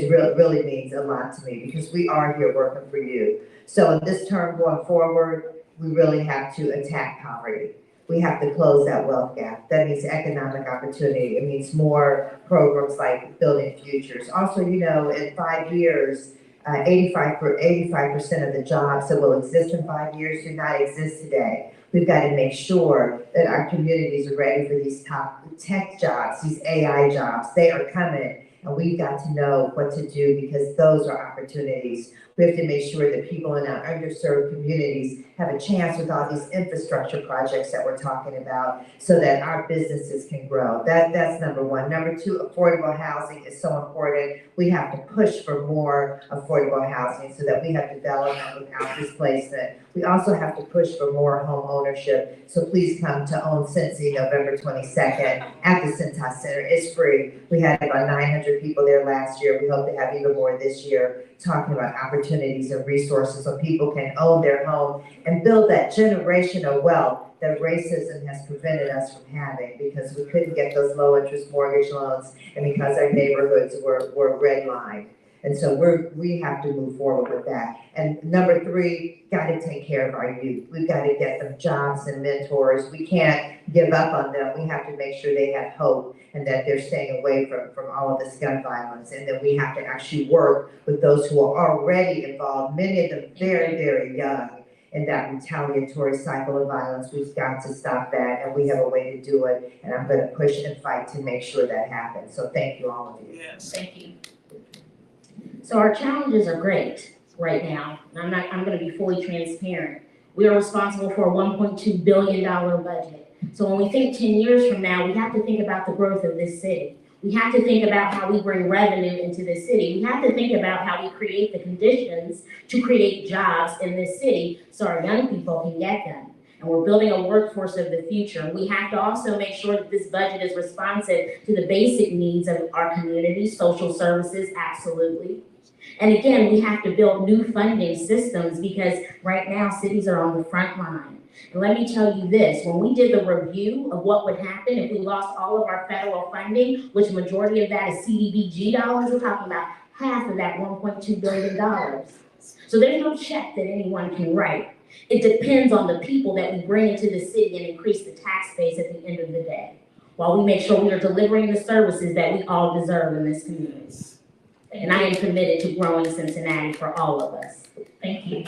really means a lot to me, because we are here working for you. So in this term going forward, we really have to attack poverty. We have to close that wealth gap. That means economic opportunity. It means more programs like Building Futures. Also, you know, in 5 years, 85% of the jobs that will exist in 5 years do not exist today. We've got to make sure that our communities are ready for these top tech jobs, these AI jobs. They are coming, and we've got to know what to do because those are opportunities. We have to make sure that people in our underserved communities have a chance with all these infrastructure projects that we're talking about so that our businesses can grow. That's number one. Number two, affordable housing is so important. We have to push for more affordable housing so that we have development without displacement. We also have to push for more home ownership. So please come to Own Cincy November 22nd at the Sistas Center. It's free. We had about 900 people there last year. We hope to have even more this year, talking about opportunities and resources so people can own their home and build that generational wealth that racism has prevented us from having because we couldn't get those low interest mortgage loans and because our neighborhoods were redlined. And so we have to move forward with that. And number three, got to take care of our youth. We've got to get them jobs and mentors. We can't give up on them. We have to make sure they have hope and that they're staying away from all of this gun violence. And then we have to actually work with those who are already involved, many of them very, very young, in that retaliatory cycle of violence. We've got to stop that, and we have a way to do it. And I'm going to push and fight to make sure that happens. So thank you, all of you. Yes. Thank you. So our challenges are great right now. And I'm gonna be fully transparent. We are responsible for a $1.2 billion budget. So when we think 10 years from now, we have to think about the growth of this city. We have to think about how we bring revenue into this city. We have to think about how we create the conditions to create jobs in this city so our young people can get them. And we're building a workforce of the future. We have to also make sure that this budget is responsive to the basic needs of our community, social services, absolutely. And again, we have to build new funding systems because right now cities are on the front line. And let me tell you this, when we did the review of what would happen if we lost all of our federal funding, which majority of that is CDBG dollars, we're talking about half of that $1.2 billion. So there's no check that anyone can write. It depends on the people that we bring into the city and increase the tax base at the end of the day, while we make sure we are delivering the services that we all deserve in this community. And I am committed to growing Cincinnati for all of us. Thank you.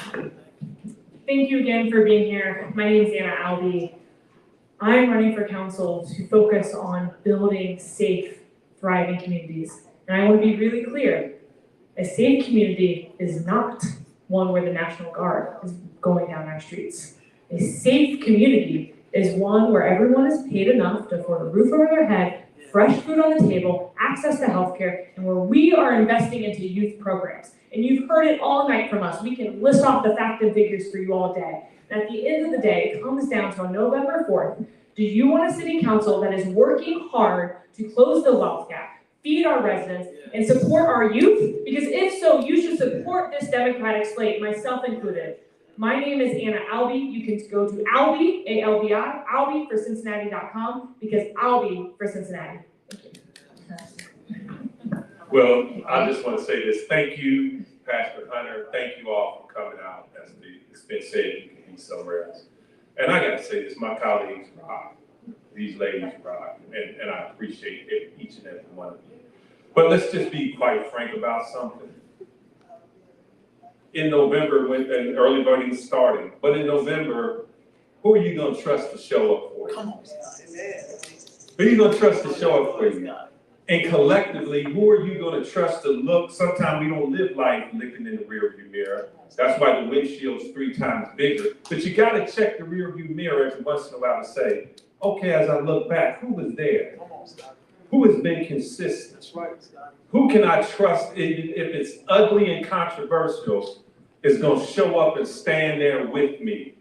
Thank you again for being here. My name is Anna Albee. I'm running for council to focus on building safe, thriving communities. And I want to be really clear, a safe community is not one where the National Guard is going down our streets. A safe community is one where everyone is paid enough to afford a roof over their head, fresh food on the table, access to healthcare, and where we are investing into youth programs. And you've heard it all night from us. We can list off the fact and figures for you all day. And at the end of the day, it comes down to on November 4th, do you want a city council that is working hard to close the wealth gap, feed our residents, and support our youth? Because if so, you should support this Democratic slate, myself included. My name is Anna Albee. You can go to Albee, A-L-B-I, albeeforcincinnati.com, because I'll be for Cincinnati. Well, I just want to say this. Thank you, Pastor Hunter. Thank you all for coming out. As it's been said, you can be somewhere else. And I got to say this, my colleagues rock. These ladies rock. And I appreciate each and every one of you. But let's just be quite frank about something. In November, when and early voting is starting, but in November, who are you going to trust to show up for you? Come on. Who are you going to trust to show up for you? And collectively, who are you going to trust to look? Sometimes we don't live life looking in the rearview mirror. That's why the windshield's 3 times bigger. But you got to check the rearview mirror every once in a while to say, okay, as I look back, who was there? Who has been consistent? Who can I trust if it's ugly and controversial is going to show up and stand there with me,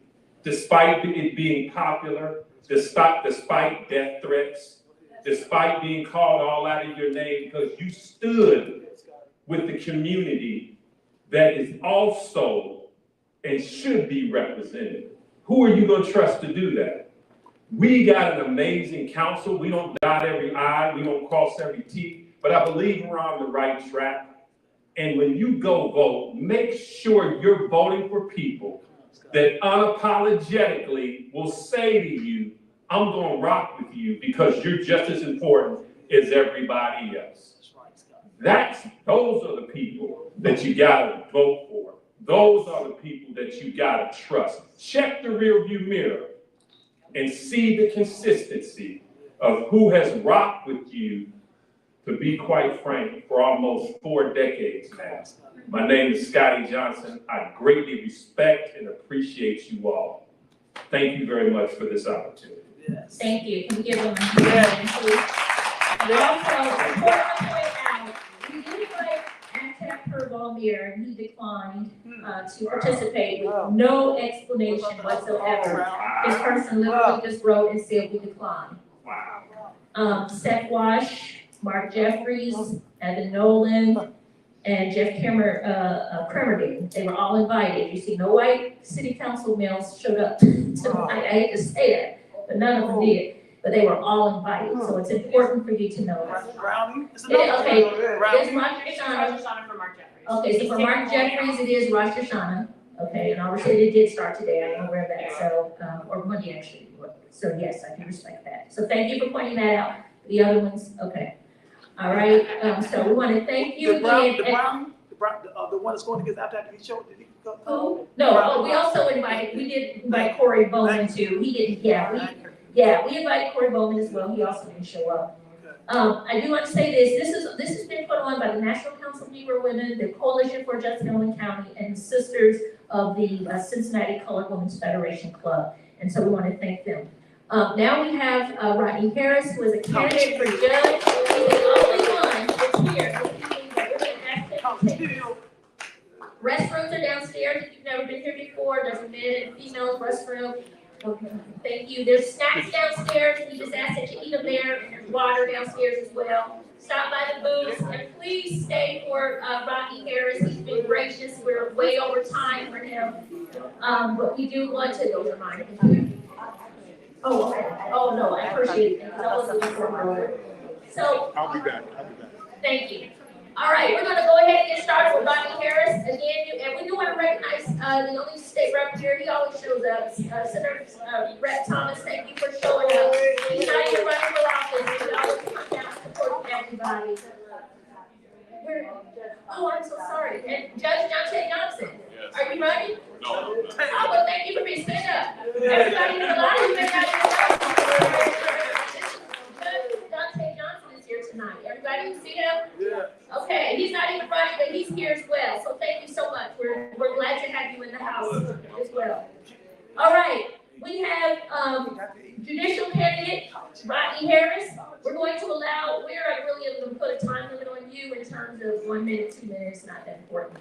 despite it being popular, despite death threats, despite being called all out of your name, because you stood with the community that is also and should be represented. Who are you going to trust to do that? We got an amazing council. We don't dot every I, we don't cross every T, but I believe we're on the right track. And when you go vote, make sure you're voting for people that unapologetically will say to you, I'm going to rock with you because you're just as important as everybody else. Those are the people that you got to vote for. Those are the people that you got to trust. Check the rearview mirror. and see the consistency of who has rocked with you, to be quite frank, for almost 4 decades now. My name is Scotty Johnson. I greatly respect and appreciate you all. Thank you very much for this opportunity. Yes. Thank you. Can we give them a hand, please? Also, before I point out, we did invite Actec Volmier, and he declined to participate with no explanation whatsoever. This person literally just wrote and said we declined. Seth Wash, Mark Jeffries, Evan Nolan, and Jeff Kremerding. They were all invited. You see, no white city council males showed up tonight. I hate to say that, but none of them did. But they were all invited, so it's important for you to know that. Brownie? Okay, there's Rosh It's Hashanah. Rosh Hashanah for Mark Jeffries. Okay, so for Mark Jeffries, it is Rosh Hashanah. Okay, and obviously it did start today. I am aware of that. So, or Monday actually. So yes, I do respect that. So thank you for pointing that out. The other ones, okay. All right. So we want to thank you again. The one that's going to get after he showed, did he go? Who? No. We also invited. We did invite Corey Bowman too. He didn't. Yeah, we invited Corey Bowman as well. He also didn't show up. I do want to say this has been put on by the National Council of Negro Women, the Coalition for Justice in Owen County, and Sisters of the Cincinnati Colored Women's Federation Club. And so we want to thank them. Now we have Rodney Harris, who is a candidate for judge. He's the only one that's here. Restrooms are downstairs. If you've never been here before, there's a men and female restroom. Okay, thank you. There's snacks downstairs. We just ask that you eat them there. And there's water downstairs as well. Stop by the booths and please stay for Rodney Harris. He's been gracious. We're way over time for him. But we do want to, those are mine. Oh, okay. Oh, no, I appreciate it because I wasn't before. So. I'll be back. Thank you. All right, we're gonna go ahead and get started with Rodney Harris. Again, and we do want to recognize the only state rep here. He always shows up. Senator Rep Thomas, thank you for showing up. He's not even running for office. He always comes down to support everybody. Oh, I'm so sorry. And Judge Dante Johnson, are you running? No. Oh, well, thank you for being stand up. Everybody, a lot of you may not know. Dante Johnson is here tonight. Everybody see him? Yeah. Okay, he's not even running, but he's here as well. So thank you so much. We're glad to have you in the house as well. All right, we have judicial candidate Rodney Harris. We're going to allow, we're really going to put a time limit on you in terms of 1 minute, 2 minutes, not that important.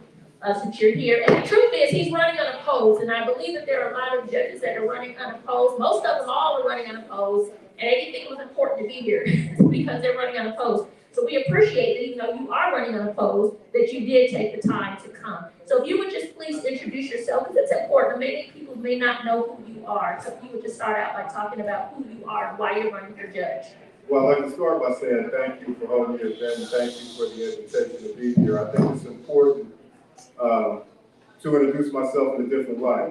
Since you're here. And the truth is, he's running unopposed, and I believe that there are a lot of judges that are running unopposed. Most of them all are running unopposed, and they didn't think it was important to be here because they're running unopposed. So we appreciate that even though you are running unopposed, that you did take the time to come. So if you would just please introduce yourself, because it's important. Many people may not know who you are. So if you would just start out by talking about who you are and why you're running for judge. Well, I'd like to start by saying thank you for holding the event and thank you for the invitation to be here. I think it's important to introduce myself in a different light.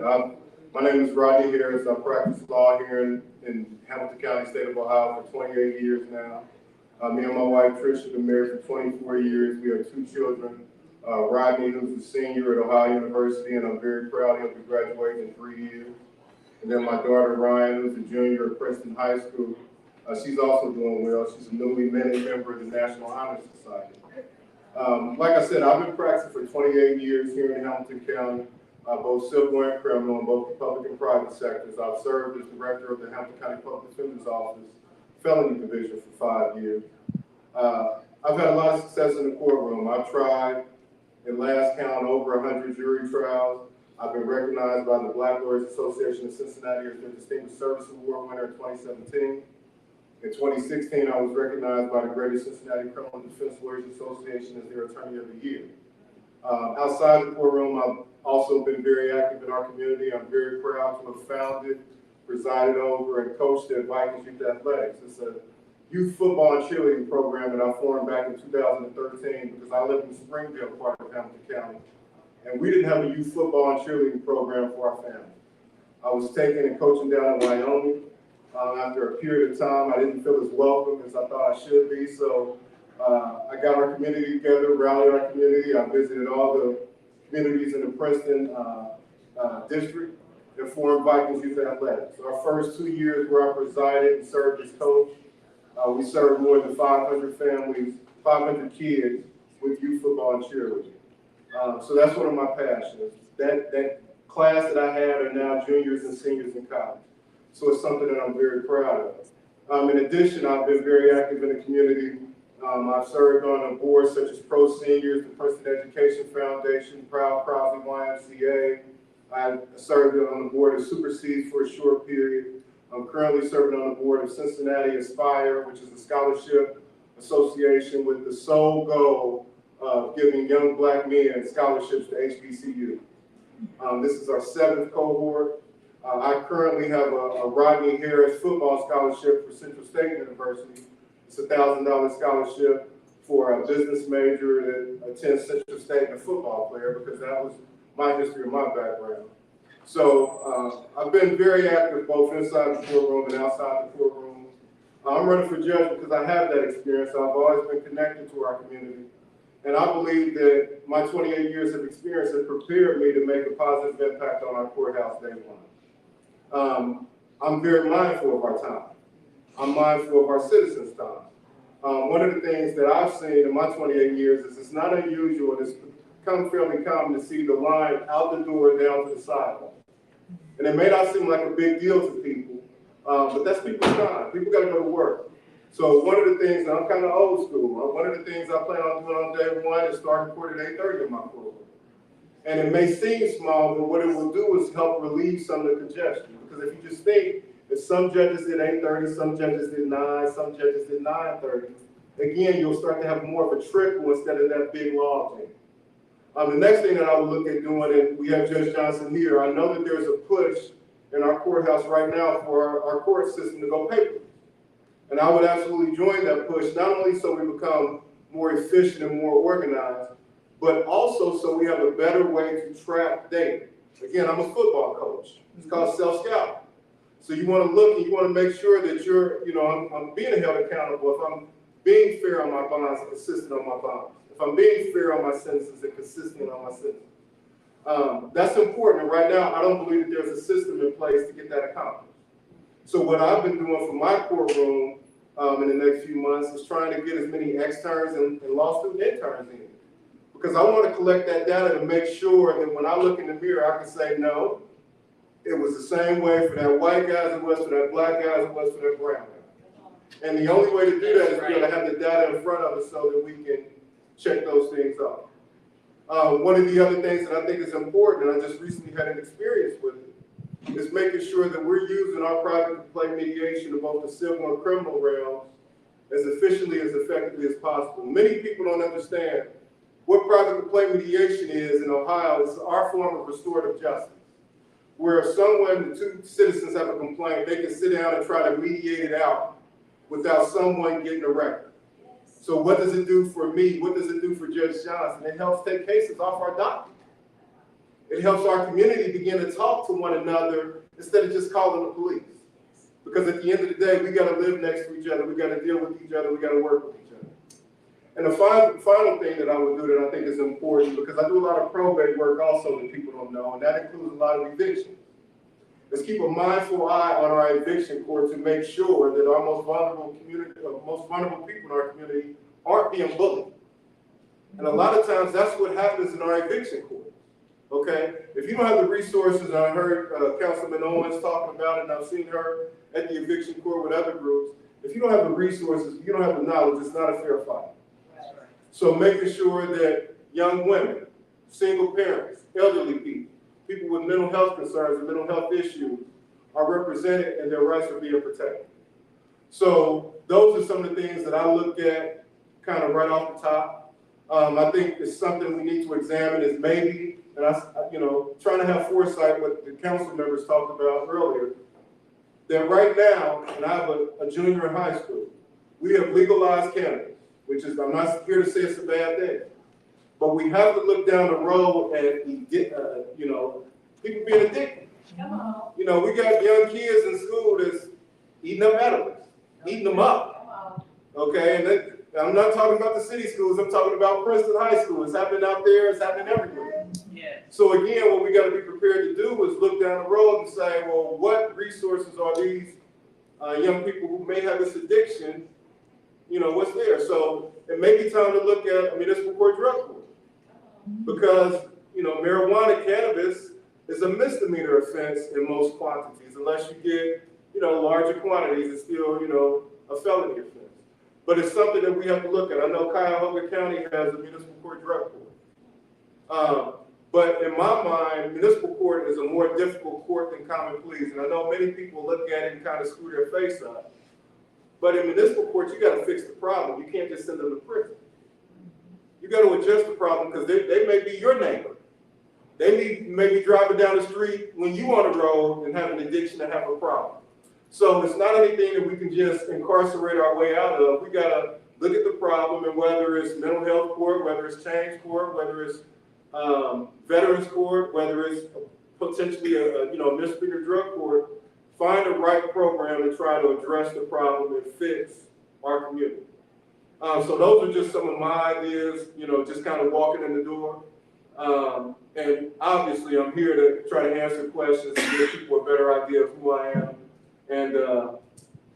My name is Rodney Harris. I practice law here in Hamilton County, state of Ohio for 28 years now. Me and my wife, Trish, have been married for 24 years. We have 2 children. Rodney, who's a senior at Ohio University, and I'm very proud he'll be graduating in 3 years. And then my daughter, Ryan, who's a junior at Princeton High School. She's also doing well. She's a newly minted member of the National Honor Society. Like I said, I've been practicing for 28 years here in Hamilton County, both civil and criminal in both the public and private sectors. I've served as director of the Hamilton County Public Defender's Office, Felony Division for 5 years. I've had a lot of success in the courtroom. I've tried, at last count, over 100 jury trials. I've been recognized by the Black Lawyers Association of Cincinnati as their Distinguished Service Award winner in 2017. In 2016, I was recognized by the Greater Cincinnati Criminal Defense Lawyers Association as their Attorney of the Year. Outside the courtroom, I've also been very active in our community. I'm very proud to have founded, presided over, and coached at Vikings Youth Athletics. It's a youth football and cheerleading program that I formed back in 2013 because I live in Springdale, part of Hamilton County. And we didn't have a youth football and cheerleading program for our family. I was taken and coaching down in Wyoming. After a period of time, I didn't feel as welcome as I thought I should be. So I got our community together, rallied our community. I visited all the communities in the Princeton district and formed Vikings Youth Athletics. Our first 2 years where I presided and served as coach, we served more than 500 families, 500 kids with youth football and cheerleading. So that's one of my passions. That class that I had are now juniors and seniors in college. So it's something that I'm very proud of. In addition, I've been very active in the community. I've served on boards such as Pro Seniors, the Princeton Education Foundation, Proud Crosby YMCA. I served on the board of Super Seeds for a short period. I'm currently serving on the board of Cincinnati Aspire, which is a scholarship association with the sole goal of giving young black men scholarships to HBCU. This is our 7th cohort. I currently have a Rodney Harris football scholarship for Central State University. It's a $1,000 scholarship for a business major that attends Central State and a football player, because that was my history and my background. So I've been very active both inside the courtroom and outside the courtroom. I'm running for judge because I have that experience. I've always been connected to our community. And I believe that my 28 years of experience have prepared me to make a positive impact on our courthouse day one. I'm very mindful of our time. I'm mindful of our citizens' time. One of the things that I've seen in my 28 years is it's not unusual, and it's become fairly common to see the line out the door down to the sidewalk. And it may not seem like a big deal to people, but that's people's time. People gotta go to work. So one of the things, and I'm kind of old school, one of the things I plan on doing on day one is starting court at 8:30 in my courtroom. And it may seem small, but what it will do is help relieve some of the congestion. Because if you just think, if some judges did 8:30, some judges did 9, some judges did 9:30, again, you'll start to have more of a trickle instead of that big log jam. The next thing that I would look at doing, and we have Judge Johnson here, I know that there's a push in our courthouse right now for our court system to go paperless. And I would absolutely join that push, not only so we become more efficient and more organized, but also so we have a better way to track data. Again, I'm a football coach. It's called self-scouting. So you want to look and you want to make sure that you're, I'm being held accountable. If I'm being fair on my bonds and consistent on my bonds. If I'm being fair on my sentences and consistent on my sentences. That's important. And right now, I don't believe that there's a system in place to get that accomplished. So what I've been doing for my courtroom in the next few months is trying to get as many externs and law student interns in. Because I want to collect that data to make sure that when I look in the mirror, I can say, no, it was the same way for that white guy as it was for that black guy as it was for that brown guy. And the only way to do that is to be able to have the data in front of us so that we can check those things off. One of the other things that I think is important, and I just recently had an experience with it, is making sure that we're using our private complaint mediation in both the civil and criminal realms as efficiently, as effectively as possible. Many people don't understand what private complaint mediation is in Ohio. It's our form of restorative justice, where if the two citizens have a complaint, they can sit down and try to mediate it out without someone getting arrested. So what does it do for me? What does it do for Judge Johnson? It helps take cases off our docket. It helps our community begin to talk to one another instead of just calling the police. Because at the end of the day, we got to live next to each other. We got to deal with each other. We got to work with each other. And the final thing that I would do that I think is important, because I do a lot of probate work also that people don't know, and that includes a lot of evictions, is keep a mindful eye on our eviction court to make sure that our most vulnerable people in our community aren't being bullied. And a lot of times that's what happens in our eviction court. Okay, if you don't have the resources, and I heard Councilman Owens talking about it, and I've seen her at the eviction court with other groups, if you don't have the resources, you don't have the knowledge, it's not a fair fight. So making sure that young women, single parents, elderly people, people with mental health concerns and mental health issues are represented and their rights are being protected. So those are some of the things that I look at kind of right off the top. I think it's something we need to examine is maybe, and trying to have foresight what the council members talked about earlier, that right now, and I have a junior in high school, we have legalized cannabis, which is, I'm not here to say it's a bad thing, but we have to look down the road and people being addicted. We got young kids in school that's eating up edibles, eating them up. Okay, and I'm not talking about the city schools, I'm talking about Princeton High School. It's happening out there, it's happening everywhere. Yeah. So again, what we gotta be prepared to do is look down the road and say, well, what resources are these young people who may have this addiction, what's there? So it may be time to look at a municipal court drug court. Because, marijuana, cannabis is a misdemeanor offense in most quantities. Unless you get, larger quantities, it's still, a felony offense. But it's something that we have to look at. I know Cuyahoga County has a municipal court drug court. But in my mind, municipal court is a more difficult court than common pleas. And I know many people look at it and kind of screw their face up. But in municipal court, you got to fix the problem. You can't just send them to prison. You got to address the problem because they may be your neighbor. They may be driving down the street when you on the road and have an addiction and have a problem. So it's not anything that we can just incarcerate our way out of. We got to look at the problem, and whether it's mental health court, whether it's change court, whether it's veterans court, whether it's potentially a misdemeanor drug court, find the right program to try to address the problem and fix our community. So those are just some of my ideas, just kind of walking in the door. And obviously I'm here to try to answer questions and give people a better idea of who I am. And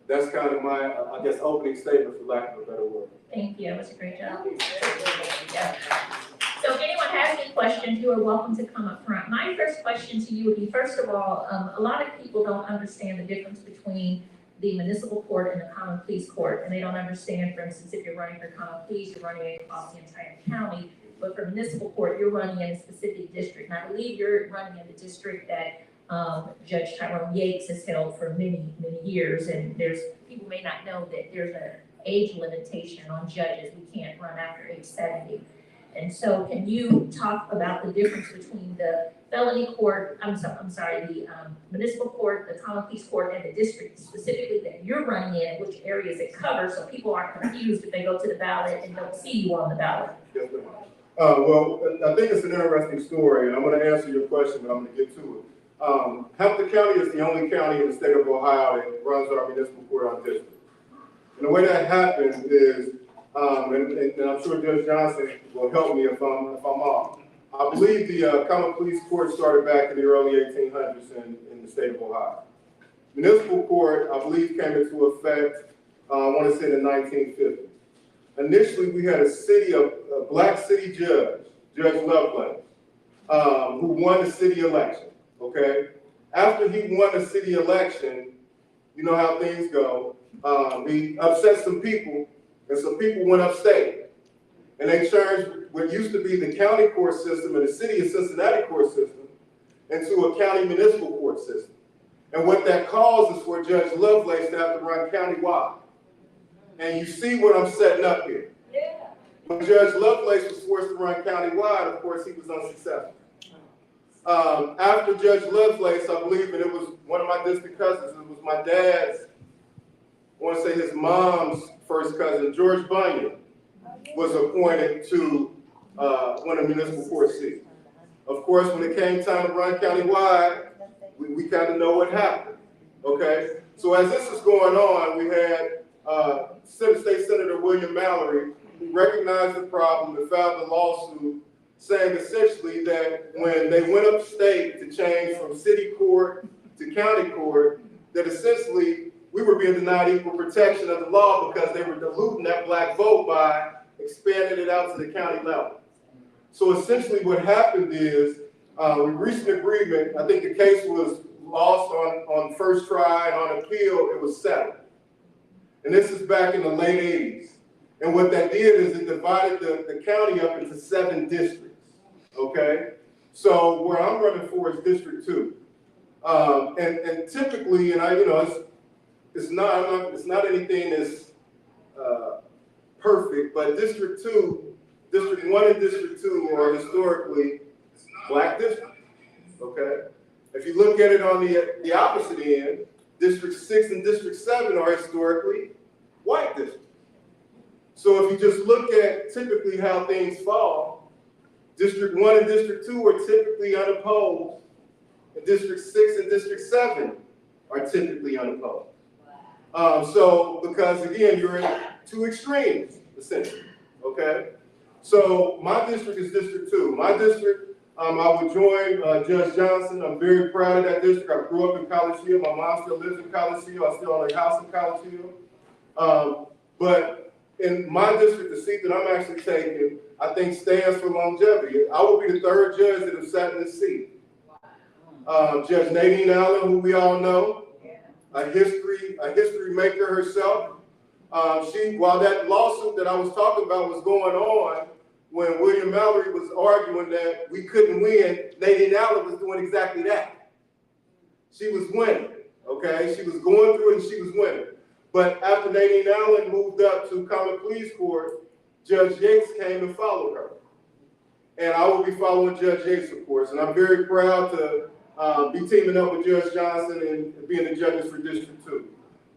that's kind of my, opening statement, for lack of a better word. Thank you, that was a great job. Yeah. So if anyone has any questions, you are welcome to come up front. My first question to you would be, first of all, a lot of people don't understand the difference between the municipal court and the common pleas court, and they don't understand, for instance, if you're running for common pleas, you're running across the entire county, but for municipal court, you're running in a specific district. And I believe you're running in the district that Judge Tyrone Yates has held for many, many years, and people may not know that there's an age limitation on judges. We can't run after age 70. And so can you talk about the difference between the felony court, the municipal court, the common pleas court, and the district specifically that you're running in, which areas it covers, so people aren't confused if they go to the ballot and don't see you on the ballot? Yes, ma'am. Well, I think it's an interesting story, and I'm going to answer your question, but I'm going to get to it. Hampton County is the only county in the state of Ohio that runs our municipal court on district. And the way that happens is, and I'm sure Judge Johnson will help me if I'm off. I believe the common pleas court started back in the early 1800s in the state of Ohio. Municipal court, I believe, came into effect, I want to say in the 1950s. Initially, we had a black city judge, Judge Lovelace, who won the city election, okay? After he won the city election, you know how things go, he upset some people, and some people went upstate. And they changed what used to be the county court system and the city of Cincinnati court system into a county municipal court system. And what that caused is for Judge Lovelace to have to run countywide. And you see what I'm setting up here. Yeah. When Judge Lovelace was forced to run countywide, of course, he was unsuccessful. After Judge Lovelace, I believe, and it was one of my distant cousins, it was my dad's, I want to say his mom's first cousin, George Bunyan, was appointed to one of the municipal court seats. Of course, when it came time to run countywide, we kind of know what happened, okay? So as this is going on, we had State Senator William Mallory, who recognized the problem and filed a lawsuit saying essentially that when they went upstate to change from city court to county court, that essentially we were being denied equal protection of the law because they were diluting that black vote by expanding it out to the county level. So essentially what happened is we reached an agreement. I think the case was lost on first try, and on appeal it was settled. And this is back in the late 80s. And what that did is it divided the county up into 7 districts, okay? So where I'm running for is District 2. And typically, and it's not anything that's perfect, but District 1 and District 2 are historically black districts, okay? If you look at it on the opposite end, District 6 and District 7 are historically white districts. So if you just look at typically how things fall, District 1 and District 2 are typically unopposed, and District 6 and District 7 are typically unopposed. So because again, you're at 2 extremes. essentially, okay? So my district is District 2. My district, I would join Judge Johnson. I'm very proud of that district. I grew up in College Hill. My mom still lives in College Hill. I still own a house in College Hill. But in my district, the seat that I'm actually taking, I think stands for longevity. I will be the third judge that have sat in this seat. Judge Nadine Allen, who we all know, a history maker herself. While that lawsuit that I was talking about was going on, when William Mallory was arguing that we couldn't win, Nadine Allen was doing exactly that. She was winning, okay? She was going through it and she was winning. But after Nadine Allen moved up to Common Pleas Court, Judge Yates came and followed her. And I will be following Judge Yates, of course. And I'm very proud to be teaming up with Judge Johnson and being the judges for District 2.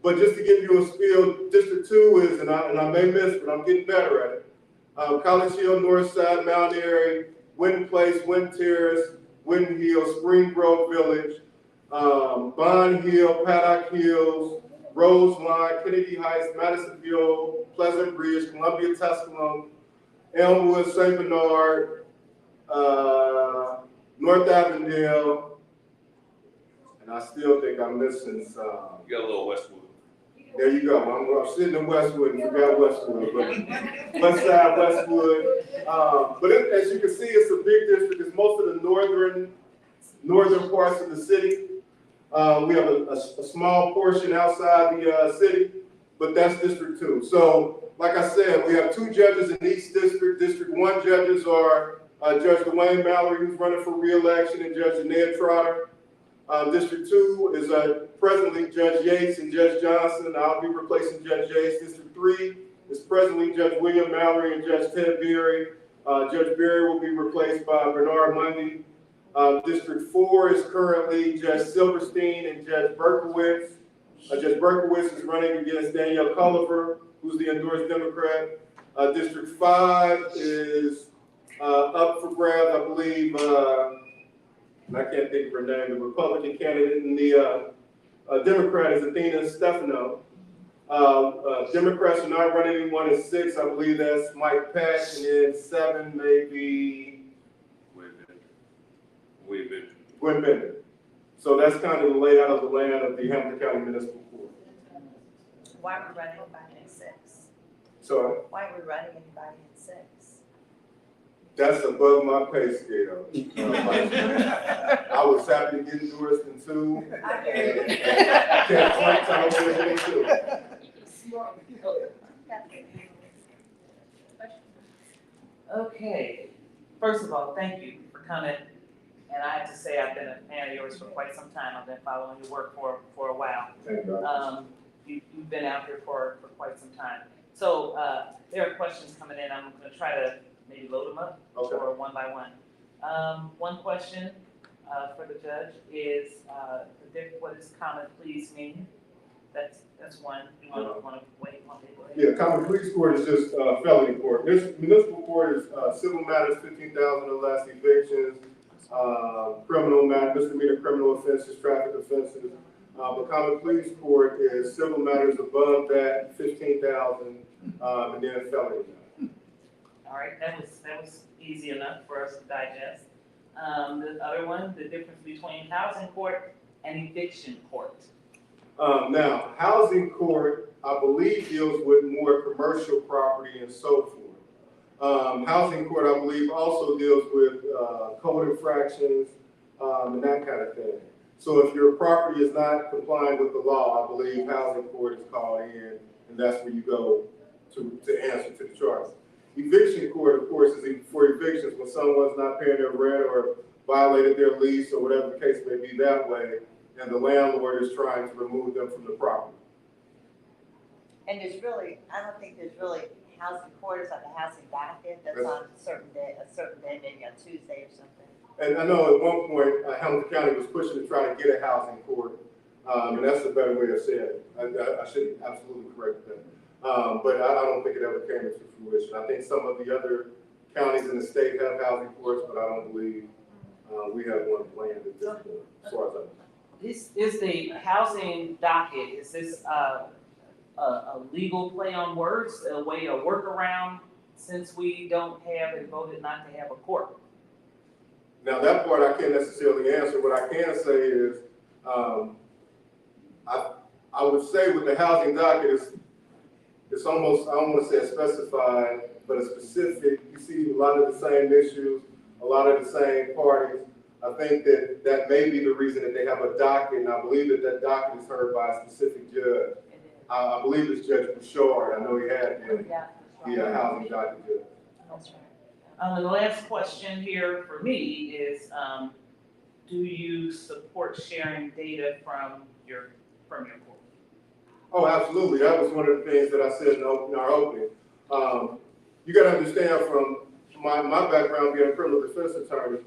But just to give you a spiel, District 2 is, and I may miss, but I'm getting better at it. College Hill, Northside, Mount Airy, Winton Place, Winton Terrace, Winton Hill, Spring Grove Village, Bond Hill, Paddock Hills, Roseline, Kennedy Heights, Madisonville, Pleasant Bridge, Columbia, Tusculum, Elmwood, St. Bernard, North Avondale, and I still think I'm missing some. You got a little Westwood. There you go. I'm sitting in Westwood and forgot Westwood, but West Side, Westwood. As you can see, it's a big district. It's most of the northern parts of the city. We have a small portion outside the city, but that's District 2. So, like I said, we have 2 judges in each district. District 1 judges are Judge Dwayne Mallory, who's running for re-election, and Judge Ned Trotter. District 2 is presently Judge Yates and Judge Johnson. I'll be replacing Judge Yates. District 3 is presently Judge William Mallory and Judge Ted Berry. Judge Berry will be replaced by Bernard Mundy. District 4 is currently Judge Silverstein and Judge Berkowitz. Judge Berkowitz is running against Danielle Culliver, who's the endorsed Democrat. District 5 is up for grabs, I believe. I can't think of her name. The Republican candidate and the Democrat is Athena Stefano. Democrats are not running anyone in 6. I believe that's Mike Peck, and then 7 maybe Gwen Bender. So that's kind of the layout of the land of the Hamilton County Municipal Court. Why are we running anybody in 6? Sorry? Why are we running anybody in 6? That's above my pay scale. I was happy to get endorsed in 2. I hear you. Can't tell me 2. Okay, first of all, thank you for coming. And I have to say, I've been a fan of yours for quite some time. I've been following your work for a while. Thank you. You've been out here for quite some time. So there are questions coming in. I'm going to try to maybe load them up or one by one. One question for the judge is what does common pleas mean? That's one. You want to wait one day? Yeah, common pleas court is just felony court. This municipal court is civil matters, 15,000 or less, evictions, criminal matters, misdemeanor criminal offenses, traffic offenses. But common pleas court is civil matters above that, 15,000, and then felony. All right, that was easy enough for us to digest. The other one, the difference between housing court and eviction court. Now, housing court, I believe, deals with more commercial property and so forth. Housing court, I believe, also deals with code infractions and that kind of thing. So if your property is not complying with the law, I believe housing court is called in, and that's where you go to answer to the charge. Eviction court, of course, is for evictions when someone's not paying their rent or violated their lease or whatever the case may be that way, and the landlord is trying to remove them from the property. And I don't think there's really housing court is like a housing docket that's on a certain day, maybe on Tuesday or something. And I know at one point, Hamilton County was pushing to try to get a housing court, and that's a better way to say it. I should absolutely correct that. But I don't think it ever came into fruition. I think some of the other counties in the state have housing courts, but I don't believe we have one planned at this point, as far as I know. This is the housing docket. Is this a legal play on words, a way to work around since we don't have and voted not to have a court? Now, that part I can't necessarily answer. What I can say is, I would say with the housing docket, it's almost, I don't want to say specified, but a specific. You see a lot of the same issues, a lot of the same parties. I think that may be the reason that they have a docket, and I believe that docket is heard by a specific judge. I believe it's Judge Bouchard. I know he had the housing docket judge. That's right. And the last question here for me is, do you support sharing data from your court? Oh, absolutely. That was one of the things that I said in our opening. You got to understand from my background being a criminal defense attorney,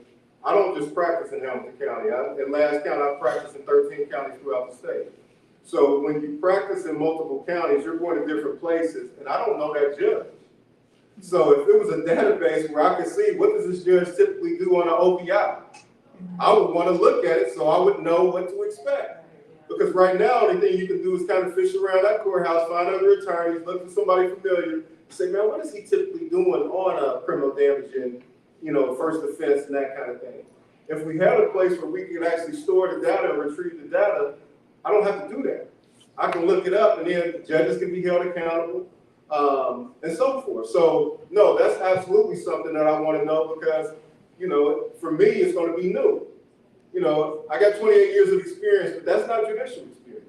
I don't just practice in Hamilton County. At last count, I practiced in 13 counties throughout the state. So when you practice in multiple counties, you're going to different places, and I don't know that judge. So if it was a database where I could see what does this judge typically do on an OPI, I would want to look at it so I would know what to expect. Because right now, the only thing you can do is kind of fish around that courthouse, find other attorneys, look for somebody familiar, say, man, what is he typically doing on a criminal damage and, first offense and that kind of thing. If we had a place where we could actually store the data and retrieve the data, I don't have to do that. I can look it up, and then judges can be held accountable, and so forth. So, no, that's absolutely something that I want to know because, for me, it's going to be new. I got 28 years of experience, but that's not judicial experience.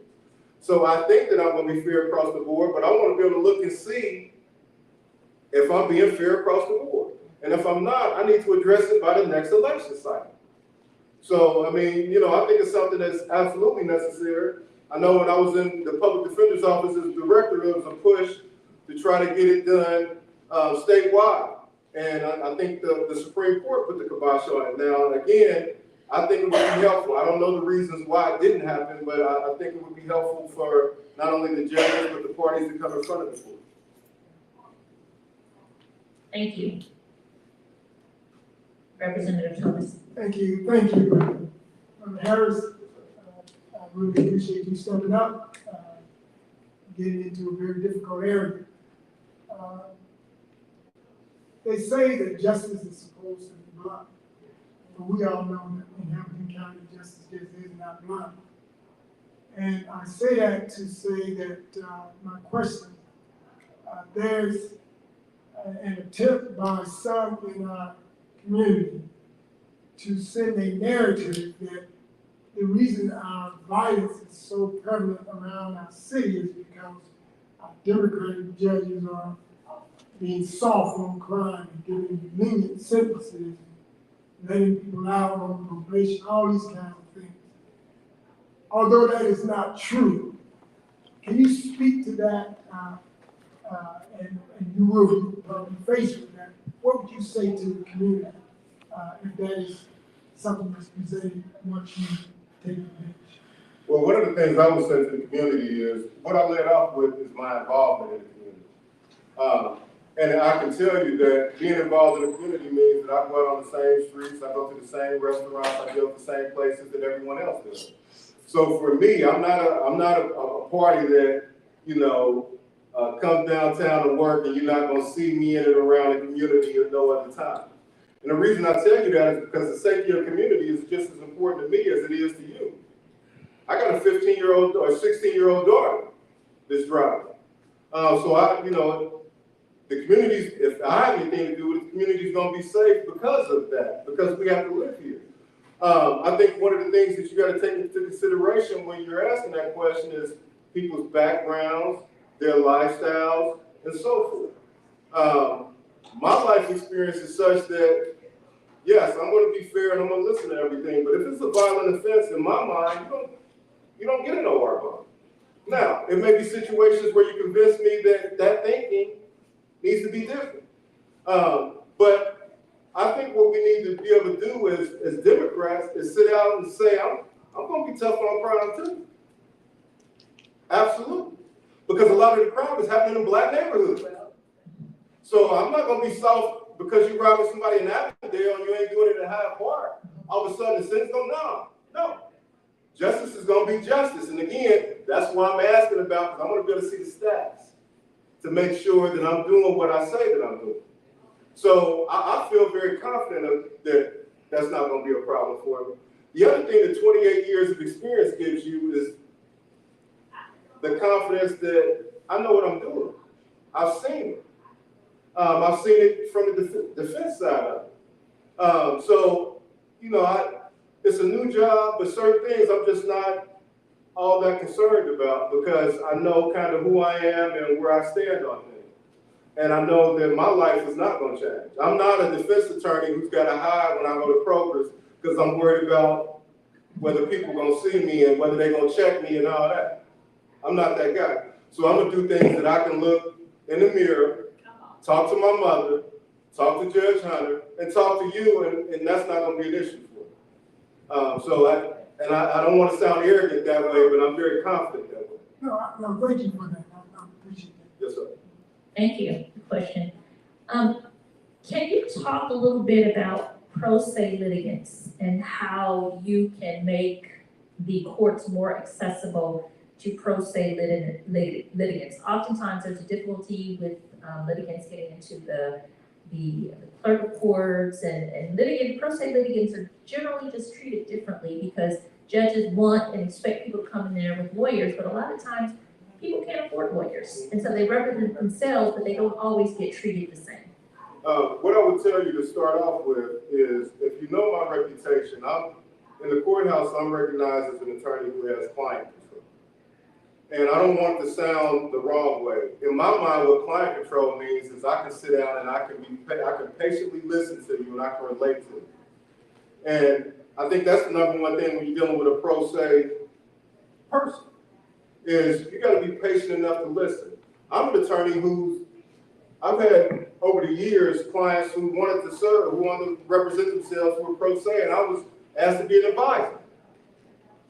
So I think that I'm going to be fair across the board, but I want to be able to look and see if I'm being fair across the board. And if I'm not, I need to address it by the next election cycle. So, I mean, I think it's something that's absolutely necessary. I know when I was in the public defender's office as director, there was a push to try to get it done statewide. And I think the Supreme Court put the kibosh on it. Now, again, I think it would be helpful. I don't know the reasons why it didn't happen, but I think it would be helpful for not only the judges, but the parties to come in front of the court. Thank you. Representative Thomas. Thank you. Harris, I really appreciate you stepping up, getting into a very difficult area. They say that justice is supposed to be blunt, but we all know that in Hamilton County, justice just is not blunt. And I say that to say that my question, there's an attempt by some in our community to send a narrative that the reason our violence is so prevalent around our city is because our Democratic judges are being soft on crime and giving lenient sentences, letting people out on probation, all these kinds of things. Although that is not true, can you speak to that? And you will be faced with that. What would you say to the community if that is something that's presented once you take the bench? Well, one of the things I would say to the community is, what I led off with is my involvement in the community. And I can tell you that being involved in the community means that I go out on the same streets, I go to the same restaurants, I go to the same places that everyone else does. So for me, I'm not a party that, comes downtown to work and you're not going to see me in and around the community at no other time. And the reason I tell you that is because the safety of the community is just as important to me as it is to you. I got a 15-year-old or 16-year-old daughter that's driving. So the communities, if I have anything to do with it, the community is going to be safe because of that, because we have to live here. I think one of the things that you got to take into consideration when you're asking that question is people's backgrounds, their lifestyles, and so forth. My life experience is such that, yes, I'm going to be fair and I'm going to listen to everything, but if it's a violent offense, in my mind, you don't get an OR bond. Now, it may be situations where you convince me that thinking needs to be different. But I think what we need to be able to do as Democrats is sit out and say, I'm going to be tough on crime too. Absolutely. Because a lot of the crime is happening in black neighborhoods. So I'm not going to be soft because you're robbing somebody in Avondale and you ain't doing it in Hyde Park. All of a sudden the sentence go, no. justice is gonna be justice. And again, that's why I'm asking about, because I want to be able to see the stats to make sure that I'm doing what I say that I'm doing. So I feel very confident that that's not gonna be a problem for me. The other thing that 28 years of experience gives you is the confidence that I know what I'm doing. I've seen it. I've seen it from the defense side of it. So, you know, it's a new job, but certain things I'm just not all that concerned about because I know kind of who I am and where I stand on things. And I know that my life is not going to change. I'm not a defense attorney who's got to hide when I go to progress because I'm worried about whether people are going to see me and whether they're going to check me and all that. I'm not that guy. So I'm going to do things that I can look in the mirror, talk to my mother, talk to Judge Hunter, and talk to you, and that's not going to be an issue for me. I don't want to sound arrogant that way, but I'm very confident that way. No, thank you for that. I appreciate that. Yes, sir. Thank you for the question. Can you talk a little bit about pro se litigants and how you can make the courts more accessible to pro se litigants? Oftentimes there's a difficulty with litigants getting into the clerk of courts and pro se litigants are generally just treated differently because judges want and expect people to come in there with lawyers, but a lot of times people can't afford lawyers. And so they represent themselves, but they don't always get treated the same. What I would tell you to start off with is, if you know my reputation, in the courthouse, I'm recognized as an attorney who has client control. And I don't want it to sound the wrong way. In my mind, what client control means is I can sit down and I can patiently listen to you and I can relate to you. And I think that's the number one thing when you're dealing with a pro se person, is you gotta be patient enough to listen. I'm an attorney I've had over the years clients who wanted to serve, who wanted to represent themselves who were pro se, and I was asked to be an advisor,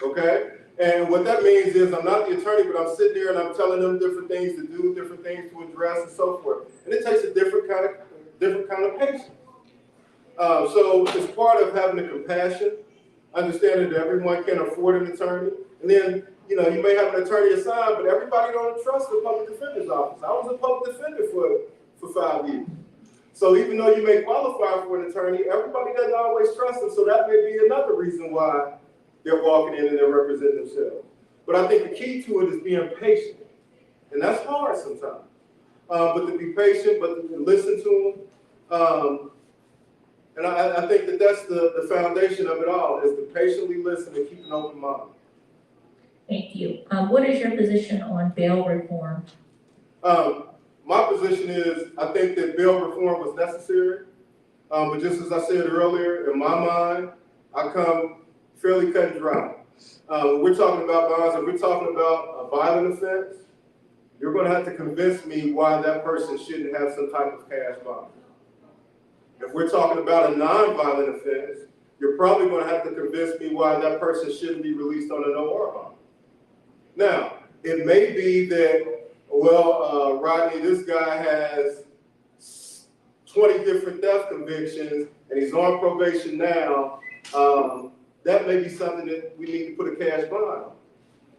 okay? And what that means is I'm not the attorney, but I'm sitting there and I'm telling them different things to do, different things to address, and so forth. And it takes a different kind of patience. So it's part of having the compassion, understanding that everyone can't afford an attorney. And then, you know, you may have an attorney assigned, but everybody don't trust the public defender's office. I was a public defender for 5 years. So even though you may qualify for an attorney, everybody doesn't always trust them. So that may be another reason why they're walking in and they're representing themselves. But I think the key to it is being patient. And that's hard sometimes. But to be patient, but to listen to them. And I think that that's the foundation of it all, is to patiently listen and keep an open mind. Thank you. What is your position on bail reform? My position is, I think that bail reform was necessary. But just as I said earlier, in my mind, I come fairly cut and dry. When we're talking about bonds, if we're talking about a violent offense, you're going to have to convince me why that person shouldn't have some type of cash bond. If we're talking about a non-violent offense, you're probably going to have to convince me why that person shouldn't be released on an OR bond. Now, it may be that, well, Rodney, this guy has 20 different theft convictions and he's on probation now. That may be something that we need to put a cash bond on.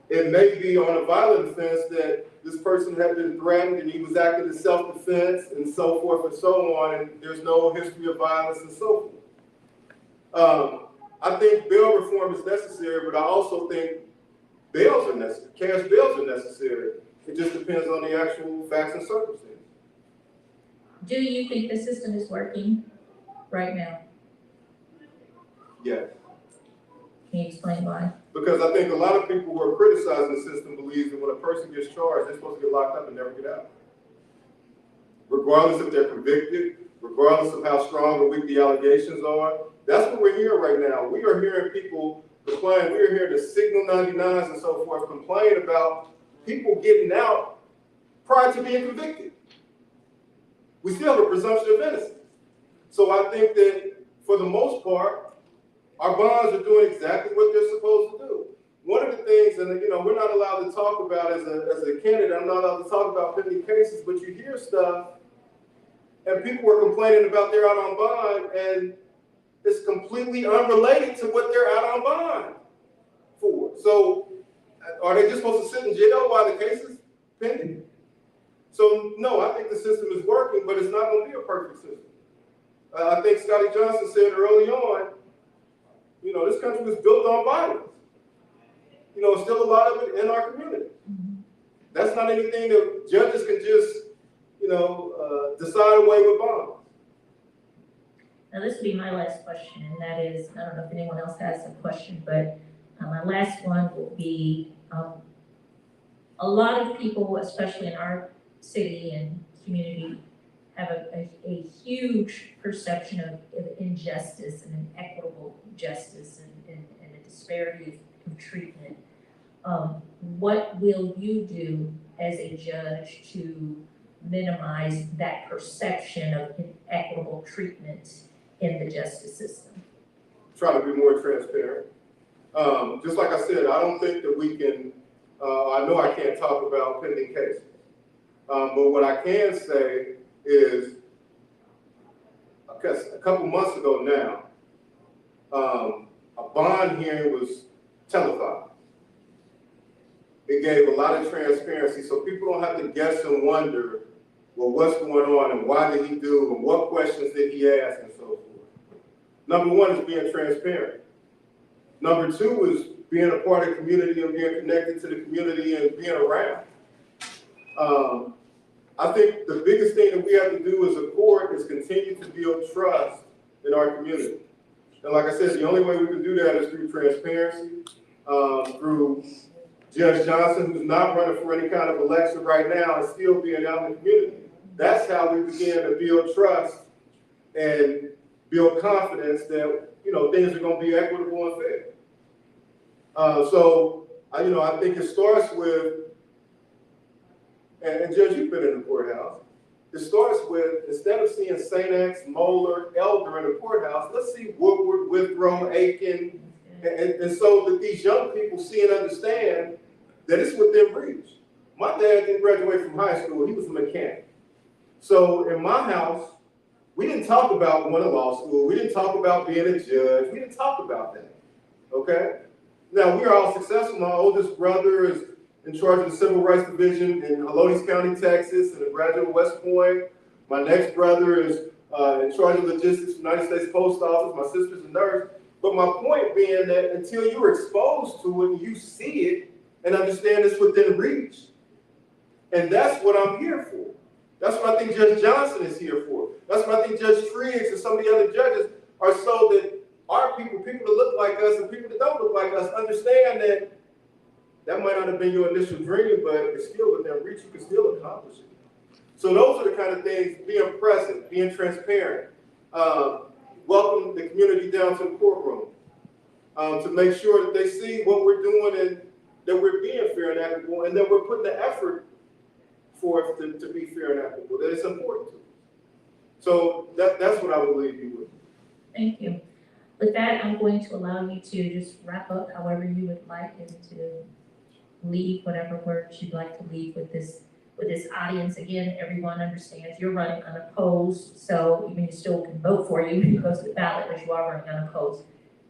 It may be on a violent offense that this person had been threatened and he was acting in self-defense and so forth and so on, and there's no history of violence and so forth. I think bail reform is necessary, but I also think bails are necessary. Cash bails are necessary. It just depends on the actual facts and circumstances. Do you think the system is working right now? Yes. Can you explain why? Because I think a lot of people who are criticizing the system believe that when a person gets charged, they're supposed to get locked up and never get out. Regardless if they're convicted, regardless of how strong or weak the allegations are. That's what we're hearing right now. We are hearing people complain. We are hearing the Signal 99s and so forth complain about people getting out prior to being convicted. We still have a presumption of innocence. So I think that for the most part, our bonds are doing exactly what they're supposed to do. One of the things, and you know, we're not allowed to talk about as a candidate, I'm not allowed to talk about pending cases, but you hear stuff and people are complaining about they're out on bond and it's completely unrelated to what they're out on bond for. So are they just supposed to sit in jail while the case is pending? So no, I think the system is working, but it's not going to be a perfect system. I think Scotty Johnson said early on, you know, this country was built on violence. You know, still a lot of it in our community. That's not anything that judges can just, you know, decide away with bonds. Now, this will be my last question, and that is, I don't know if anyone else has a question, but my last one will be, a lot of people, especially in our city and community, have a huge perception of injustice and inequitable justice and a disparity of treatment. What will you do as a judge to minimize that perception of inequitable treatment in the justice system? Try to be more transparent. Just like I said, I don't think that we can, I know I can't talk about pending cases. But what I can say is, because a couple months ago now, a bond hearing was televised. It gave a lot of transparency so people don't have to guess and wonder, well, what's going on and why did he do and what questions did he ask and so forth. Number one is being transparent. Number two is being a part of the community and being connected to the community and being around. I think the biggest thing that we have to do as a court is continue to build trust in our community. And like I said, the only way we can do that is through transparency, through Judge Johnson, who's not running for any kind of election right now and still being out in the community. That's how we begin to build trust and build confidence that, you know, things are going to be equitable and fair. You know, I think it starts with, and Judge, you've been in the courthouse. It starts with, instead of seeing St. X, Moeller, Elder in the courthouse, let's see Woodward, Withrow, Aiken, and so that these young people see and understand that it's within reach. My dad didn't graduate from high school, he was a mechanic. So in my house, we didn't talk about going to law school, we didn't talk about being a judge, we didn't talk about that, okay? Now, we are all successful. My oldest brother is in charge of the Civil Rights Division in Helotes County, Texas, and a graduate of West Point. My next brother is in charge of logistics for the United States Post Office. My sister's a nurse. But my point being that until you're exposed to it and you see it and understand it's within reach, and that's what I'm here for. That's what I think Judge Johnson is here for. That's what I think Judge Triggs and some of the other judges are, so that our people that look like us and people that don't look like us, understand that that might not have been your initial dream, but it's still within reach. You can still accomplish it. So those are the kind of things: being present, being transparent, welcome the community down to the courtroom, to make sure that they see what we're doing and that we're being fair and equitable, and that we're putting the effort for it to be fair and equitable, that it's important to us. So that's what I would leave you with. Thank you. With that, I'm going to allow you to just wrap up however you would like, and to leave whatever words you'd like to leave with this audience. Again, everyone understands you're running unopposed, so even you still can vote for you when it goes to the ballot, but you are running unopposed.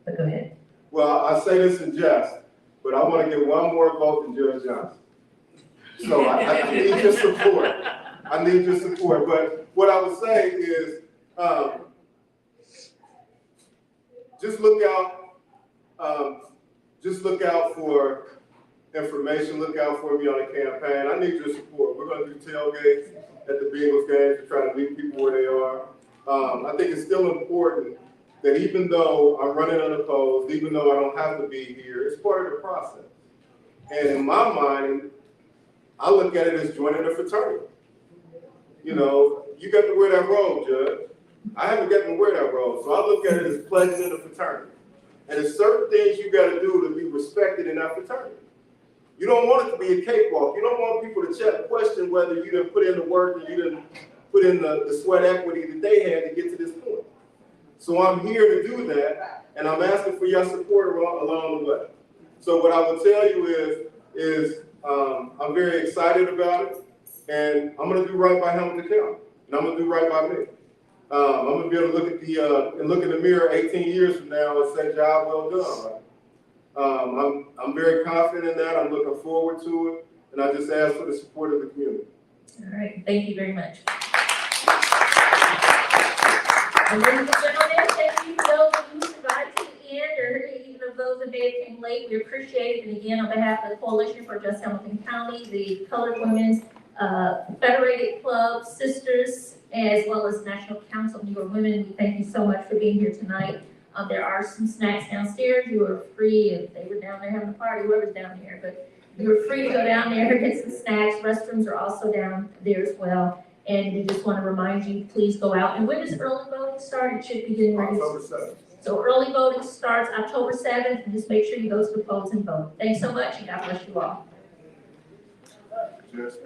But go ahead. Well, I say this in jest, but I want to get one more vote than Judge Johnson. So I need your support. I need your support. But what I would say is, just look out for information. Look out for me on the campaign. I need your support. We're going to do tailgates at the Bengals games to try to meet people where they are. I think it's still important that even though I'm running unopposed, even though I don't have to be here, it's part of the process. And in my mind, I look at it as joining a fraternity. You know, you got to wear that robe, Judge. I haven't gotten to wear that robe, so I look at it as pledging in the fraternity. And there's certain things you got to do to be respected in that fraternity. You don't want it to be a cakewalk. You don't want people to question whether you didn't put in the work and you didn't put in the sweat equity that they had to get to this point. So I'm here to do that, and I'm asking for your support along the way. So what I will tell you is I'm very excited about it, and I'm going to do right by Hamilton County, and I'm going to do right by me. I'm going to be able to look in the mirror 18 years from now and say, job well done, right? I'm very confident in that. I'm looking forward to it. And I just ask for the support of the community. All right, thank you very much. And ladies and gentlemen, thank you for those of you who survived to the end, or even of those that may have came late. We appreciate it. And again, on behalf of the Coalition for Just Hamilton County, the Colored Women's Federated Club, Sisters, as well as National Council of New York Women, we thank you so much for being here tonight. There are some snacks downstairs. You are free, if they were down there having a party, whoever's down there, but you're free to go down there, get some snacks. Restrooms are also down there as well. And we just want to remind you, please go out. And when does early voting start? It should be getting ready. October 7th. So early voting starts October 7th, and just make sure you go to the polls and vote. Thanks so much, and God bless you all. Yes,